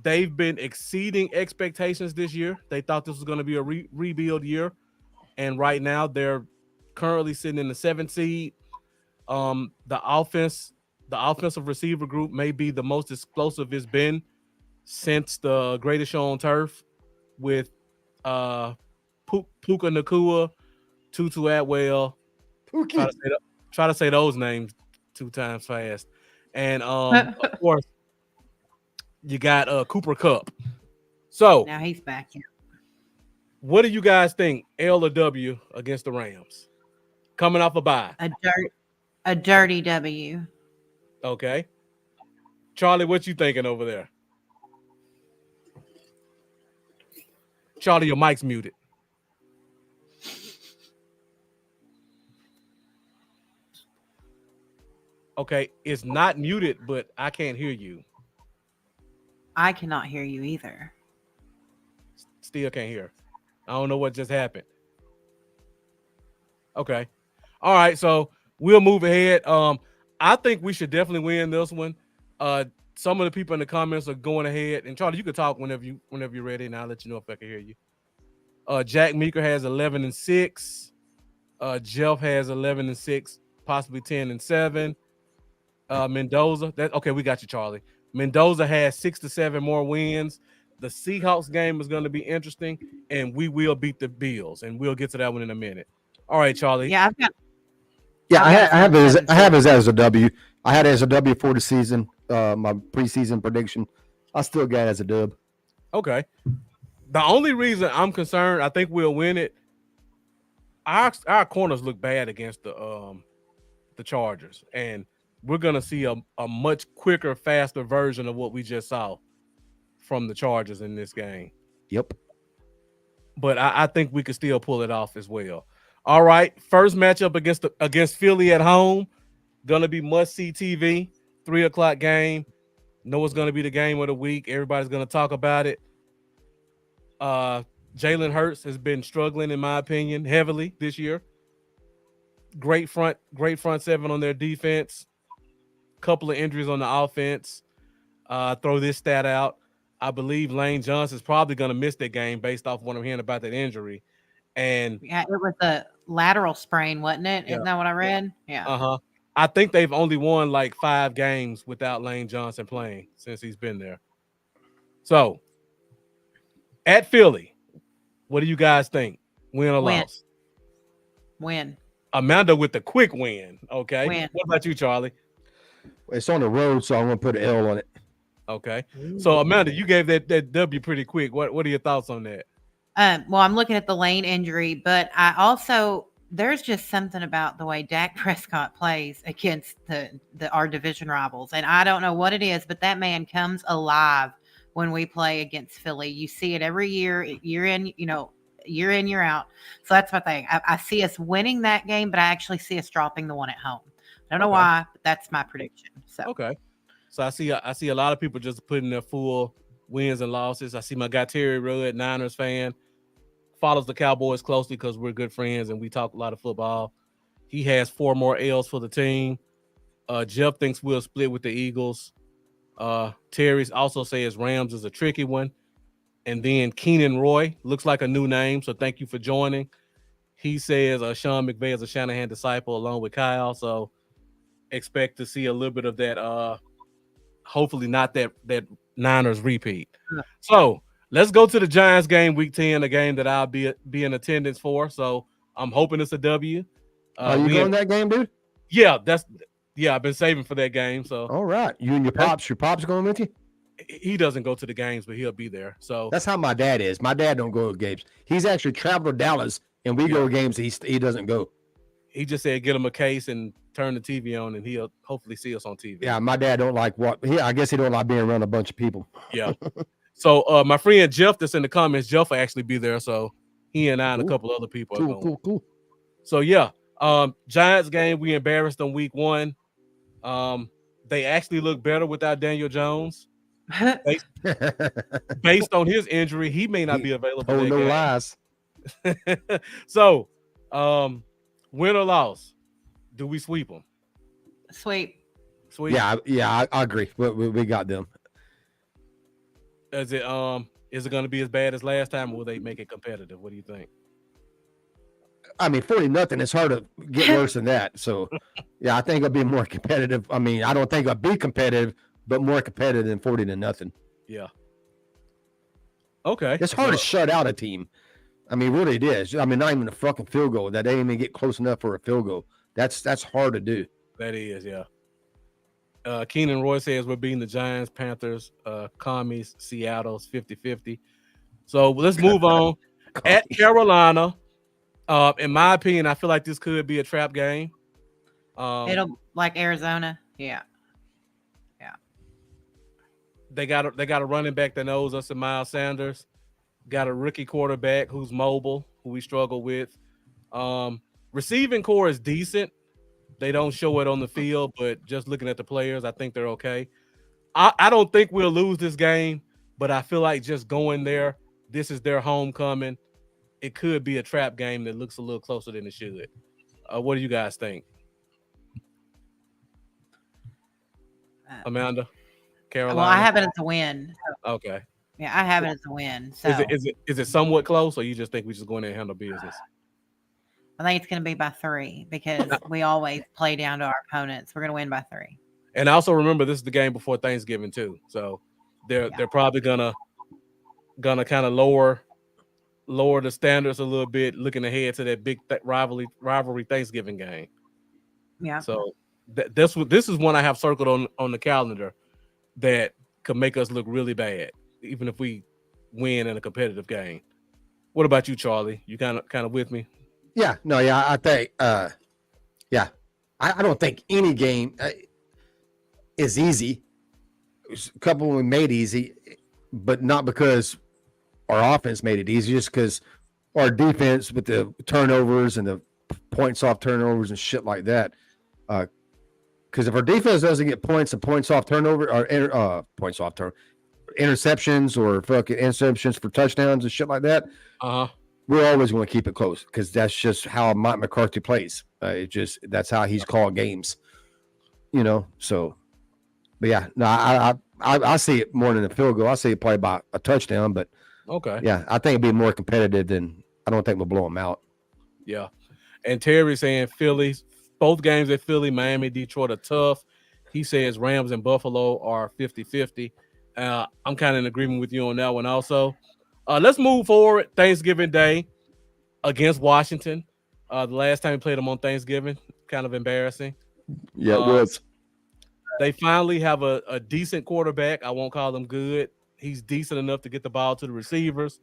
They've been exceeding expectations this year. They thought this was going to be a rebuild year, and right now they're currently sitting in the 7th seed. The offensive receiver group may be the most explosive it's been since the Greatest Show on Turf, with Puka Nacua, Tutu Atwell. Try to say those names 2 times fast. And of course, you got Cooper Kupp. So now he's back. Yeah. What do you guys think? L or W against the Rams? Coming off a bye. A dirty W. Okay. Charlie, what you thinking over there? Charlie, your mic's muted. Okay, it's not muted, but I can't hear you. I cannot hear you either. Still can't hear. I don't know what just happened. Okay. All right, so we'll move ahead. I think we should definitely win this one. Some of the people in the comments are going ahead, and Charlie, you can talk whenever you're ready, and I'll let you know if I can hear you. Jack Meeker has 11-6. Jeff has 11-6, possibly 10-7. Mendoza, okay, we got you, Charlie. Mendoza has 6 to 7 more wins. The Seahawks game is going to be interesting, and we will beat the Bills, and we'll get to that one in a minute. All right, Charlie. Yeah, I have it as a W. I had it as a W for the season. My preseason prediction. I still got it as a dub. Okay. The only reason I'm concerned, I think we'll win it. Our corners look bad against the Chargers, and we're gonna see a much quicker, faster version of what we just saw from the Chargers in this game. Yep. But I think we could still pull it off as well. All right, first matchup against Philly at home, gonna be must-see TV, 3:00 game. Know it's gonna be the game of the week. Everybody's gonna talk about it. Jalen Hurts has been struggling, in my opinion, heavily this year. Great front seven on their defense. Couple of injuries on the offense. Throw this stat out. I believe Lane Johnson is probably going to miss that game based off what I'm hearing about that injury. And yeah, it was a lateral sprain, wasn't it? Yeah. Isn't that what I read? Yeah. I think they've only won like 5 games without Lane Johnson playing since he's been there. So, at Philly, what do you guys think? Win or loss? Win. Amanda with the quick win. Okay. Win. What about you, Charlie? It's on the road, so I'm going to put an L on it. Okay. So, Amanda, you gave that W pretty quick. What are your thoughts on that? Well, I'm looking at the Lane injury, but I also there's just something about the way Dak Prescott plays against our division rivals, and I don't know what it is, but that man comes alive when we play against Philly. You see it every year, year in, year in, year out. So that's my thing. I see us winning that game, but I actually see us dropping the one at home. I don't know why, but that's my prediction. So okay. So I see a lot of people just putting their full wins and losses. I see my guy Terry Rudd, Niners fan, follows the Cowboys closely because we're good friends and we talk a lot of football. He has 4 more L's for the team. Jeff thinks we'll split with the Eagles. Terry also says Rams is a tricky one. And then Keenan Roy looks like a new name, so thank you for joining. He says Sean McVay is a Shanahan disciple along with Kyle, so expect to see a little bit of that. Hopefully not that Niners repeat. So let's go to the Giants game, Week 10, a game that I'll be in attendance for. So I'm hoping it's a W. Are you going to that game, dude? Yeah, Yeah, I've been saving for that game. So all right, you and your pops going with you? He doesn't go to the games, but he'll be there. So That's how my dad is. My dad don't go to games. He's actually traveled to Dallas, and we go to games. He doesn't go. He just said get him a case and turn the TV on, and he'll hopefully see us on TV. Yeah, my dad don't like I guess he don't like being around a bunch of people. Yeah. So my friend Jeff that's in the comments, Jeff will actually be there. So he and I and a couple other people are going. Cool. So yeah, Giants game, we embarrassed them week 1. They actually look better without Daniel Jones. Based on his injury, he may not be available. Oh, no lies. So, win or loss, do we sweep them? Sweep. Yeah, I agree. We got them. Is it going to be as bad as last time, or will they make it competitive? What do you think? I mean, 40-0. It's hard to get worse than that. So, yeah, I think it'll be more competitive. I mean, I don't think it'll be competitive, but more competitive than 40-0. Yeah. Okay. It's hard to shut out a team. I mean, really it is. I mean, not even a fucking field goal. That they didn't even get close enough for a field goal. That's hard to do. That is, yeah. Keenan Roy says we're beating the Giants, Panthers, Commies, Seattle's 50-50. So let's move on. At Carolina, in my opinion, I feel like this could be a trap game. It'll like Arizona. Yeah. They got a running back that knows us, and Miles Sanders. Got a rookie quarterback who's mobile, who we struggle with. Receiving core is decent. They don't show it on the field, but just looking at the players, I think they're okay. I don't think we'll lose this game, but I feel like just going there, this is their homecoming. It could be a trap game that looks a little closer than it should. What do you guys think? Amanda? Carolina? Well, I have it as a win. So. Okay. Yeah, I have it as a win. So is it somewhat close, or you just think we just go in there and handle business? I think it's going to be by 3 because we always play down to our opponents. We're going to win by 3. And also remember, this is the game before Thanksgiving too, so they're probably gonna kind of lower the standards a little bit, looking ahead to that big rivalry Thanksgiving game. Yeah. So this is one I have circled on the calendar that could make us look really bad, even if we win in a competitive game. What about you, Charlie? You kind of with me? Yeah, no, yeah, I think, I don't think any game is easy. A couple we made easy, but not because our offense made it easy, just because our defense with the turnovers and the points off turnovers and shit like that. Because if our defense doesn't get points off turnover or points off turn interceptions or fucking interceptions for touchdowns and shit like that, we're always going to keep it close because that's just how Mike McCarthy plays. That's how he's called games, So, but yeah, no, I see it more than a field goal. I see it probably by a touchdown, but okay, yeah, I think it'd be more competitive than I don't think we'll blow them out. Yeah, and Terry saying Phillies, both games at Philly, Miami, Detroit are tough. He says Rams and Buffalo are 50-50. I'm kind of in agreement with you on that one also. Let's move forward. Thanksgiving Day against Washington. The last time we played them on Thanksgiving, kind of embarrassing. Yeah, it was. They finally have a decent quarterback. I won't call him good. He's decent enough to get the ball to the receivers.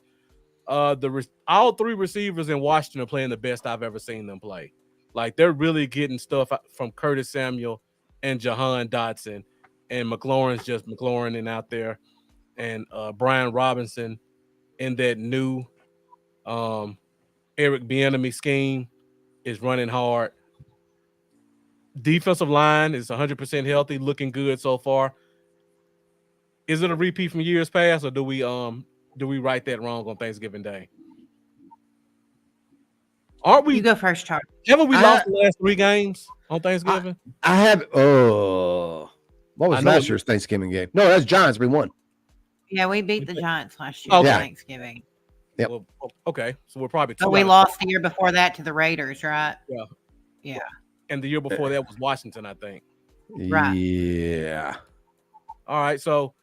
All 3 receivers in Washington are playing the best I've ever seen them play. Like, they're really getting stuff from Curtis Samuel and Jahan Dotson, and McLaurin's just McLaurin out there, and Brian Robinson in that new Eric Bieniemy scheme is running hard. Defensive line is 100% healthy, looking good so far. Is it a repeat from years past, or do we write that wrong on Thanksgiving Day? Aren't we? You go first, Charlie. Haven't we lost the last 3 games on Thanksgiving? I have. What was last year's Thanksgiving game? No, that's Giants. We won. Yeah, we beat the Giants last year. Okay. Thanksgiving. Yep. Well, okay, so we're probably. But we lost the year before that to the Raiders, right? Yeah. Yeah. And the year before that was Washington, I think. Right. Yeah. All right, so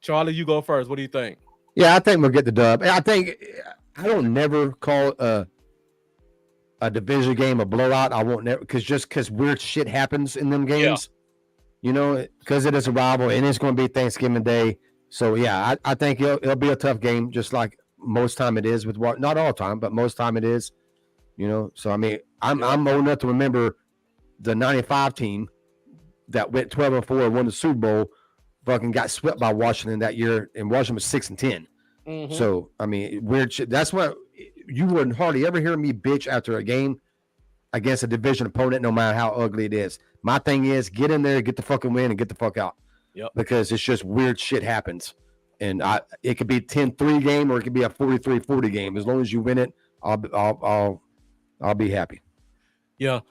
Charlie, you go first. What do you think? Yeah, I think we'll get the dub. I think I don't never call a division game, a blowout, I won't never because weird shit happens in them games. You know, because it is a rival and it's going to be Thanksgiving Day. So yeah, I think it'll be a tough game, just like most time it is with what, not all time, but most time it is. You know, so I mean, I'm old enough to remember the '95 team that went 12-4 and won the Super Bowl, fucking got swept by Washington that year, and Washington was 6-10. Mm-hmm. So I mean, weird shit. That's why you wouldn't hardly ever hear me bitch after a game against a division opponent, no matter how ugly it is. My thing is get in there, get the fucking win, and get the fuck out. Yep. Because it's just weird shit happens. And it could be a 10-3 game or it could be a 43-40 game. As long as you win it, I'll be happy. Yeah.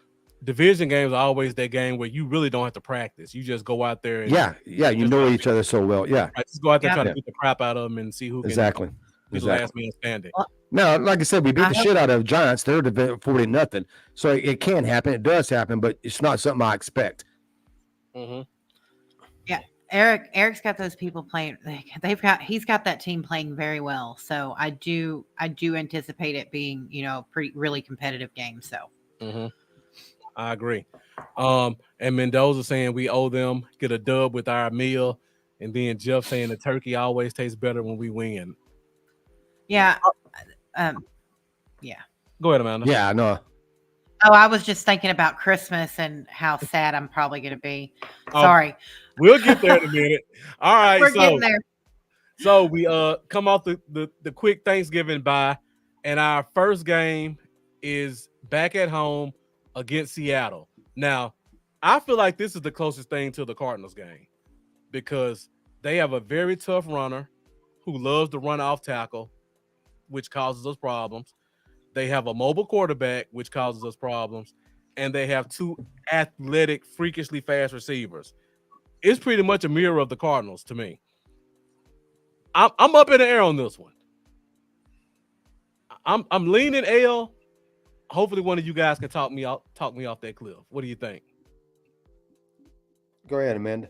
Division games are always that game where you really don't have to practice. You just go out there. And you know each other so well. Yeah. Right, just go out there try to beat the crap out of them and see who can be the last man standing. No, like I said, we beat the shit out of Giants. They're 40-0. So it can happen. It does happen, but it's not something I expect. Mm-hmm. Yeah. Eric's got those people playing. He's got that team playing very well. So I do anticipate it being, really competitive game. So I agree. And Mendoza saying we owe them, get a dub with our meal. And then Jeff saying the turkey always tastes better when we win. Yeah. Go ahead, Amanda. Yeah, I know. Oh, I was just thinking about Christmas and how sad I'm probably going to be. Sorry. We'll get there in a minute. All right. We're getting there. So we come off the quick Thanksgiving bye, and our first game is back at home against Seattle. Now, I feel like this is the closest thing to the Cardinals game because they have a very tough runner who loves to run off tackle, which causes us problems. They have a mobile quarterback, which causes us problems. And they have two athletic, freakishly fast receivers. It's pretty much a mirror of the Cardinals to me. I'm up in the air on this one. I'm leaning L. Hopefully one of you guys can talk me off that cliff. What do you think? Go ahead, Amanda.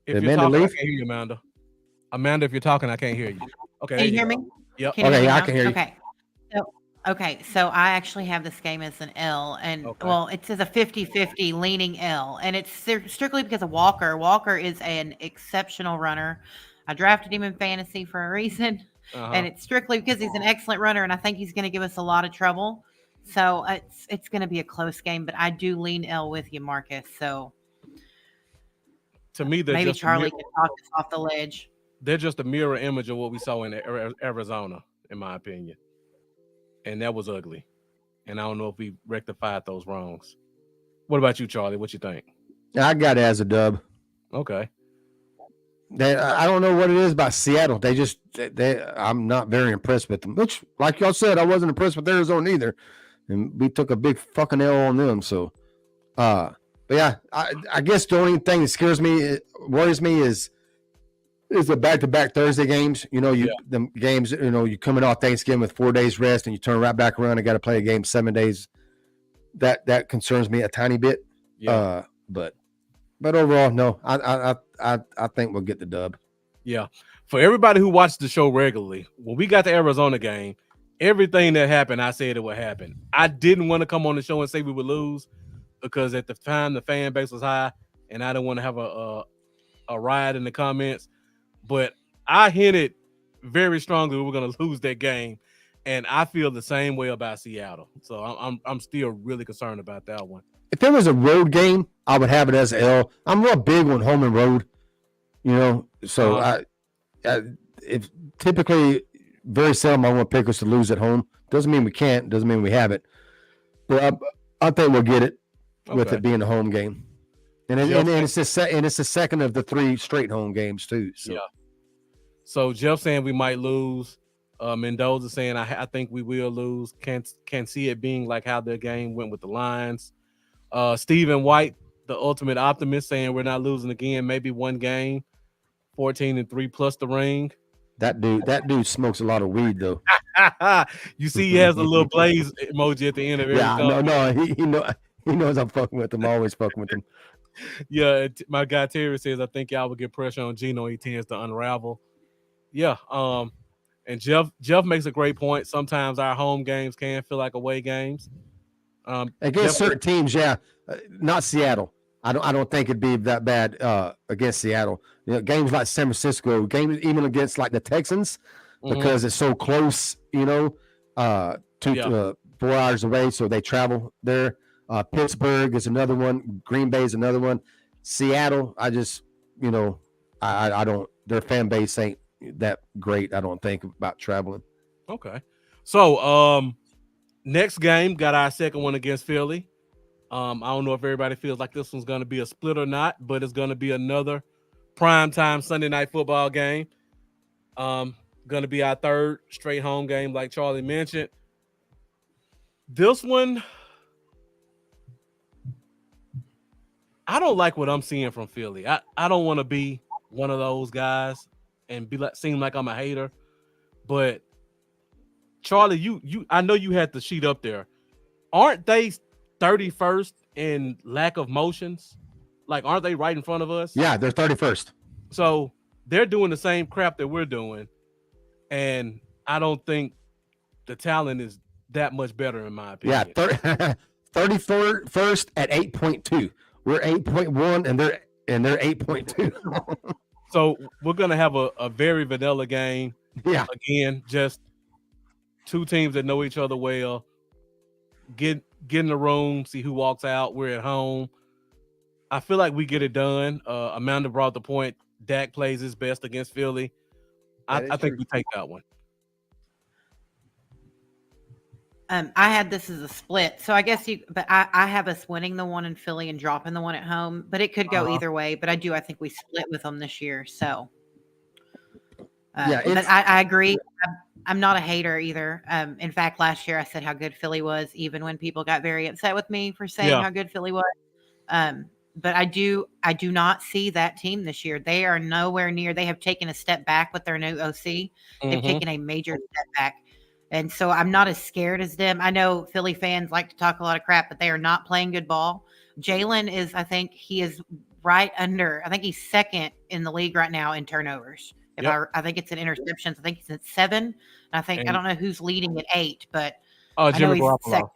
If you're talking, I can't hear you, Amanda. Amanda, if you're talking, I can't hear you. Okay. Can you hear me? Yep. I can hear you. Okay. So I actually have this game as an L, and well, it says a 50-50 leaning L, and it's strictly because of Walker. Walker is an exceptional runner. I drafted him in fantasy for a reason, and it's strictly because he's an excellent runner, and I think he's going to give us a lot of trouble. So it's going to be a close game, but I do lean L with you, Marcus. So to me, maybe Charlie can talk us off the ledge. They're just a mirror image of what we saw in Arizona, in my opinion. And that was ugly. And I don't know if we rectified those wrongs. What about you, Charlie? What you think? I got it as a dub. Okay. I don't know what it is about Seattle. I'm not very impressed with them. Which, like y'all said, I wasn't impressed with Arizona either. And we took a big fucking L on them. So, but yeah, I guess the only thing that worries me is the back-to-back Thursday games. The games, you're coming off Thanksgiving with 4 days rest and you turn right back around and got to play a game 7 days. That concerns me a tiny bit. Yeah. But overall, no, I think we'll get the dub. Yeah. For everybody who watches the show regularly, when we got the Arizona game, everything that happened, I said it would happen. I didn't want to come on the show and say we would lose because at the time the fan base was high and I didn't want to have a riot in the comments. But I hinted very strongly we were going to lose that game, and I feel the same way about Seattle. So I'm still really concerned about that one. If there was a road game, I would have it as L. I'm real big on home and road, so if typically very seldom I want to pick us to lose at home. Doesn't mean we can't. Doesn't mean we have it. But I think we'll get it with it being a home game. And it's the second of the 3 straight home games too. So. Yeah. So Jeff saying we might lose. Mendoza saying I think we will lose. Can't see it being like how their game went with the Lions. Stephen White, the ultimate optimist, saying we're not losing again. Maybe one game, 14-3 plus the ring. That dude smokes a lot of weed though. You see, he has a little blaze emoji at the end of every. Yeah, he knows I'm fucking with him. I'm always fucking with him. Yeah, my guy Terry says I think y'all will get pressure on Geno. He tends to unravel. Yeah, And Jeff makes a great point. Sometimes our home games can feel like away games. Against certain teams, yeah. Not Seattle. I don't think it'd be that bad against Seattle. Games like San Francisco, games even against like the Texans, because it's so close, 4 hours away, so they travel there. Pittsburgh is another one. Green Bay is another one. Seattle, I just, I don't. Their fan base ain't that great. I don't think about traveling. Okay, so next game got our second one against Philly. I don't know if everybody feels like this one's going to be a split or not, but it's going to be another primetime Sunday night football game. Going to be our third straight home game, like Charlie mentioned. This one, I don't like what I'm seeing from Philly. I don't want to be one of those guys and seem like I'm a hater, but Charlie, you I know you had the sheet up there. Aren't they 31st in lack of motions? Like, aren't they right in front of us? Yeah, they're 31st. So they're doing the same crap that we're doing, and I don't think the talent is that much better in my opinion. Yeah, 31st at 8.2. We're 8.1 and they're 8.2. So we're gonna have a very vanilla game. Yeah. Again, just two teams that know each other well. Get in the room, see who walks out. We're at home. I feel like we get it done. Amanda brought the point. Dak plays his best against Philly. I think we take that one. I had this as a split, so I guess I have us winning the one in Philly and dropping the one at home, but it could go either way. But I think we split with them this year. So, but I agree. I'm not a hater either. In fact, last year I said how good Philly was, even when people got very upset with me for saying how good Philly was. But I do not see that team this year. They are nowhere near. They have taken a step back with their new OC. They've taken a major step back. And so I'm not as scared as them. I know Philly fans like to talk a lot of crap, but they are not playing good ball. Jalen is, I think he's second in the league right now in turnovers. I think it's in interceptions. I think he's at 7. I don't know who's leading at 8, but I know he's second.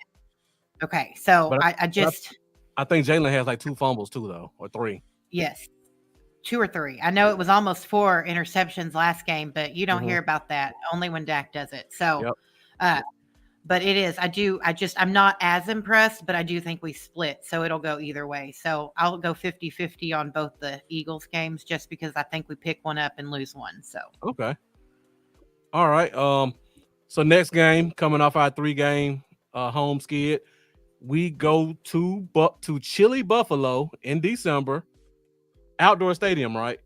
Okay, so I think Jalen has like 2 fumbles too, though, or 3. Yes, 2 or 3. I know it was almost 4 interceptions last game, but you don't hear about that. Only when Dak does it. So, but it is. I'm not as impressed, but I do think we split. So it'll go either way. So I'll go 50-50 on both the Eagles games just because I think we pick one up and lose one. So, okay. All right. So next game coming off our 3-game home skid, we go to chilly Buffalo in December. Outdoor stadium, right?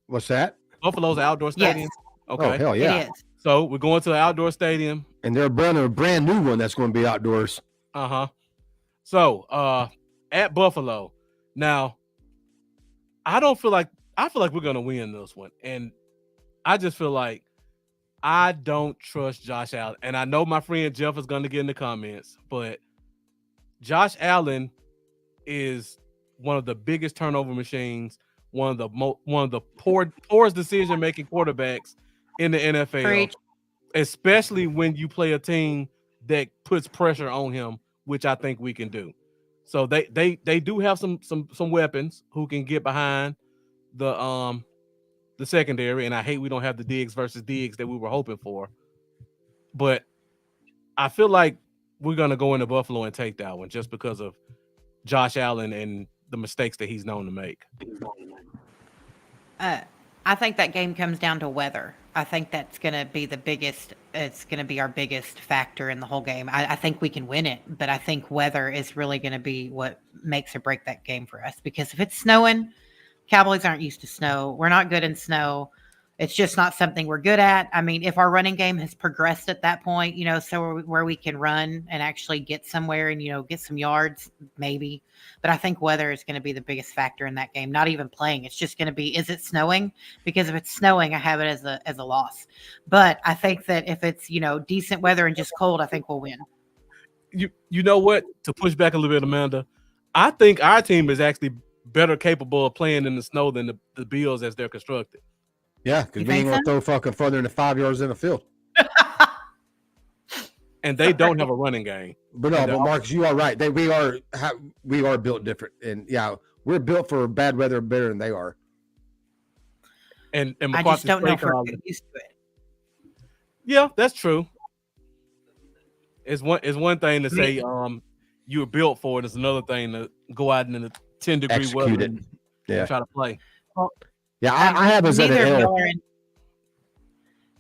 What's that? Buffalo's outdoor stadium. Yes. Okay. Oh, hell yeah. It is. So we're going to the outdoor stadium. And they're building a brand new one that's going to be outdoors. So at Buffalo. Now, I feel like we're gonna win this one. And I just feel like I don't trust Josh Allen. And I know my friend Jeff is gonna get in the comments, but Josh Allen is one of the biggest turnover machines, one of the poorest decision-making quarterbacks in the NFL. Preach. Especially when you play a team that puts pressure on him, which I think we can do. So they do have some weapons who can get behind the secondary, and I hate we don't have the Diggs versus Diggs that we were hoping for. But I feel like we're gonna go into Buffalo and take that one just because of Josh Allen and the mistakes that he's known to make. I think that game comes down to weather. I think that's going to be it's going to be our biggest factor in the whole game. I think we can win it, but I think weather is really going to be what makes or break that game for us. Because if it's snowing, Cowboys aren't used to snow. We're not good in snow. It's just not something we're good at. I mean, if our running game has progressed at that point, so where we can run and actually get somewhere and, get some yards, maybe. But I think weather is going to be the biggest factor in that game. Not even playing. It's just going to be, is it snowing? Because if it's snowing, I have it as a loss. But I think that if it's, decent weather and just cold, I think we'll win. You know what? To push back a little bit, Amanda, I think our team is actually better capable of playing in the snow than the Bills as they're constructed. Yeah, because You we ain't think gonna so? throw fucking further than 5 yards in the field. And they don't have a running game. But And no, they're but Marcus, you are right. We are built different, and yeah, we're built for bad weather better than they are. And I McCarthy just don't know if Spray we're called getting it. used to it. Yeah, that's true. It's one thing to say you were built for it. It's another thing to go out in the 10-degree Execute weather it. and Yeah. try to play. Well, Yeah, I have us at an L.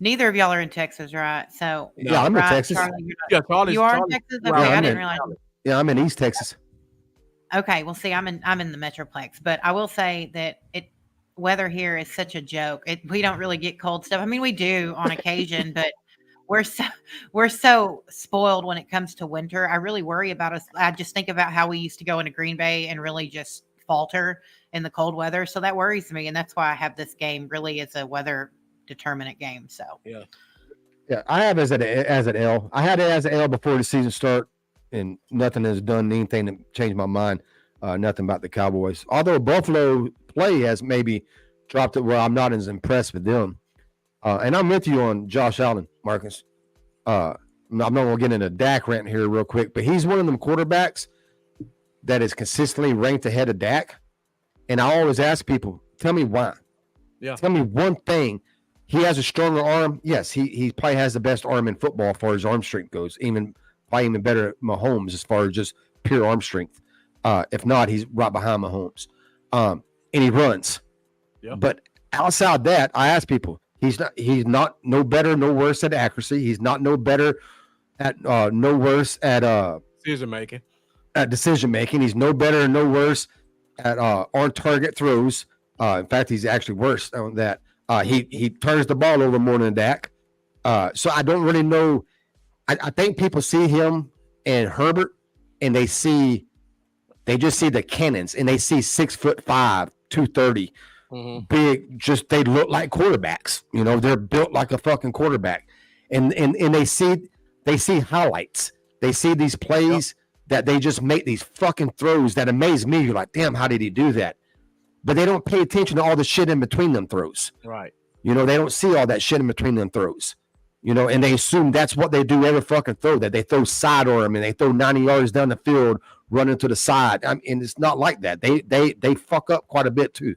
Neither of y'all are in Texas, right? So Yeah, I'm in right, Texas. Charlie, you're not- Yeah, Charlie's, you are in Charlie's Texas. well, Okay, Yeah, I I'm didn't in- realize. Yeah, I'm in East Texas. Okay, well, see, I'm in the Metroplex, but I will say that weather here is such a joke. We don't really get cold stuff. I mean, we do on occasion, but we're so spoiled when it comes to winter. I really worry about us. I just think about how we used to go into Green Bay and really just falter in the cold weather. So that worries me, and that's why I have this game really as a weather determinant game. So Yeah. Yeah, I have as an L. I had it as an L before the season start, and nothing has done anything to change my mind. Nothing about the Cowboys. Although Buffalo play has maybe dropped it where I'm not as impressed with them. And I'm with you on Josh Allen, Marcus. I'm not going to get into Dak rant here real quick, but he's one of them quarterbacks that is consistently ranked ahead of Dak. And I always ask people, tell me why. Yeah. Tell me one thing. He has a stronger arm. Yes, he probably has the best arm in football as far as arm strength goes. Probably even better at Mahomes as far as just pure arm strength. If not, he's right behind Mahomes. And he runs. Yeah. But outside that, I ask people, he's not no better, no worse at accuracy. He's not no better at no worse at Decision making. At decision making. He's no better, no worse at on target throws. In fact, he's actually worse on that. He turns the ball over more than Dak. So I don't really know. I think people see him and Herbert, and they just see the cannons, and they see 6'5", 230, big. Just they look like quarterbacks. You know, they're built like a fucking quarterback, and they see highlights. They see these plays that they just make these fucking throws that amaze me. You're like, damn, how did he do that? But they don't pay attention to all the shit in between them throws. Right. You know, they don't see all that shit in between them throws. You know, and they assume that's what they do every fucking throw, that they throw side arm and they throw 90 yards down the field running to the side. And it's not like that. They fuck up quite a bit too.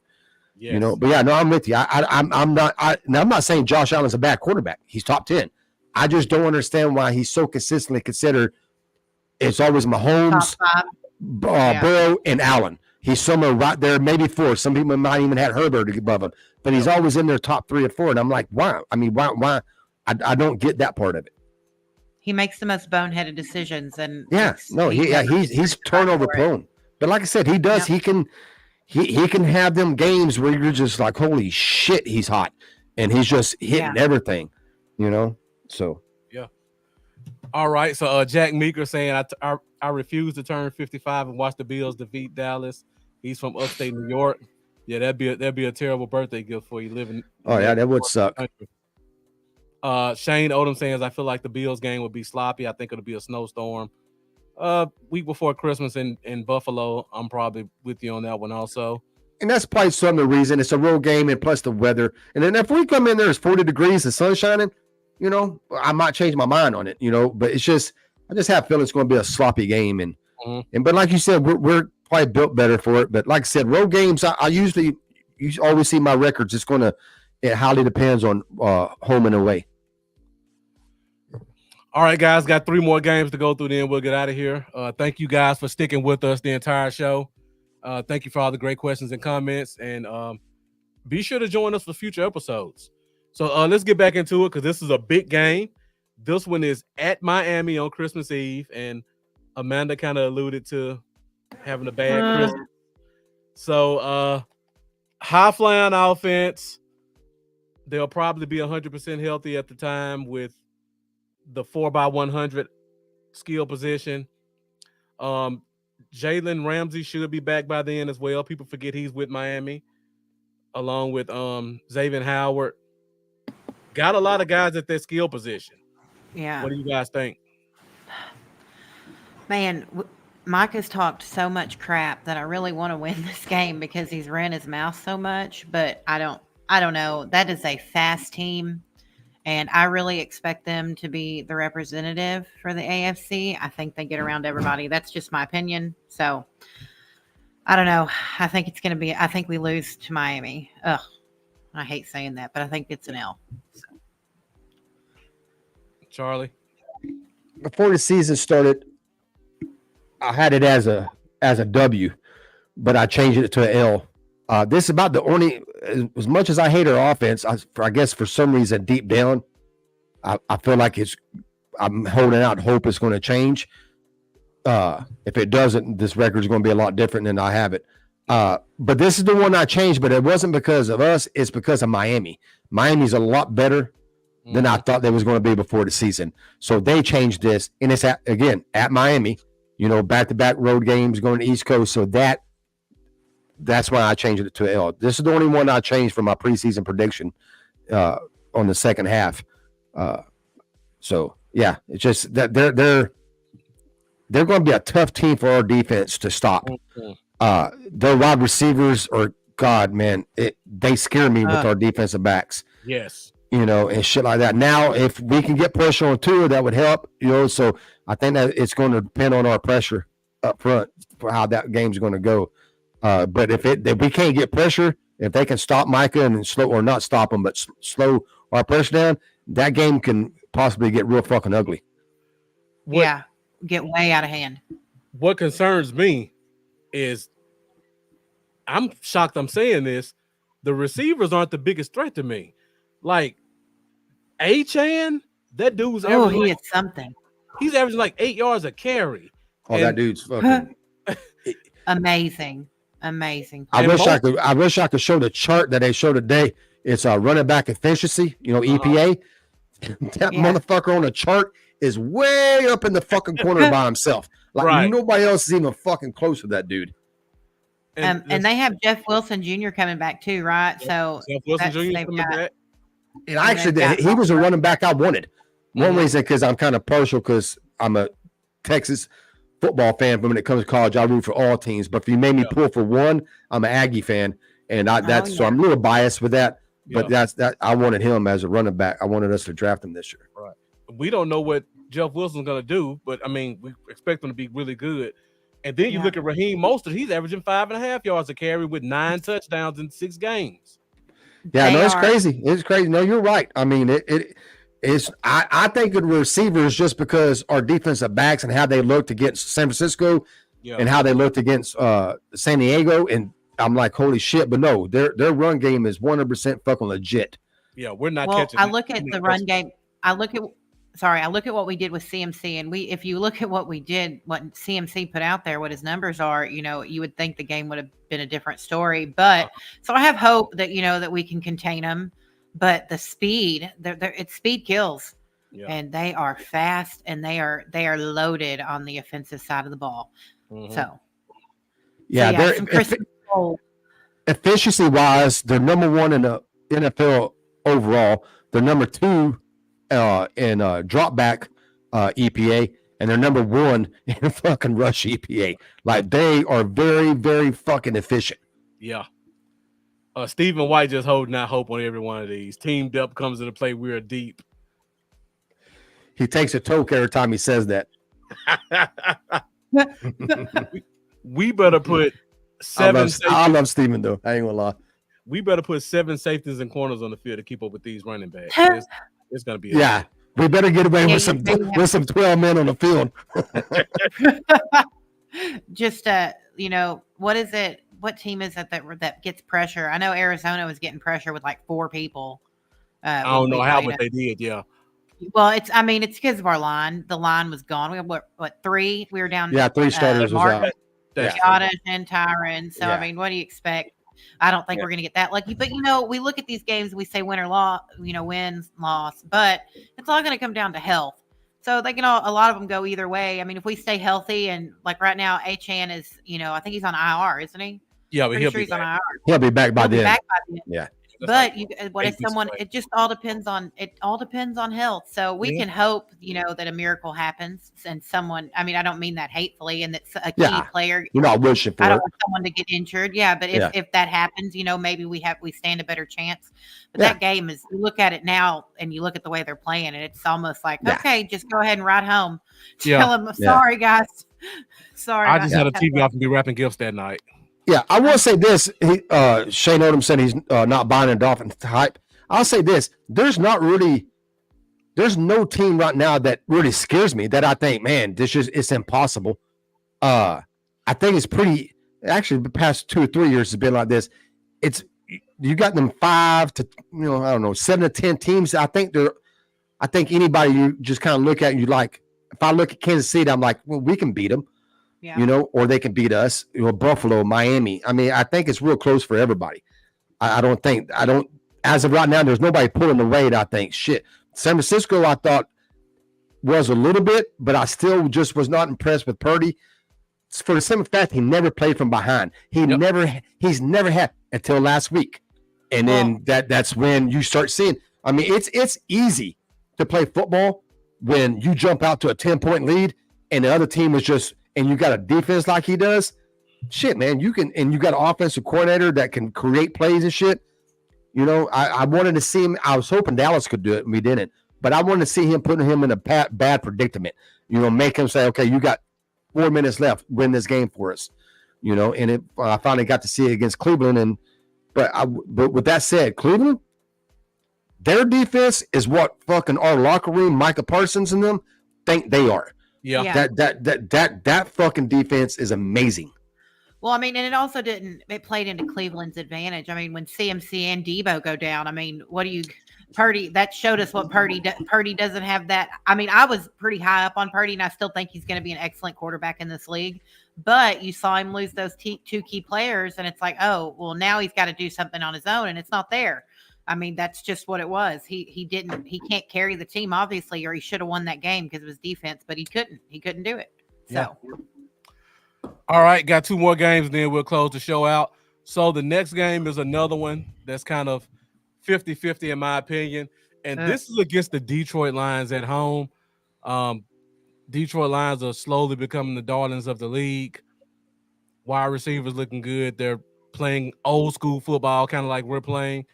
Yes. You know, but yeah, no, I'm with you. I'm not saying Josh Allen's a bad quarterback. He's top 10. I just don't understand why he's so consistently considered. It's always Mahomes, Burrow, and Allen. He's somewhere right there, maybe 4. Some people might even have Herbert above him, but he's always in their top 3 or 4. And I'm like, why? I mean, why? I don't get that part of it. He makes the most boneheaded decisions, and he's turnover prone. But like I said, he does. Yep. He can have them games where you're just like, holy shit, he's hot, and he's just hitting everything, you know. So yeah. All right. So Jack Meeker saying I refuse to turn 55 and watch the Bills defeat Dallas. He's from upstate New York. Yeah, that'd be a terrible birthday gift for you living. Oh yeah, that would suck. Shane Odom saying, I feel like the Bills game would be sloppy. I think it'll be a snowstorm. Week before Christmas in Buffalo. I'm probably with you on that one also. And that's probably some of the reason. It's a road game and plus the weather. And then if we come in there, it's 40 degrees, the sun shining, you know, I might change my mind on it, you know, but it's just, I just have a feeling it's going to be a sloppy game. And but like you said, we're probably built better for it. But like I said, road games, you always see my records. It highly depends on home and away. All right, guys, got 3 more games to go through, then we'll get out of here. Thank you guys for sticking with us the entire show. Thank you for all the great questions and comments, and be sure to join us for future episodes. So let's get back into it because this is a big game. This one is at Miami on Christmas Eve, and Amanda kind of alluded to having a bad Christmas. So high-flying offense. They'll probably be 100% healthy at the time with the 4x100 skill position. Jalen Ramsey should be back by then as well. People forget he's with Miami, along with Xavier Howard. Got a lot of guys at their skill position. Yeah. What do you guys think? Man, Mike has talked so much crap that I really want to win this game because he's ran his mouth so much, but I don't I don't know. That is a fast team, and I really expect them to be the representative for the AFC. I think they get around everybody. That's just my opinion. So I don't know. I think it's going to be. I think we lose to Miami. Ugh, I hate saying that, but I think it's an L. So. Charlie, Before the season started, I had it as a W, but I changed it to an L. This is about the only, as much as I hate our offense, I guess for some reason deep down, I feel like I'm holding out hope it's going to change. If it doesn't, this record is going to be a lot different than I have it. But this is the one I changed, but it wasn't because of us. It's because of Miami. Miami's a lot better than I thought they was going to be before the season. So they changed this, and it's at Miami, back-to-back road games going to East Coast. So that's why I changed it to an L. This is the only one I changed from my preseason prediction on the second half. So yeah, it's just that they're going to be a tough team for our defense to stop. Their wide receivers are, God, man, they scare me with our defensive backs. Yes. And shit like that. Now, if we can get pressure on Tua, that would help, so I think that it's going to depend on our pressure up front for how that game's going to go. But if we can't get pressure, if they can stop Micah and not stop them, but slow our pressure down, that game can possibly get real fucking ugly. Get way out of hand. What concerns me is, I'm shocked I'm saying this, the receivers aren't the biggest threat to me. Like Achane, that dude's averaging. He is something. He's averaging like 8 yards a carry. That dude's fucking amazing. I wish I could show the chart that they showed today. It's running back efficiency, EPA. That motherfucker on the chart is way up in the fucking corner by himself. Like nobody else is even fucking close to that dude. And they have Jeff Wilson Jr. coming back too, right? So Jeff Wilson Jr. coming back. And he was a running back I wanted. One reason because I'm kind of partial because I'm a Texas football fan. But when it comes to college, I root for all teams. But if you made me pull for one, I'm an Aggie fan, and so I'm a little biased with that. But that's I wanted him as a running back. I wanted us to draft him this year. Right. We don't know what Jeff Wilson's going to do, but I mean, we expect him to be really good. And then you look at Raheem Mostert; he's averaging 5.5 yards a carry with 9 touchdowns in 6 games. Yeah, it's crazy. It's crazy. No, you're right. I mean, it's. I think the receivers, just because our defensive backs and how they looked against San Francisco, and how they looked against San Diego, and I'm like, holy shit! But no, their run game is 100% fucking legit. Yeah, we're not catching. I look at the run game. I look at what we did with CMC, and if you look at what we did, what CMC put out there, what his numbers are, you would think the game would have been a different story. But so I have hope that that we can contain them. But the speed, it's speed kills, and they are fast, and they are loaded on the offensive side of the ball. So efficiency wise, they're number one in the NFL overall. They're number 2 in drop back EPA, and they're number 1 in fucking rush EPA. Like, they are very, very fucking efficient. Yeah. Stephen White just holding out hope on every one of these. Team depth comes into play. We're deep. He takes a toke every time he says that. We better put 7. I love Stephen though. I ain't gonna lie. We better put 7 safeties and corners on the field to keep up with these running backs. It's gonna be we better get away with some 12 men on the field. Just what is it? What team is it that gets pressure? I know Arizona was getting pressure with like 4 people. I don't know what they did. Yeah. Well, it's because of our line. The line was gone. We had what 3? We were down. Yeah, 3 starters was out. Yada and Tyron. So I mean, what do you expect? I don't think we're going to get that lucky. But we look at these games and we say win or loss. Wins, loss. But it's all going to come down to health. So they can a lot of them go either way. I mean, if we stay healthy and like right now, Achane is I think he's on IR, isn't he? Yeah, but he's on IR. He'll be back by then. Yeah. But like you, what if 8 weeks someone? away. It all depends on health. So we Yeah. can hope, that a miracle happens and someone. I mean, I don't mean that hatefully, and that's a key Yeah, player. you're not wishing I for don't it. want someone to get injured. Yeah, but Yeah, if that happens, maybe we stand a better chance. But yeah, that game is, you look at it now and you look at the way they're playing, and it's almost like, yeah, okay, just go ahead and ride home. Yeah. Tell them, yeah, sorry guys, sorry I not just to had a have TV luck. off and be wrapping gifts that night. yeah. I will say this: Shane Odom said he's not buying a Dolphins hype. I'll say this: there's no team right now that really scares me. That I think, man, it's impossible. I think it's pretty. Actually, the past 2 or 3 years has been like this. It's you got them 5 to I don't know 7 to 10 teams. I think anybody you just kind of look at, you like. If I look at Kansas City, I'm like, well, we can beat them, Yeah. or they can beat us. Buffalo, Miami. I mean, I think it's real close for everybody. I don't. As of right now, there's nobody pulling the weight. I think shit. San Francisco, I thought was a little bit, but I still just was not impressed with Purdy. For the simple fact he never played from behind. He's never had until last week. And then that's when you start seeing. I mean, it's easy to play football when you jump out to a 10-point lead and the other team is just, and you got a defense like he does. Shit, man, you can, and you got an offensive coordinator that can create plays and shit. I wanted to see him. I was hoping Dallas could do it, and we didn't. But I wanted to see him putting him in a bad predicament. Make him say, okay, you got 4 minutes left, win this game for us. And I finally got to see it against Cleveland. But with that said, Cleveland, their defense is what fucking our locker room, Micah Parsons and them think they are. Yeah. Yeah. That fucking defense is amazing. Well, I mean, and it played into Cleveland's advantage. I mean, when CMC and Debo go down, I mean, Purdy, that showed us what Purdy doesn't have that. I mean, I was pretty high up on Purdy, and I still think he's going to be an excellent quarterback in this league. But you saw him lose those 2 key players, and it's like, oh, well, now he's got to do something on his own, and it's not there. I mean, that's just what it was. He can't carry the team, obviously, or he should have won that game because it was defense, but he couldn't do it. So. Yeah. All right, got 2 more games, then we'll close the show out. So the next game is another one that's kind of 50-50 in my opinion. And this is against the Detroit Lions at home. Detroit Lions are slowly becoming the darlings of the league. Wide receivers looking good. They're playing old school football, kind of like we're playing,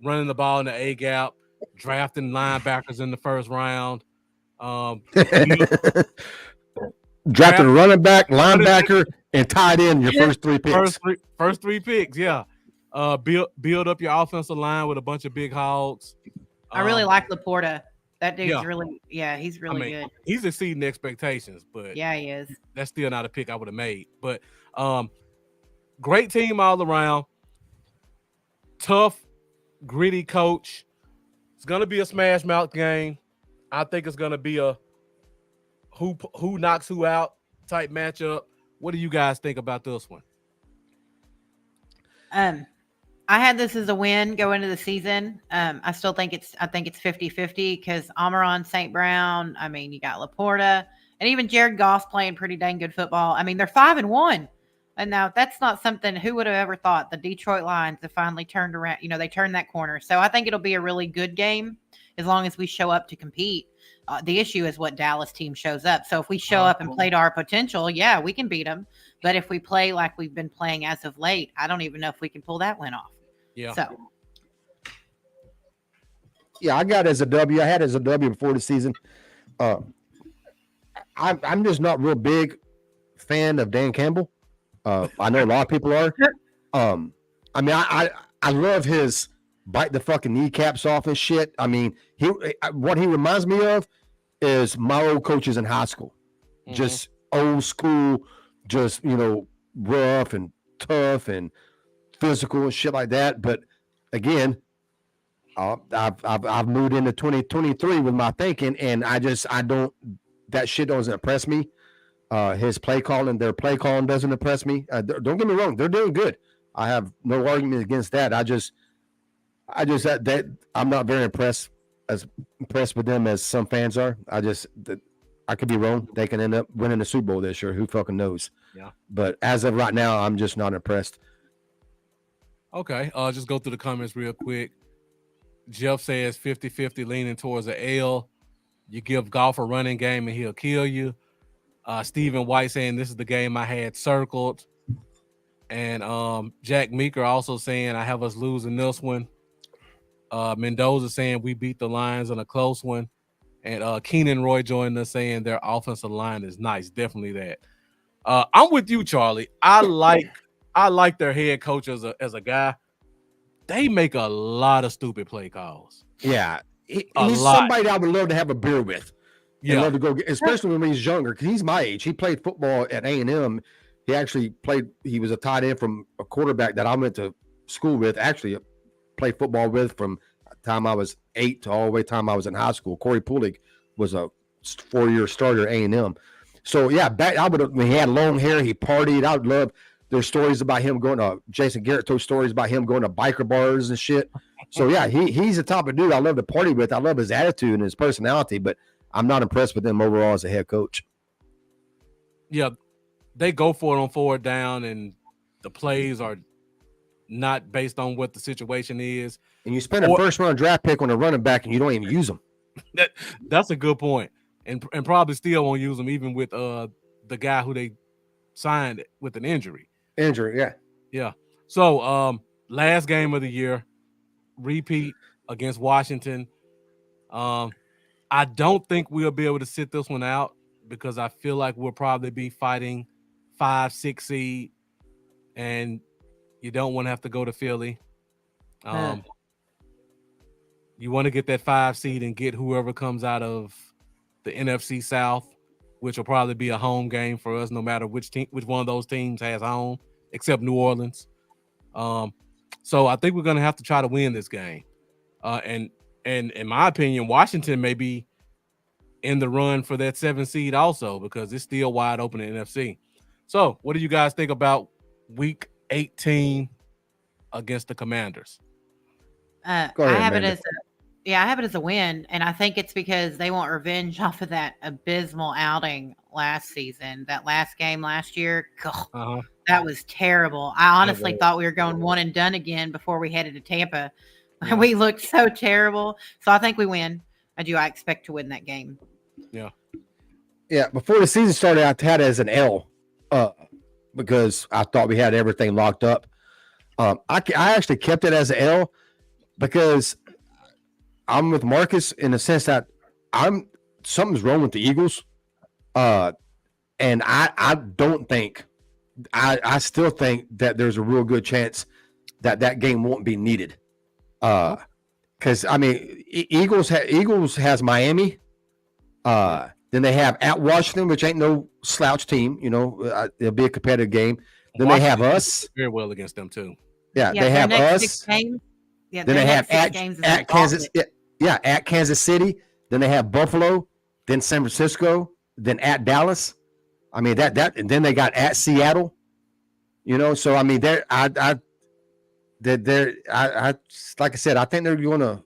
running the ball in the A gap, drafting linebackers in the first round. Drafting a running back, linebacker, and tied in your first 3 picks. First three picks, yeah. Build up your offensive line with a bunch of big hogs. I really like Laporta. That dude's he's really good. He's exceeding expectations, but yeah, he is. That's still not a pick I would have made. But great team all around. Tough, gritty coach. It's gonna be a smash mouth game. I think it's gonna be a who knocks who out type matchup. What do you guys think about this one? I had this as a win go into the season. I still think it's 50-50 because Amon-Ra St. Brown. I mean, you got Laporta and even Jared Goff's playing pretty dang good football. I mean, they're 5-1. And now that's not something who would have ever thought the Detroit Lions have finally turned around. They turned that corner. So I think it'll be a really good game as long as we show up to compete. The issue is what Dallas team shows up. So if we show up and play to our potential, yeah, we can beat them. But if we play like we've been playing as of late, I don't even know if we can pull that win off. Yeah. So. Yeah, I got it as a W. I had it as a W before the season. I'm just not real big fan of Dan Campbell. I know a lot of people are. I mean, I love his bite the fucking kneecaps off and shit. I mean, what he reminds me of is my old coaches in high school. Mm-hmm. Just old school, just rough and tough and physical and shit like that. But again, I've moved into 2023 with my thinking, and that shit doesn't impress me. Their play calling doesn't impress me. Don't get me wrong, they're doing good. I have no argument against that. I just that I'm not very impressed with them as some fans are. I could be wrong. They can end up winning the Super Bowl this year. Who fucking knows? Yeah. But as of right now, I'm just not impressed. Okay. Just go through the comments real quick. Jeff says 50-50 leaning towards an L. You give Golf a running game and he'll kill you. Stephen White saying this is the game I had circled. And Jack Meeker also saying I have us losing this one. Mendoza saying we beat the Lions in a close one. And Keenan Roy joining us saying their offensive line is nice. Definitely that. I'm with you, Charlie. I like their head coach as a guy. They make a lot of stupid play calls. Yeah. He's somebody I would love to have a beer with. Yeah. And love to go get, especially when he's younger, because he's my age. He played football at A&M. He actually played, he was a tight end from a quarterback that I went to school with, actually played football with from the time I was 8 to all the way time I was in high school. Corey Pulig was a 4-year starter at A&M. So, yeah, when he had long hair, he partied. I would love, there's stories about him going to, Jason Garrett told stories about him going to biker bars and shit. So, yeah, he's the type of dude I love to party with. I love his attitude and his personality, but I'm not impressed with him overall as a head coach. Yeah, they go for it on 4th down, and the plays are not based on what the situation is. And you spend a first-round draft pick on a running back, and you don't even use them. That's a good point. And probably still won't use them even with the guy who they signed with an injury. Yeah. So last game of the year, repeat against Washington. I don't think we'll be able to sit this one out because I feel like we'll probably be fighting 5-6 seed, and you don't want to have to go to Philly. You want to get that 5 seed and get whoever comes out of the NFC South, which will probably be a home game for us, no matter which one of those teams has home, except New Orleans. So I think we're going to have to try to win this game. And in my opinion, Washington may be in the run for that 7 seed also because it's still wide open in NFC. So what do you guys think about week 18 against the Commanders? I have it as a win, and I think it's because they want revenge off of that abysmal outing last season. That last game last year, that was terrible. I honestly thought we were going one and done again before we headed to Tampa. Yeah. We looked so terrible. So I think we win. I expect to win that game. Yeah. Before the season started, I had it as an L because I thought we had everything locked up. I actually kept it as an L because I'm with Marcus in the sense that something's wrong with the Eagles. And I don't think I still think that there's a real good chance that game won't be needed. Because I mean, Eagles has Miami. Then they have at Washington, which ain't no slouch team. You know, it'll be a competitive game. Then Washington, they have us very well against them too. Yeah, they have us. Yeah, then they have at Kansas. Yeah, at Kansas City. Then they have Buffalo. Then San Francisco. Then at Dallas. I mean that, and then they got at Seattle. You know, so I mean, like I said, I think they're going to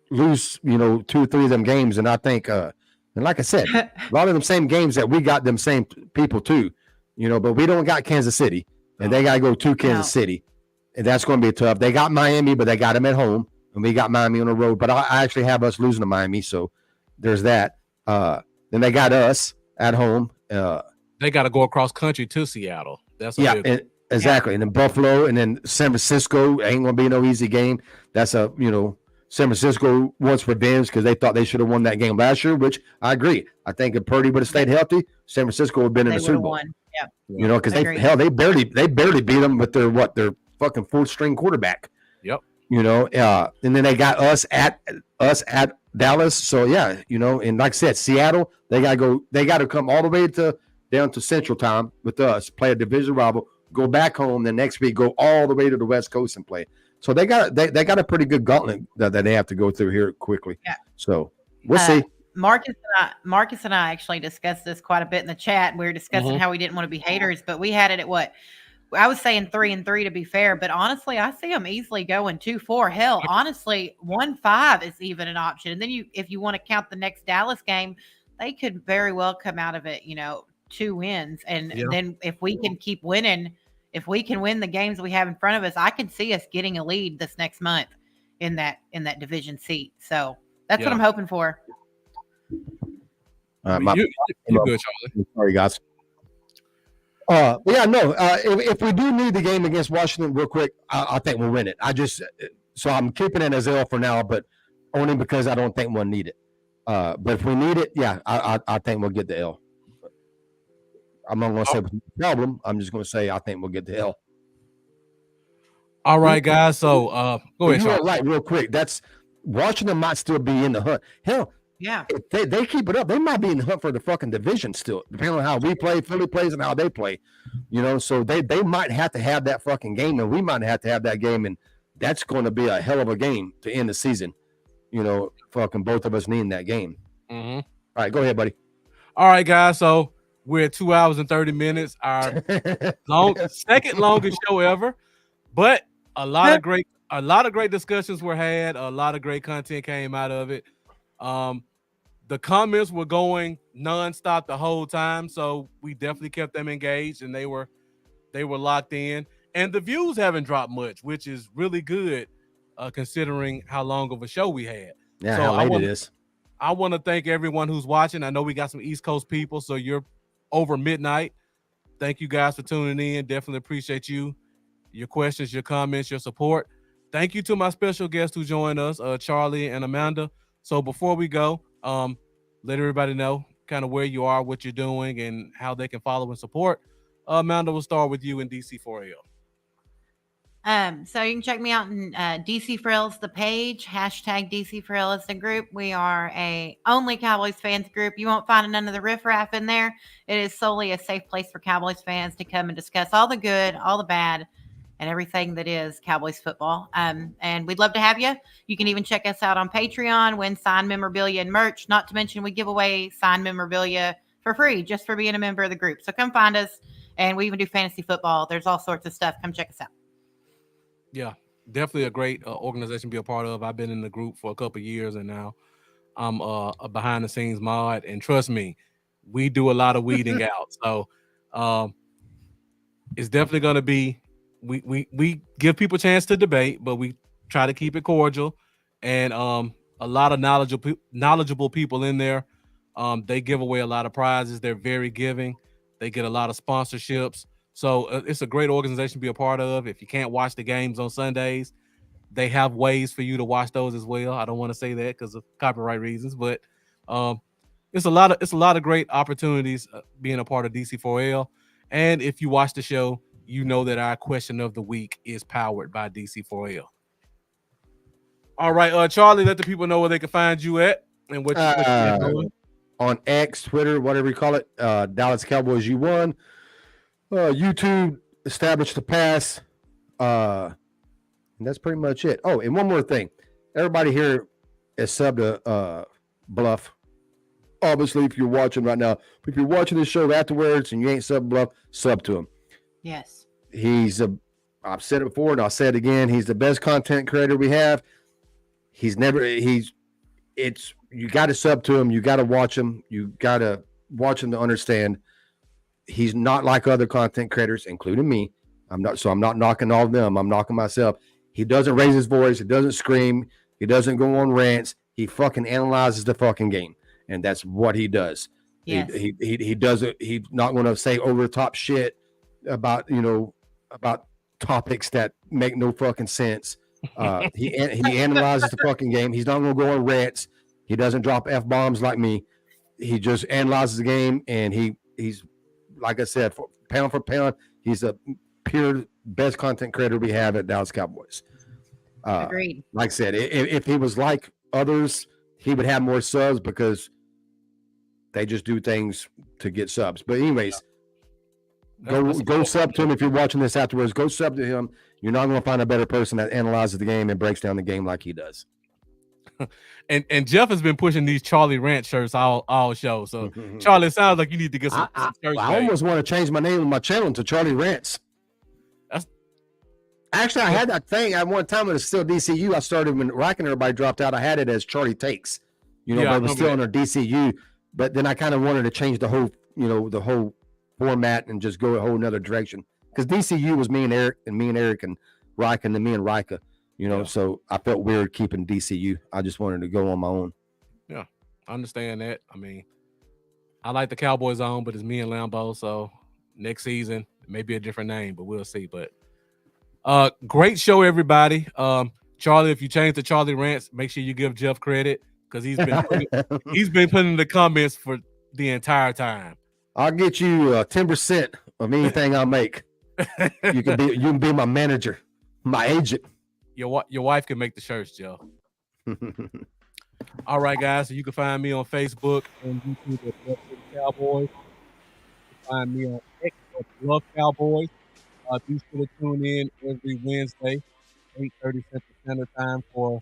lose, 2 or 3 of them games, and I think, and like I said, a lot of them same games that we got them same people too, but we don't got Kansas City, and they got to go to Kansas City, and that's going to be tough. They got Miami, but they got them at home, and we got Miami on the road. But I actually have us losing to Miami, so there's that. Then they got us at home. They got to go across country to Seattle. That's big. Exactly. And then Buffalo and then San Francisco ain't going to be no easy game. That's San Francisco wants revenge because they thought they should have won that game last year, which I agree. I think if Purdy would have stayed healthy, San Francisco would have been in the Super Bowl. Yeah. Because they barely beat them with their fucking 4th-string quarterback. Yep. And then they got us at Dallas. So and like I said, Seattle, they got to come all the way down to Central Time with us, play a division rival, go back home, then next week go all the way to the West Coast and play. So they got a pretty good gauntlet that they have to go through here quickly. Yeah. So we'll see. Marcus and I actually discussed this quite a bit in the chat. We were discussing how we didn't want to be haters, but we had it at what? I was saying 3-3 to be fair, but honestly, I see them easily going 2-4. Hell, honestly, 1-5 is even an option. And then if you want to count the next Dallas game, they could very well come out of it, 2 wins. And then if we can keep winning, if we can win the games we have in front of us, I can see us getting a lead this next month in that division seat. So that's what I'm hoping for. You're good, Charlie. Sorry, guys. If we do need the game against Washington real quick, I think we'll win it. So I'm keeping it as L for now, but only because I don't think we'll need it. But if we need it, I think we'll get the L. I'm not going to say it's a problem. I'm just going to say I think we'll get the L. All right, guys. So go ahead, Charlie. Right, real quick. That's Washington might still be in the hunt. Hell, yeah. If they keep it up, they might be in the hunt for the fucking division still, depending on how we play, Philly plays, and how they play. So they might have to have that fucking game, and we might have to have that game, and that's going to be a hell of a game to end the season. Fucking both of us needing that game. Mm-hmm. All right, go ahead, buddy. All right, guys. So we're at 2 hours and 30 minutes. Our second longest show ever, but a lot of great discussions were had. A lot of great content came out of it. The comments were going nonstop the whole time, so we definitely kept them engaged, and they were locked in. And the views haven't dropped much, which is really good, considering how long of a show we had. Yeah, so how late it is. I want to thank everyone who's watching. I know we got some East Coast people, so you're over midnight. Thank you guys for tuning in. Definitely appreciate you, your questions, your comments, your support. Thank you to my special guests who joined us, Charlie and Amanda. So before we go, let everybody know kind of where you are, what you're doing, and how they can follow and support. Amanda, we'll start with you in DC4L. So you can check me out in DC Frills, the page, hashtag DC Frill is the group. We are a only Cowboys fans group. You won't find none of the riffraff in there. It is solely a safe place for Cowboys fans to come and discuss all the good, all the bad, and everything that is Cowboys football. And we'd love to have you. You can even check us out on Patreon, win signed memorabilia and merch. Not to mention we give away signed memorabilia for free just for being a member of the group. So come find us. And we even do fantasy football. There's all sorts of stuff. Come check us out. Yeah, definitely a great organization to be a part of. I've been in the group for a couple of years, and now I'm a behind-the-scenes mod. And trust me, we do a lot of weeding out. So it's definitely going to be, we give people a chance to debate, but we try to keep it cordial. And a lot of knowledgeable people in there. They give away a lot of prizes. They're very giving. They get a lot of sponsorships. So it's a great organization to be a part of. If you can't watch the games on Sundays, they have ways for you to watch those as well. I don't want to say that because of copyright reasons, but it's a lot of great opportunities being a part of DC4L. And if you watch the show, you know that our question of the week is powered by DC4L. All right, Charlie, let the people know where they can find you at and what you're doing. On X, Twitter, whatever you call it, Dallas Cowboys U1. YouTube, Established the Pass. And that's pretty much it. Oh, and one more thing. Everybody here is sub to Bluff. Obviously, if you're watching right now, if you're watching this show afterwards and you ain't sub Bluff, sub to him. Yes. I've said it before and I'll say it again. He's the best content creator we have. You got to sub to him. You got to watch him. You got to watch him to understand. He's not like other content creators, including me. I'm not knocking all of them. I'm knocking myself. He doesn't raise his voice. He doesn't scream. He doesn't go on rants. He fucking analyzes the fucking game. And that's what he does. Yes. He does it. He's not going to say over the top shit about topics that make no fucking sense. He analyzes the fucking game. He's not going to go on rants. He doesn't drop F-bombs like me. He just analyzes the game, and he's like I said, pound for pound, he's a pure best content creator we have at Dallas Cowboys. Agreed. Like I said, if he was like others, he would have more subs because they just do things to get subs. But anyways, go sub to him if you're watching this afterwards. Go sub to him. You're not going to find a better person that analyzes the game and breaks down the game like he does. And Jeff has been pushing these Charlie Rant shirts all show. So Charlie, it sounds like you need to get some shirts. I almost want to change my name of my channel to Charlie Rants. Actually, I had that thing at one time when it's still DCU. I started when Rack and everybody dropped out. I had it as Charlie Takes, but it was still under DCU. But then I kind of wanted to change the whole format and just go a whole nother direction. because DCU was me and Eric and Rika, and then me and Rika. So I felt weird keeping DCU. I just wanted to go on my own. Yeah, I understand that. I mean, I like the Cowboy Zone, but it's me and Lambo. So next season, it may be a different name, but we'll see. But great show, everybody. Charlie, if you change to Charlie Rants, make sure you give Jeff credit because he's been putting in the comments for the entire time. I'll get you 10% of anything I make. You can be my manager, my agent. Your wife can make the shirts, Joe. All right, guys. So you can find me on Facebook and YouTube at Love Cowboys. You can find me on X at Love Cowboys. Be sure to tune in every Wednesday, 8:30 Central Standard Time for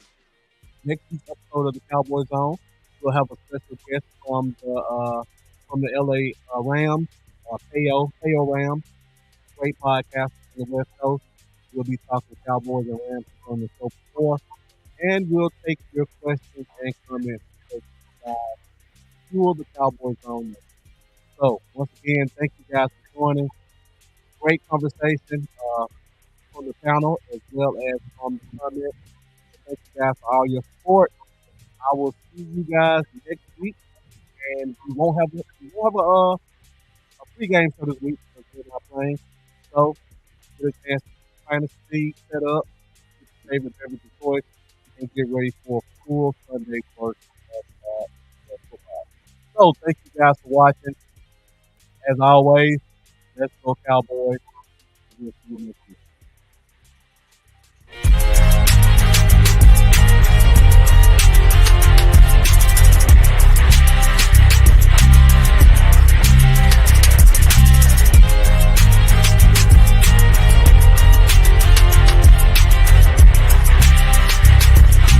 next week's episode of the Cowboy Zone. We'll have a special guest from the LA Rams, Payo Rams, great podcast on the West Coast. We'll be talking Cowboys and Rams on the show before, and we'll take your questions and comments. Fuel the Cowboys Zone. So once again, thank you guys for joining. Great conversation on the channel as well as on the comments. Thank you guys for all your support. I will see you guys next week, and we won't have a pregame for this week because we're not playing. So get a chance to find a seat, set up, get your favorite beverage of choice, and get ready for a cool Sunday first football. So thank you guys for watching. As always, let's go Cowboys. We'll see you next week.